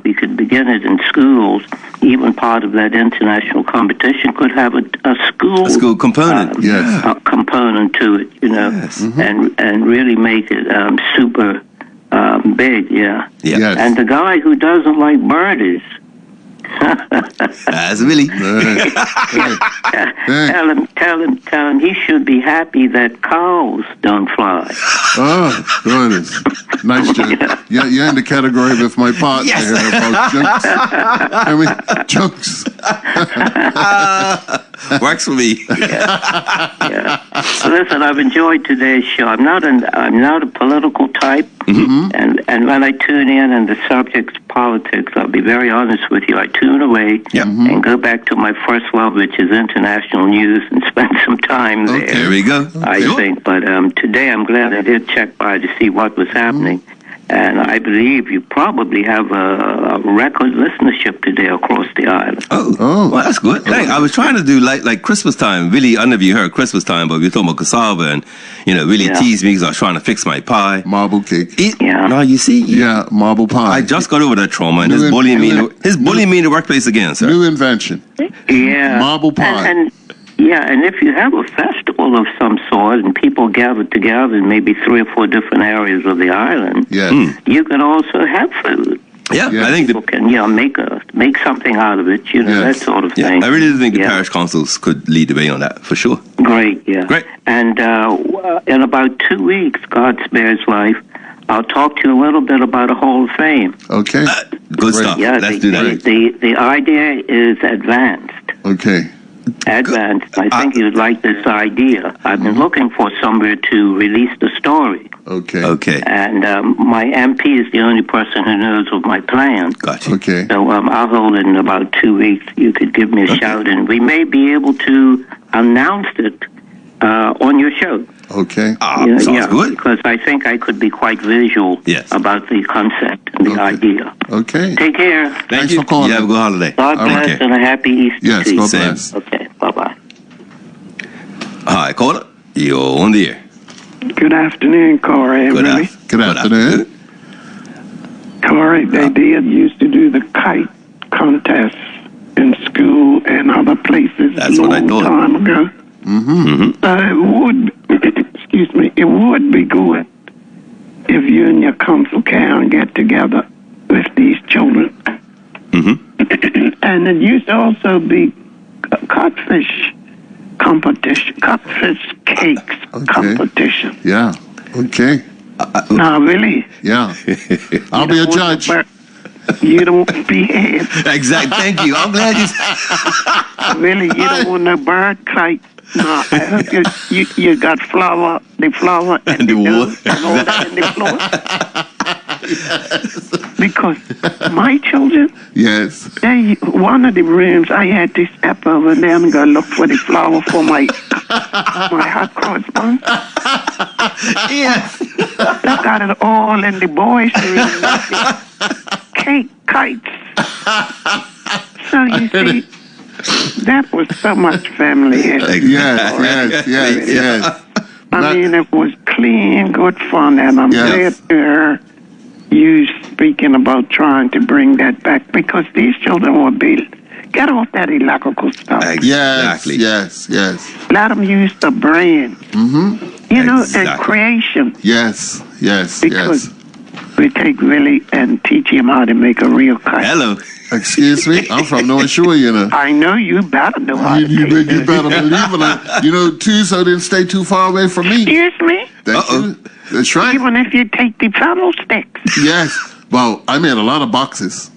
we could begin it in schools, even part of that international competition, could have a school component. Component to it, you know, and really make it super big, Yes. And the guy who doesn't like birdies, That's Willie. Tell him he should be happy that cows don't fly. Oh, goodness. Nice joke. Yeah, you're in the category with my partner here about jokes. I mean, jokes. Works for me. Listen, I've enjoyed today's show. I'm not a political type, and when I tune in and the subject's politics, I'll be very honest with you. I tune away and go back to my first love, which is international news, and spend some time there. There we go. I think, but today I'm glad I did check by to see what was happening. And I believe you probably have a record listenership today across the island. Oh, well, that's good. I was trying to do like Christmas time. Really, I don't know if you heard Christmas time, but we were talking about cassava and, really teased me because I was trying to fix my pie. Marble cake. No, you see? Yeah, marble pie. I just got over that trauma, and his bullying me in the workplace again, sir. New invention. Yeah. Marble pie. And if you have a festival of some sort and people gather together in maybe 3 or 4 different areas of the island, you can also have food. Yeah, I think people can make something out of it, that sort of thing. I really think the parish councils could lead the way on that, for sure. Great. Great. And in about 2 weeks, God spares life, I'll talk to you a little bit about a Hall of Fame. Okay. Good stuff. Yeah, Let's do that. The idea is advanced. Okay. Advanced. I think you'd like this idea. I've been looking for somewhere to release the story. Okay. And my MP is the only person who knows of my plan. Gotcha. Okay. So I'll hold it in about 2 weeks. You could give me a shout, and we may be able to announce it on your show. Okay. Sounds good. Because I think I could be quite visual about the concept and the idea. Okay. Take care. Thanks for calling. You have a good holiday. God bless and a happy Easter to you. God bless. Okay, bye-bye. Hi, caller. You're on the air. Good afternoon, Corey. Good afternoon. Corey, they used to do the kite contest in school and other places That's what I thought. Time ago. It would be good if you and your council can get together with these children. And it used to also be a codfish competition, codfish cakes competition. Yeah. Okay. No, really? Yeah. I'll be a judge. You don't behave. Exactly. Thank you. I'm glad you. Really, you don't want no bird kite. No, I hope you got the flour and the wood and all that in the floor. Because my children, one of the rooms I had to step over there and go look for the flour for my hot cross bun. Yes. I got it all in the boys' room. Kites. So you see. That was so much family. Yes. I mean, it was clean, good fun, and I'm glad to hear you speaking about trying to bring that back because these children will get off that electrical stuff. Exactly. Yes. Let them use the brain. And creation. Yes. Because we take Willie and teach him how to make a real kite. Hello. Excuse me? I'm from North Shore, I know you better know how to you better believe it. Too, so didn't stay too far away from me. Excuse me? That's right. Even if you take the pedal sticks. Yes. Well, I made a lot of boxes.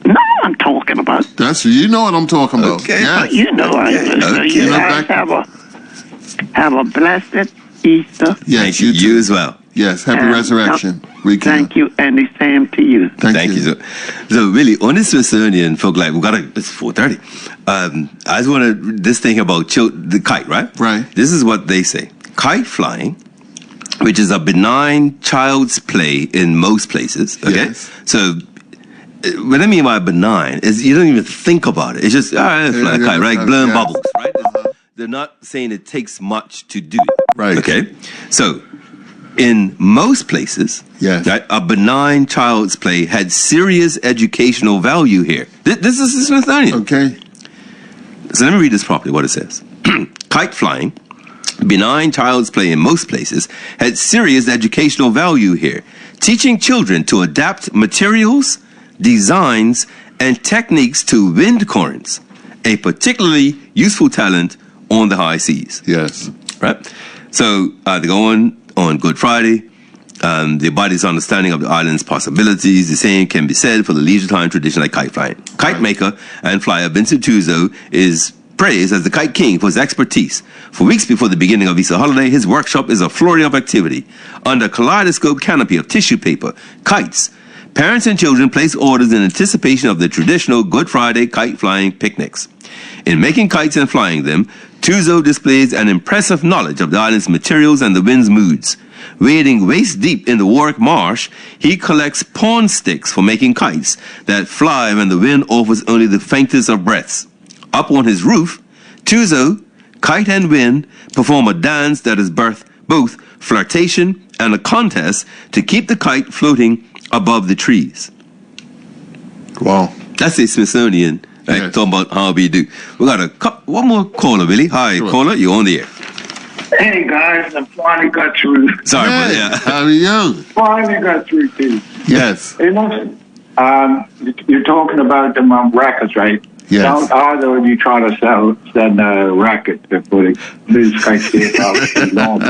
No, I'm talking about. You know what I'm talking about. Okay. Yes. You know I do. So you guys have a blessed Easter. Yes, you as well. Yes, happy resurrection. Thank you, and the same to you. Thank you. So really, on this Smithsonian, folk, it's 4:30. I just want this thing about the kite, right? Right. This is what they say. Kite flying, which is a benign child's play in most places, okay? Yes. So what I mean by benign is you don't even think about it. It's just, fly a kite, right? Blowing bubbles, right? They're not saying it takes much to do it. Right. Okay? So In most places, right, a benign child's play had serious educational value here. This is the Smithsonian. Okay. So let me read this properly, what it says. Kite flying, benign child's play in most places, had serious educational value here, teaching children to adapt materials, designs, and techniques to wind currents, a particularly useful talent on the high seas. Yes. Right? So they go on Good Friday. The body's understanding of the island's possibilities. The same can be said for the leisure time tradition like kite flying. Kite maker and flyer Vincent Tuzo is praised as the kite king for his expertise. For weeks before the beginning of Easter holiday, his workshop is a flurry of activity. Under a kaleidoscope canopy of tissue paper, kites, parents and children place orders in anticipation of the traditional Good Friday kite flying picnics. In making kites and flying them, Tuzo displays an impressive knowledge of the island's materials and the wind's moods. Wading waist deep in the Warwick Marsh, he collects pawn sticks for making kites that fly when the wind offers only the faintest of breaths. Up on his roof, Tuzo, kite and wind perform a dance that is both flirtation and a contest to keep the kite floating above the trees. Wow. That's the Smithsonian, right? Yes. Talking about how we do. We got one more caller, Billy. Hi, caller, you're on the air. Hey guys, I finally got through. Sorry, but Hey, yeah. how are you? Finally got through too. Yes. Hey, listen, you're talking about them records, right? Yes. Although you try to send a record for the news kites out long.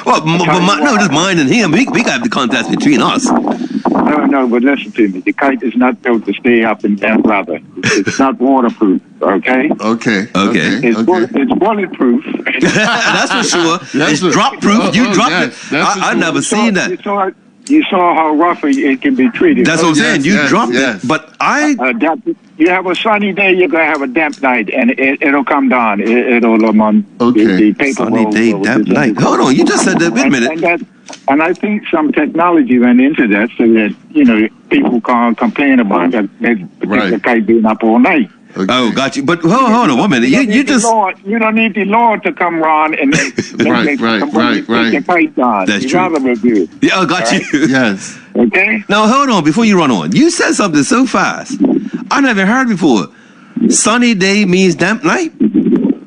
Well, just mine and him. We got the contest between us. No, but listen to me. The kite is not built to stay up in that weather. It's not waterproof, okay? Okay. It's bulletproof. That's for sure. It's drop proof. You dropped it. I never seen that. You saw how rough it can be treated. That's what I'm saying. You dropped it. But you have a sunny day, you're going to have a damp night, and it'll come down. It'll Okay. the paper Sunny day, damp night. Hold on, you just said that. Wait a minute. And I think some technology went into that so that, people can't complain about that particular kite being up all night. Okay. Oh, got you. But hold on 1 minute. You don't need the Lord to come around and then Right. the kite down. That's You'd true. rather be good. Yeah, got you. Yes. Okay? Now, hold on, before you run on. You said something so fast. I never heard before. Sunny day means damp night?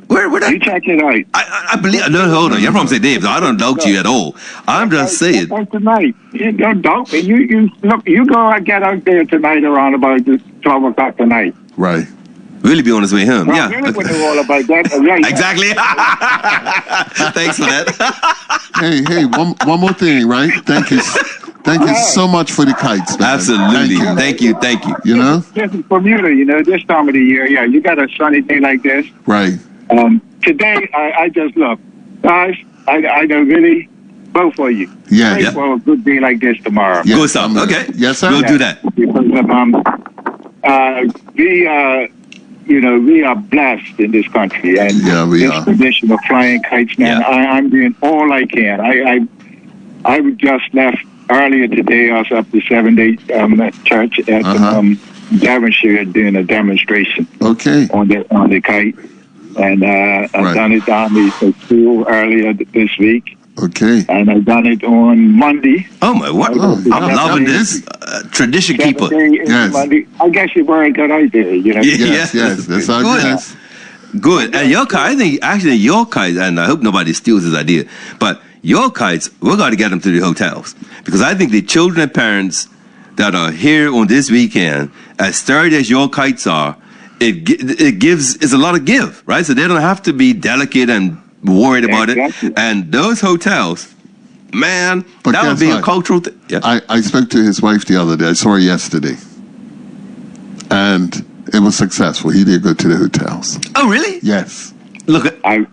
Where that? You check it out. I believe. No, hold on. You're from St. Dave, so I don't doubt you at all. I'm just saying. Tonight. You don't doubt me. You look. You go and get out there tonight around about 12 o'clock tonight. Right. Really be on his way home. Well, Yeah. really know all about that. Right. Exactly. Thanks for that. Hey, one more thing, right? Thank you so much for the kites, man. Absolutely. Thank you. You know? This is Bermuda, this time of the year. Yeah, you got a sunny day like this. Right. Today, I just look. Guys, I don't really vote for you. Yeah. Pray for a good day like this tomorrow. Yes, Good stuff. Okay. Yes, sir. We'll do that. Because we are blessed in this country, and we this are. tradition of flying kites, man. Yeah. I'm doing all I can. I just left earlier today. I was up to 7-Day church at Devonshire doing a demonstration. Okay. On the kite, and I've done it down the school earlier this week. Okay. And I've done it on Monday. Oh my! What? I'm loving this tradition keeper. Yes. Monday. I guess you're very good idea. Yes. That's our guess. Good. And your kite, I think actually your kites, and I hope nobody steals this idea, but your kites, we're going to get them to the hotels. Because I think the children and parents that are here on this weekend, as sturdy as your kites are, it's a lot of give, right? So they don't have to be delicate and worried about it. And those hotels, man, But that would guess be what? a cultural thing. Yeah. I spoke to his wife the other day. I saw her yesterday. And it was successful. He did go to the hotels. Oh, really? Yes. Look, I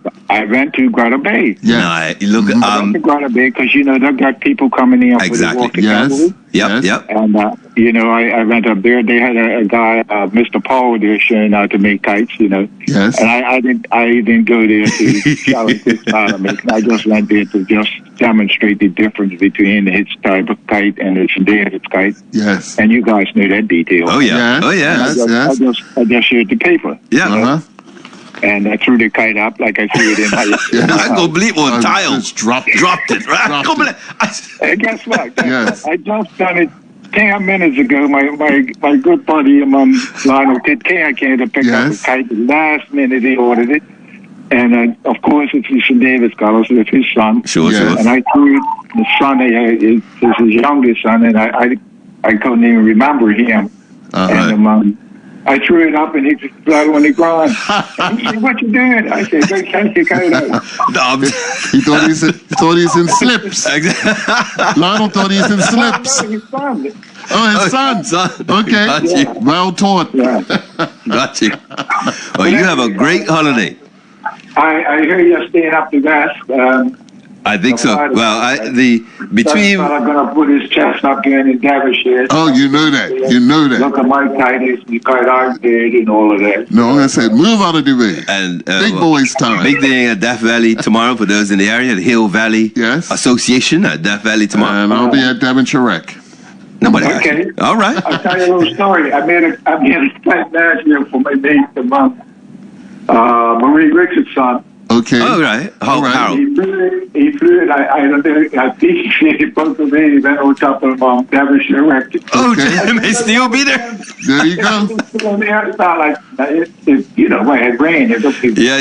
went to Grotto Bay. Yeah. Look, I went to Grotto Bay because they've got people coming in for the walking cavalry. Yep. And I went up there. They had a guy, Mr. Paul, there showing how to make kites. Yes. And I didn't go there to challenge his style of making. I just went there to just demonstrate the difference between his type of kite and his kite. Yes. And you guys knew that detail. Oh yeah. Yes. Oh yeah. Yes. I just shared the paper. Yeah. and I threw the kite up like I threw it in my. I go believe on tile. Just dropped it. Dropped it. Right? Dropped Go it. believe. And guess what? Yes. I just done it 10 minutes ago. My good buddy Lionel Kay came to pick up Yes. a kite. The last minute he ordered it, and of course it's the St. David Scholars with his son. Sure, Yes. sure. And I threw it. The son is his youngest son, and I couldn't even remember him. And I threw it up, and he just fell on the ground. And he said, "What you doing?" I said, "Go catch your kite out." He thought he's in slips. Lionel thought he's in slips. No, his son. Oh, his son. Okay. Got you. Well taught. Yeah. Got you. Well, you have a great holiday. I hear you're staying up to rest. I think so. Well, between. I'm going to put his chest up here in Devonshire. Oh, you know that. You know that. Look at my tightness, the kite I did, and all of that. No, I said move out of the way. And Big boys time. Big thing at Death Valley tomorrow for those in the area. The Hill Valley Association at Death Valley tomorrow. And I'll be at Devonshire Rec. Nobody. Okay. All right. I'll tell you a little story. I made a kite last year for my mate, Marie Richardson. Okay. All right. Harold. He flew it. I don't know. I think he both of me went on top of Devonshire Rec. Oh, it may still be there. There you go. It's not like when it rained. Yeah.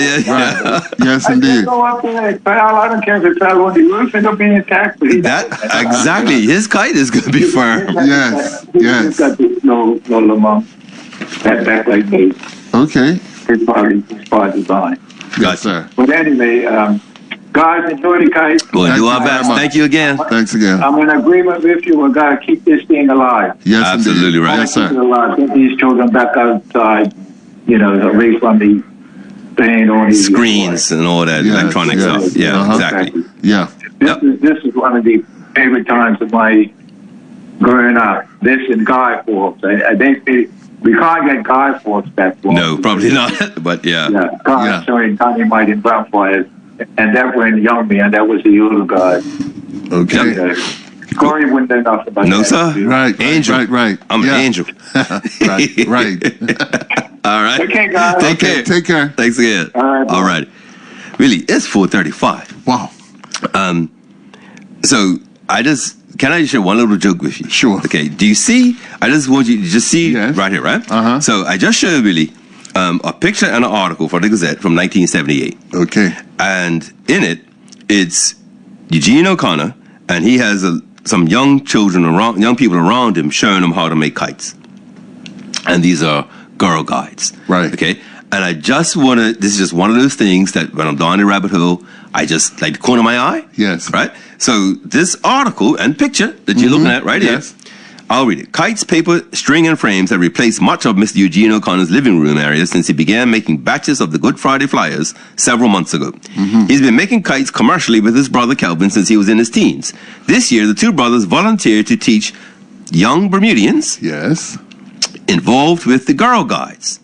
Yes, I indeed. can't go up there. I don't care if it fell on the roof. It'll be intact. Exactly. His kite is going to be firm. Yes. He's got this no Lamont. That like me. Okay. His part design. Yes, sir. But anyway, guys, enjoy the kite. We'll do our best. Thank you again. Thanks again. I'm in agreement with you. We got to keep this thing alive. Yes, absolutely indeed. right. Yes, Keep it sir. alive. Get these children back outside. Away from the thing on the Screens and all that electronic stuff. Yeah, exactly. Yeah. This is one of the favorite times of my growing up. This and Guy Fawkes. We can't get Guy Fawkes back for No, probably not. But yeah. Guy showing Tiny Might and Brown Fires. And that went young man. That was the older guy. Okay. Corey wouldn't know nothing about No, that. sir. Right. Angel. Right. I'm an angel. Right. All right. Okay, guys. Take care. Take care. Thanks again. All right. Really, it's 4:35. Wow. So can I just share one little joke with you? Sure. Okay. Do you see? I just want you to just see right here, right? Uh-huh. So I just showed Billy a picture and an article for the Gazette from 1978. Okay. And in it, it's Eugene O'Connor, and he has some young people around him showing them how to make kites. And these are girl guides. Right. Okay. And I just want to, this is just one of those things that when I'm down the rabbit hole, I just like the corner of my eye. Yes. Right? So this article and picture that you're looking at right here, I'll read it. Kites, paper, string, and frames have replaced much of Mr. Eugene O'Connor's living room area since he began making batches of the Good Friday flyers several months ago. He's been making kites commercially with his brother Kelvin since he was in his teens. This year, the two brothers volunteered to teach young Bermudians involved with the Girl Guides,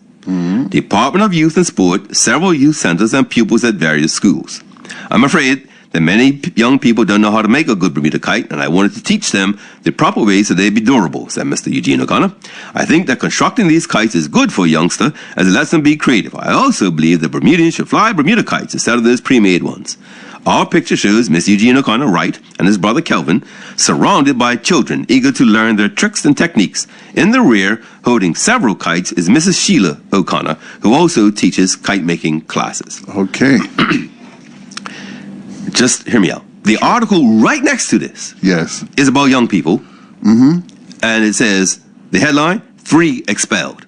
Department of Youth and Sport, several youth centers, and pupils at various schools. I'm afraid that many young people don't know how to make a good Bermuda kite, and I wanted to teach them the proper way so they'd be durable, said Mr. Eugene O'Connor. I think that constructing these kites is good for a youngster, as it lets them be creative. I also believe that Bermudians should fly Bermuda kites instead of those pre-made ones. Our picture shows Mr. Eugene O'Connor Wright and his brother Kelvin surrounded by children eager to learn their tricks and techniques. In the rear, holding several kites, is Mrs. Sheila O'Connor, who also teaches kite-making classes. Okay. Just hear me out. The article right next to this is about young people. And it says, the headline, 3 expelled.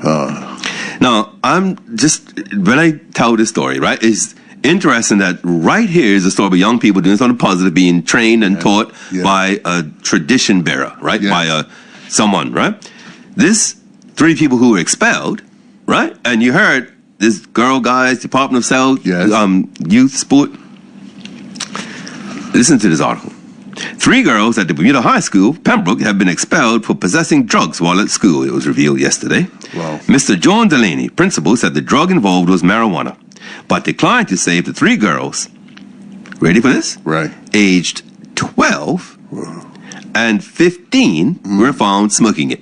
Now, when I tell this story, right, it's interesting that right here is a story about young people doing something positive, being trained and taught by a tradition bearer, right, by someone, right? This 3 people who were expelled, right, and you heard this Girl Guides, Department of Health, Youth, Sport. Listen to this article. 3 girls at the Bermuda High School, Pembroke, have been expelled for possessing drugs while at school, it was revealed yesterday. Wow. Mr. John Delaney, principal, said the drug involved was marijuana, but declined to say if the 3 girls, ready for this? Right. Aged 12 and 15 were found smoking it.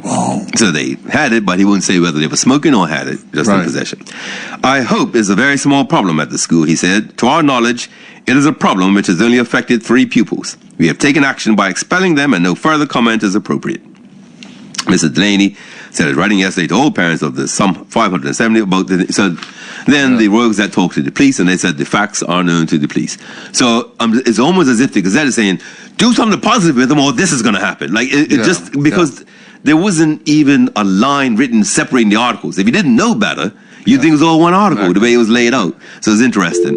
Wow. Wow. So they had it, but he wouldn't say whether they were smoking or had it, just in possession. I hope it's a very small problem at the school, he said. To our knowledge, it is a problem which has only affected 3 pupils. We have taken action by expelling them, and no further comment is appropriate. Mr. Delaney said in writing yesterday to all parents of the some 570 about the, so then the rogues that talked to the police, and they said the facts are known to the police. So it's almost as if the Gazette is saying, do something positive with them or this is going to happen. Like it just because there wasn't even a line written separating the articles. If you didn't know better, you'd think it was all one article, the way it was laid out. So it's interesting.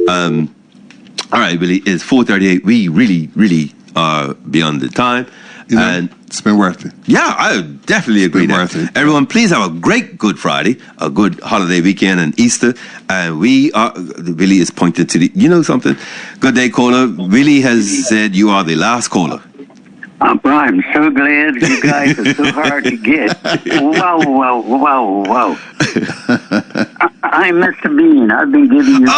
All right, Billy, it's 4:38. We really are beyond the time. You know, and it's been worth it. Yeah, I definitely agree. Everyone, please have a great Good Friday, a good holiday weekend, and Easter. And we are, Billy is pointing to the, you know something? Good day, caller. Billy has said you are the last caller. I'm so glad you guys are so hard to get. Wow. I'm Mr. Bean. I've been giving you...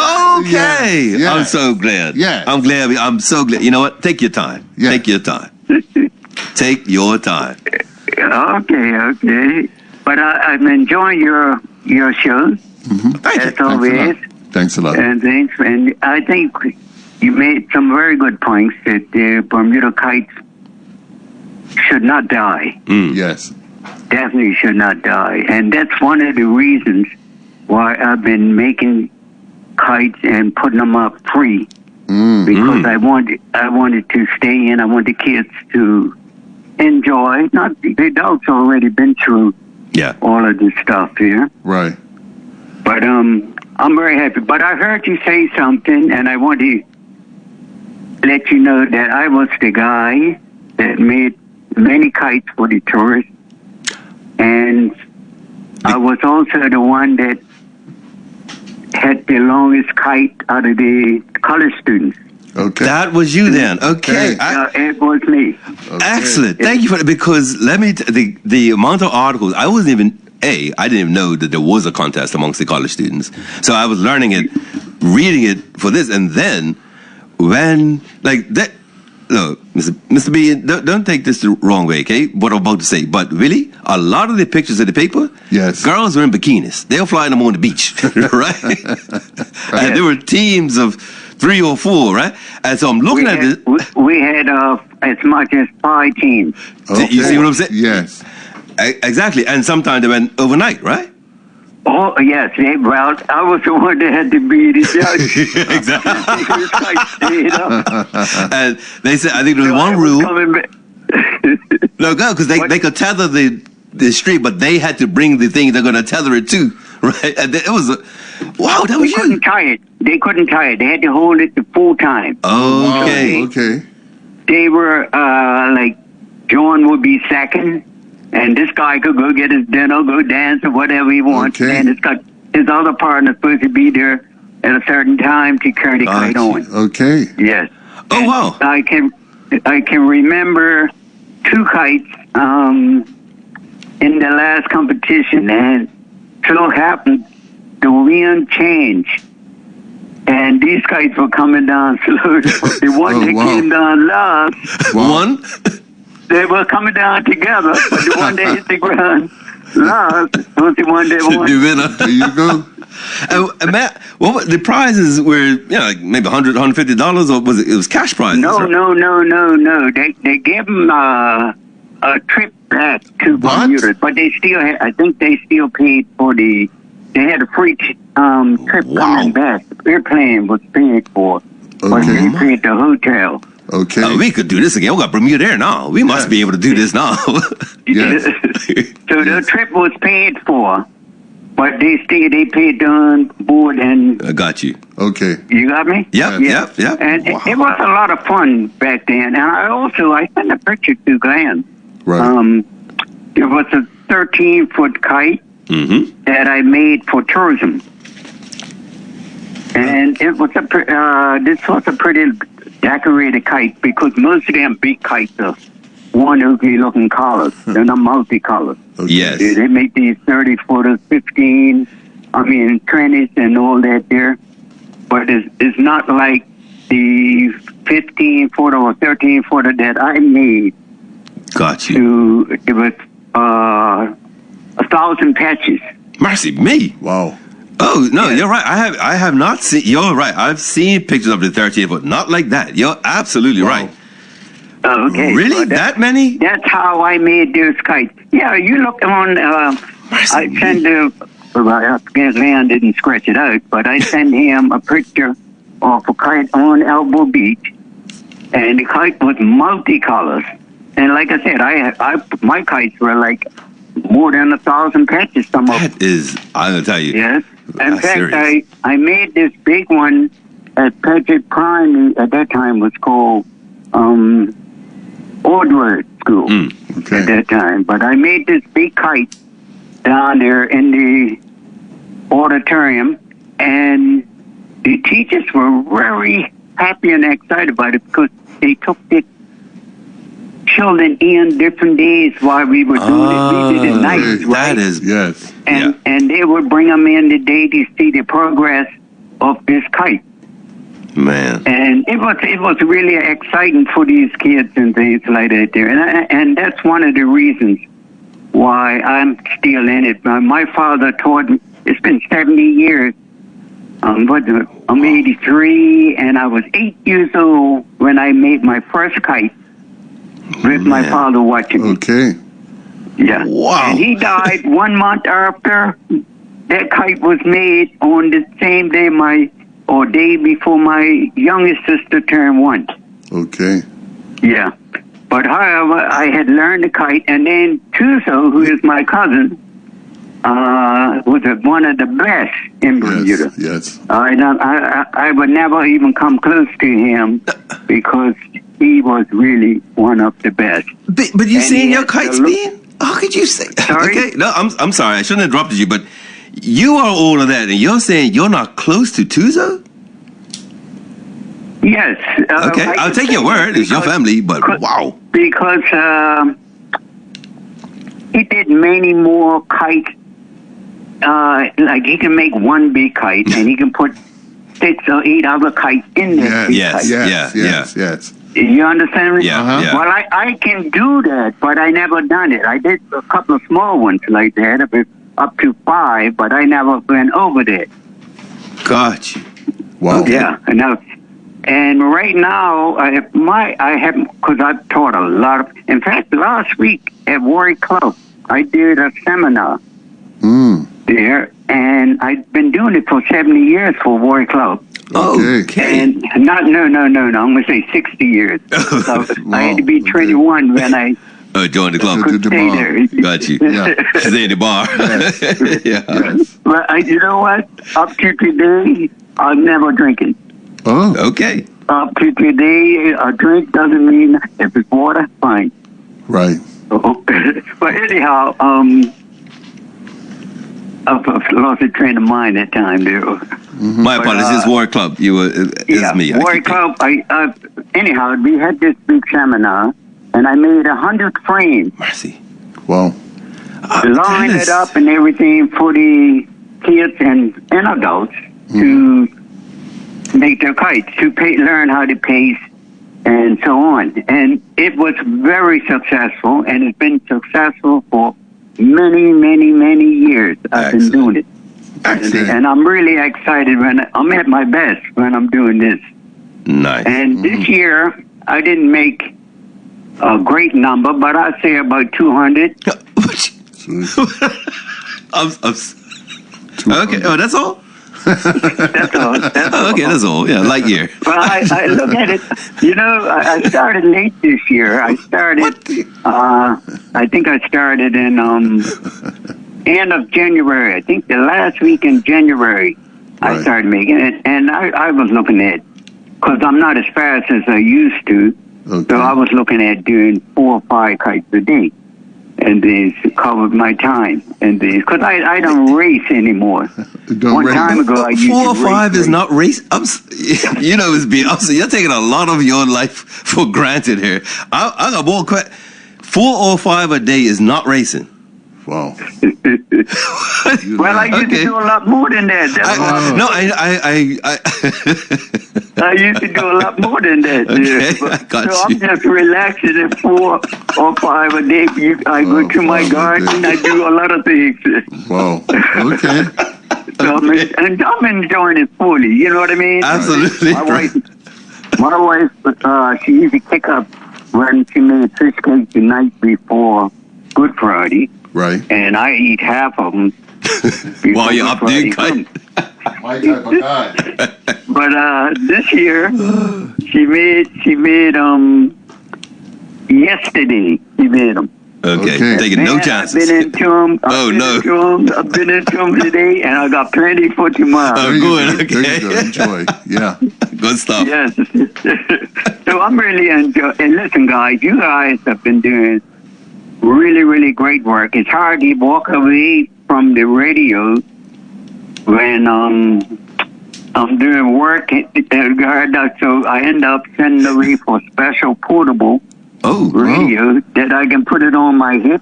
Okay. Yeah. I'm so glad. Yeah. I'm so glad. You know what? Take your time. Yeah. Take your time. Take your time. Okay. But I'm enjoying your show. As always. Thanks a lot. And thanks. And I think you made some very good points that the Bermuda kites should not die. Yes. Definitely should not die. And that's one of the reasons why I've been making kites and putting them up free. Because I wanted to stay in. I want the kids to enjoy. Not the adults already been through all of this stuff here. Right. But I'm very happy. But I heard you say something, and I want to let you know that I was the guy that made many kites for the tourists, and I was also the one that had the longest kite out of the college students. Okay. That was you then. Okay. It was me. Okay. Excellent. Thank you for that, because let me, the amount of articles, I wasn't even, I didn't even know that there was a contest amongst the college students. So I was learning it, reading it for this, and then when, like, that, no, Mr. B, don't take this the wrong way, okay? What I'm about to say. But really, a lot of the pictures of the paper, girls were in bikinis. They were flying them on the beach, right? And there were teams of 3 or 4, right? And so I'm looking at this. We had as much as 5 teams. Okay. You see what I'm saying? Yes. Exactly. And sometimes they went overnight, right? Oh, yes. Well, I was the one that had to be the judge. Exactly. And they said, I think there was one rule. No, go, because they could tether the street, but they had to bring the thing they're going to tether it to, right? And it was, wow, that was you. They couldn't tie it. They had to hold it the full time. Okay. Okay. They were, like, John would be second. And this guy could go get his dinner, go dance or whatever he wants. Okay. And his other partner supposed to be there at a certain time to carry the kite on. Okay. Yes. Oh, wow. I can remember 2 kites in the last competition, and so happened the wind changed. And these kites were coming down slow. The one that came down last. One? They were coming down together, but the one that hit the ground last was the one that won. The winner. There you go. And Matt, what the prizes were? Like maybe $100, $150, or was it was cash prizes? No. They gave them a trip back to Bermuda, but they still had, I think they still paid for they had a free trip coming back. The airplane was paid for, but they paid the hotel. Okay. We could do this again. We got Bermuda Air now. We must be able to do this now. Yes. So the trip was paid for, but they paid on board and. I got you. Okay. You got me? Yep. And it was a lot of fun back then. And I sent a picture to Glenn. Right. It was a 13-foot kite that I made for tourism, and it was this was a pretty decorated kite, because most of them big kites are one ugly looking colors. They're not multicolored. Yes. They make these 30-footers, 20s and all that there. But it's not like the 15-footer or 13-footer that I made. Got you. It was 1,000 patches. Mercy me. Wow. Oh no, you're right. I have not seen. You're right. I've seen pictures of the 38 foot. Not like that. You're absolutely right. Okay. Really? Well, that many? That's how I made those kites. Yeah, you look on. I sent Leon didn't scratch it out, but I sent him a picture of a kite on Elbow Beach, and the kite was multicolors. And like I said, my kites were like more than 1,000 patches. Some of That is, I'm gonna tell you. yes. In fact, serious. I made this big one at Patrick Prime. At that time, was called Ordward School. Okay. At that time, but I made this big kite down there in the auditorium, and the teachers were very happy and excited about it because they took the children in different days while we were doing it. We did it nice, right? That is, Yes. And they would bring them in the day to see the progress of this kite. man. And it was really exciting for these kids and things like that there. And that's one of the reasons why I'm still in it. My father taught me, it's been 70 years. I'm 83, and I was 8 years old when I made my first kite with my father watching me. Okay. Yeah. Wow. And he died 1 month after that kite was made on the same day day before my youngest sister turned 1. Okay. Yeah. But however, I had learned the kite, and then Tuso, who is my cousin, was one of the best in Bermuda. Yes. I would never even come close to him because he was really one of the best. But you And seen he your had kites to look- being? How could you say? Sorry? Okay, no, I'm sorry. I shouldn't have interrupted you, but you are all of that, and you're saying you're not close to Tuzo? Yes. Okay, I'll take your word. It's your family, but wow. Because he did many more kites. Like he can make one big kite, and he can put 6 or 8 other kites in there. Yes. Yes. You understand me? Yeah, yeah. Well, I can do that, but I never done it. I did a couple of small ones like that, up to 5, but I never went over that. Got you. Wow. Yeah, and right now I have because I've taught a lot of. In fact, last week at Warwick Club, I did a seminar there, and I've been doing it for 70 years for Warwick Club. Okay. And no, I'm going to say 60 years. So I had to be 21 when I joined the club. could stay there. Got you. Yeah. Stay in the bar. Yeah. Yes. But you know what? Up to today, I'm never drinking. Oh. Okay. Up to today, a drink doesn't mean if it's water, fine. Right. But anyhow, I've lost a train of mind that time there. My apologies. It's War Club. You were. It's me. Warwick Club. Anyhow, we had this big seminar, and I made 100 frames. Mercy. Wow. Line it up and everything for the kids and adults to make their kites, to learn how to pace and so on. And it was very successful, and it's been successful for many, many, many years. I've been doing it. And I'm really excited when I'm at my best when I'm doing this. Nice. And this year, I didn't make a great number, but I'd say about 200. Okay. Oh, that's all? That's all. Okay, that's all. Yeah, light year. But I look at it, I started late this year. I started, I think I started in end of January. I think the last week in January, I started making it. And I was looking at, because I'm not as fast as I used to, so I was looking at doing 4 or 5 kites a day. And this covered my time. And this, because I don't race anymore. One time ago, I used 4 or to 5 race. is not race. It's being. You're taking a lot of your life for granted here. I got more. 4 or 5 a day is not racing. Wow. Well, I used to do a lot more than that. I used to do a lot more than that. Okay, But, I got so you. I'm just relaxing at 4 or 5 a day. I go to my garden. I do a lot of things. Wow. Okay. So I'm enjoying it fully. You know what I mean? Absolutely. My wife, she used to kick up when she made fish cakes the night before Good Friday. Right. And I eat half of them. While you're up there, cut. My type of guy. But this year, she made yesterday. She made them. Okay. Okay. Taking no Man, chances. I've been into them. I've been into them today, and I got plenty for tomorrow. Oh, good. There Okay. you go. Enjoy. Yeah. Good stuff. Yes. So I'm really enjoying. And listen, guys, you guys have been doing really, really great work. It's hard to walk away from the radio when I'm doing work at guard. So I end up sending away for special portable radio that I can put it on my hip.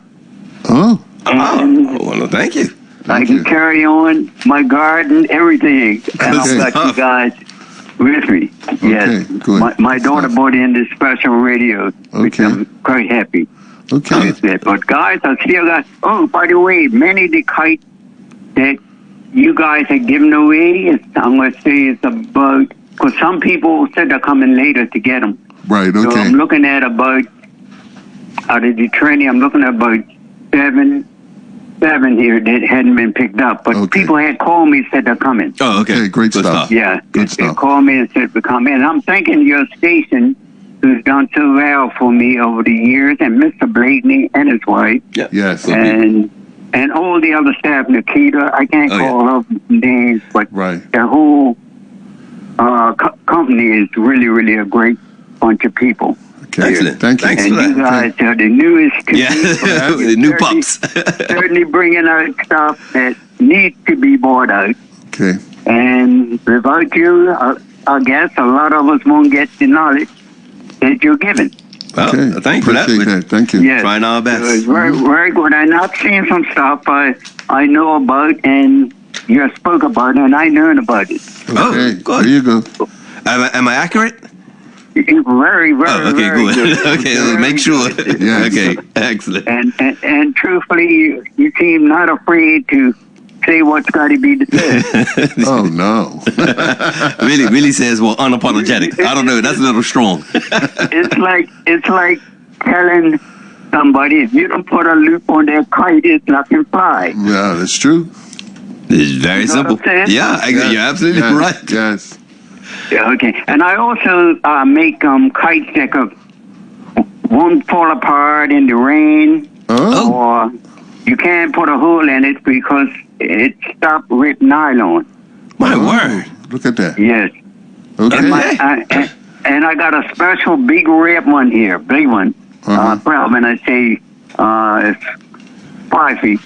Oh. And well, thank you. I can carry on my garden, everything. And I've got you guys with me. Yes. Good. My daughter bought in this special radio, which I'm quite happy. Okay. With it. But guys, I still got, oh, by the way, many of the kites that you guys are giving away, I'm going to say it's about, because some people said they're coming later to get them. Right, So okay. I'm looking at about, out of the 20, I'm looking at about seven here that hadn't been picked up. But people had called me and said they're coming. Oh, okay. Great stuff. Yeah. Good They stuff. called me and said we're coming. And I'm thanking your station, who's done so well for me over the years, and Mr. Blakeney and his wife. Yeah. Yes. And all the other staff, Nikita, I can't call up names, but the whole company is really, really a great bunch of people. Okay. Excellent. Thank you. And you guys are the newest. The new pups. Certainly bringing out stuff that needs to be bought out. Okay. And without you, I guess a lot of us won't get the knowledge that you're giving. Well, thank you for that. Appreciate that. Thank you. Yes. Trying our best. So it's very, very good. And I've seen some stuff I know about and you spoke about and I learned about it. Oh, good. There you go. Am I accurate? Very, very, okay, very good. good. Okay, let's make sure. Yes. Okay, excellent. And truthfully, you seem not afraid to say what's got to be said. Oh, no. Really says, well, unapologetic. I don't know. That's a little strong. It's like telling somebody, if you don't put a loop on their kite, it's not going to fly. Yeah, that's true. It's very You know simple. what I'm saying? Yeah, you're absolutely right. Yes. Yeah, okay. And I also make kites that won't fall apart in the rain, or you can't put a hole in it because it stopped with nylon. My word. Look at that. Yes. Okay. And I got a special big red one here, big one. Well, when I say it's 5 feet.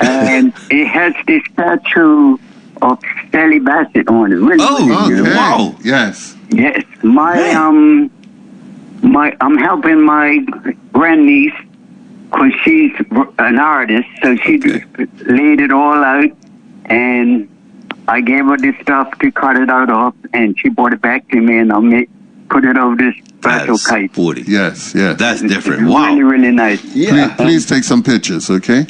And it has the statue of Sally Bassett on it. Really, really good. Wow. Yes. Yes. I'm helping my grandniece because she's an artist, so she laid it all out, and I gave her this stuff to cut it out of, and she brought it back to me, and I'll put it over this special kite. 40. Yes, yes. That's different. It's Wow. really, really nice. Yeah. Please take some pictures, okay?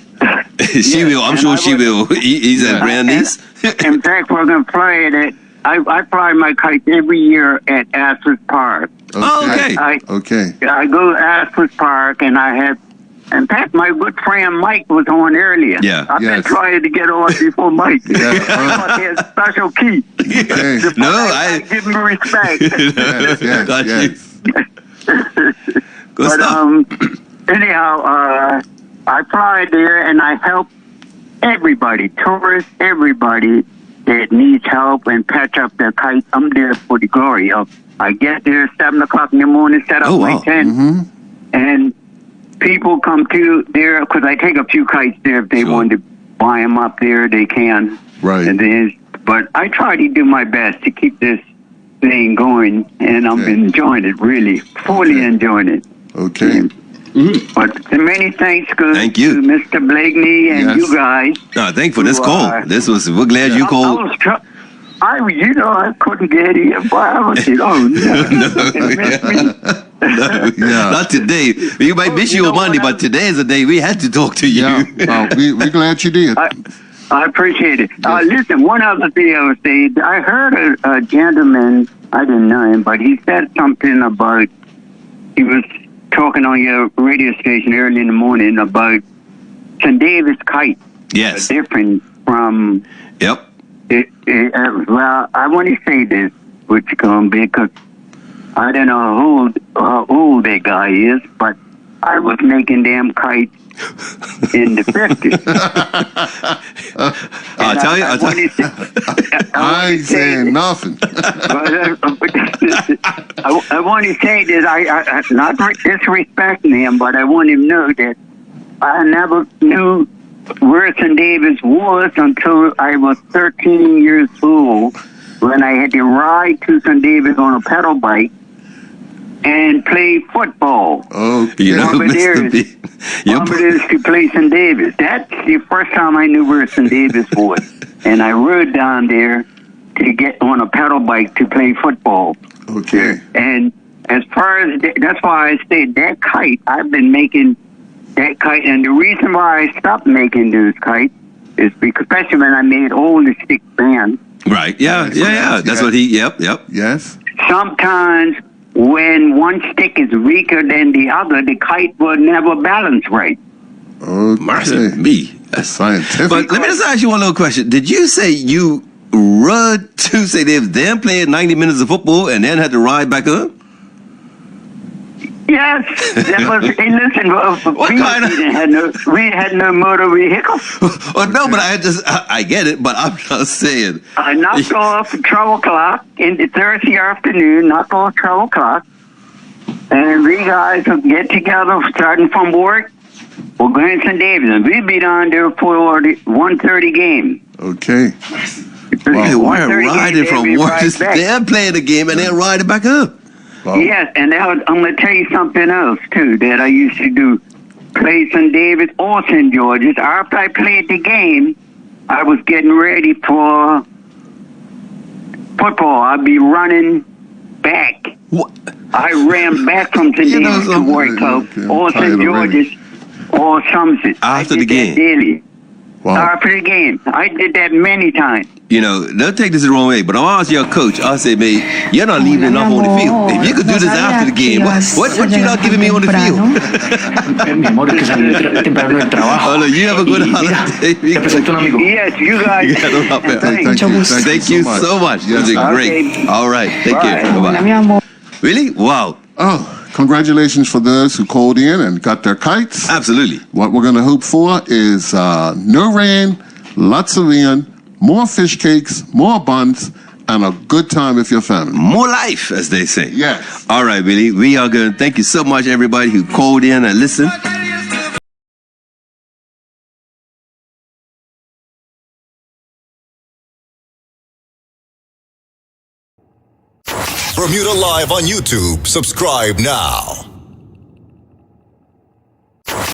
She will. I'm sure she will. He's a grandniece. In fact, we're going to fly it at, I fly my kite every year at Aspen Park. Okay. Okay. I go to Aspen Park, and I have, in fact, my good friend Mike was on earlier. Yeah. I've been trying to get on before Mike. His special key. Okay. No, I give him respect. Yes, Got yes. Good But stuff. anyhow, I fly there and I help everybody, tourists, everybody that needs help and patch up their kites. I'm there for the glory of. I get there 7 o'clock in the morning, set up my tent, and people come to there because I take a few kites there. If they want to buy them up there, they can. Right. And then, but I try to do my best to keep this thing going, and I'm enjoying it, really, fully enjoying it. Okay. But many thanks Thank you. to Mr. Blakeney and you guys. Thank you for this call. We're glad you called. I couldn't get in, but I was, Not today. We might miss you on Monday, but today is the day we had to talk to you. Yeah, we're glad you did. I appreciate it. Listen, one other thing I was saying, I heard a gentleman, I didn't know him, but he said something about, he was talking on your radio station early in the morning about St. David's kite. Yes. Different from... Yep. Well, I want to say this, which is going to be, because I don't know how old that guy is, but I was making damn kites in the 50s. I'll tell you. I ain't saying nothing. I want to say this. I not disrespecting him, but I want him to know that I never knew where St. David's was until I was 13 years old, when I had to ride to St. David's on a pedal bike and play football. Oh, Bombardiers to play St. David's. That's the first time I knew where St. David's was. And I rode down there to get on a pedal bike to play football. Okay. And as far as that's why I say that kite, I've been making that kite, and the reason why I stopped making those kites is because, especially when I made all the stick bands. Right. Yeah. That's what he. Yep. Yes. Sometimes when one stick is weaker than the other, the kite will never balance right. Okay. Mercy me. That's scientific. But let me just ask you one little question. Did you say you rode to St. David's, then played 90 minutes of football, and then had to ride back up? Yes, that was. Hey, listen, we had no motor vehicle. Oh no, but I get it. But I'm just saying. I knocked off the 12 o'clock in the Thursday afternoon. Knocked off 12 o'clock, and we guys would get together starting from work. We're going to St. David's, and we'd be down there for the 1:30 game. Okay. Wow. We're riding from work to then playing the game and then riding back up. Wow. Yes, and I'm going to tell you something else, too, that I used to do. Play St. David's or St. George's. After I played the game, I was getting ready for football. I'd be running back. What? I ran back from St. David's to Warwick Club or St. George's or Somerset. After the game? Daily. Wow. After the game. I did that many times. Don't take this the wrong way, but I'm asking your coach. I'll say, mate, you're not leaving enough on the field. If you could do this after the game, what you not giving me on the field? Oh, no, you have a good holiday. Yes, you guys. Thank you so much. This is great. All right. Take care. Bye-bye. Really? Wow. Oh, congratulations for those who called in and got their kites. Absolutely. What we're going to hope for is no rain, lots of wind, more fish cakes, more buns, and a good time with your family. More life, as they say. Yes. All right, Billy. We are going to thank you so much, everybody who called in and listened. Bermuda Live on YouTube. Subscribe now.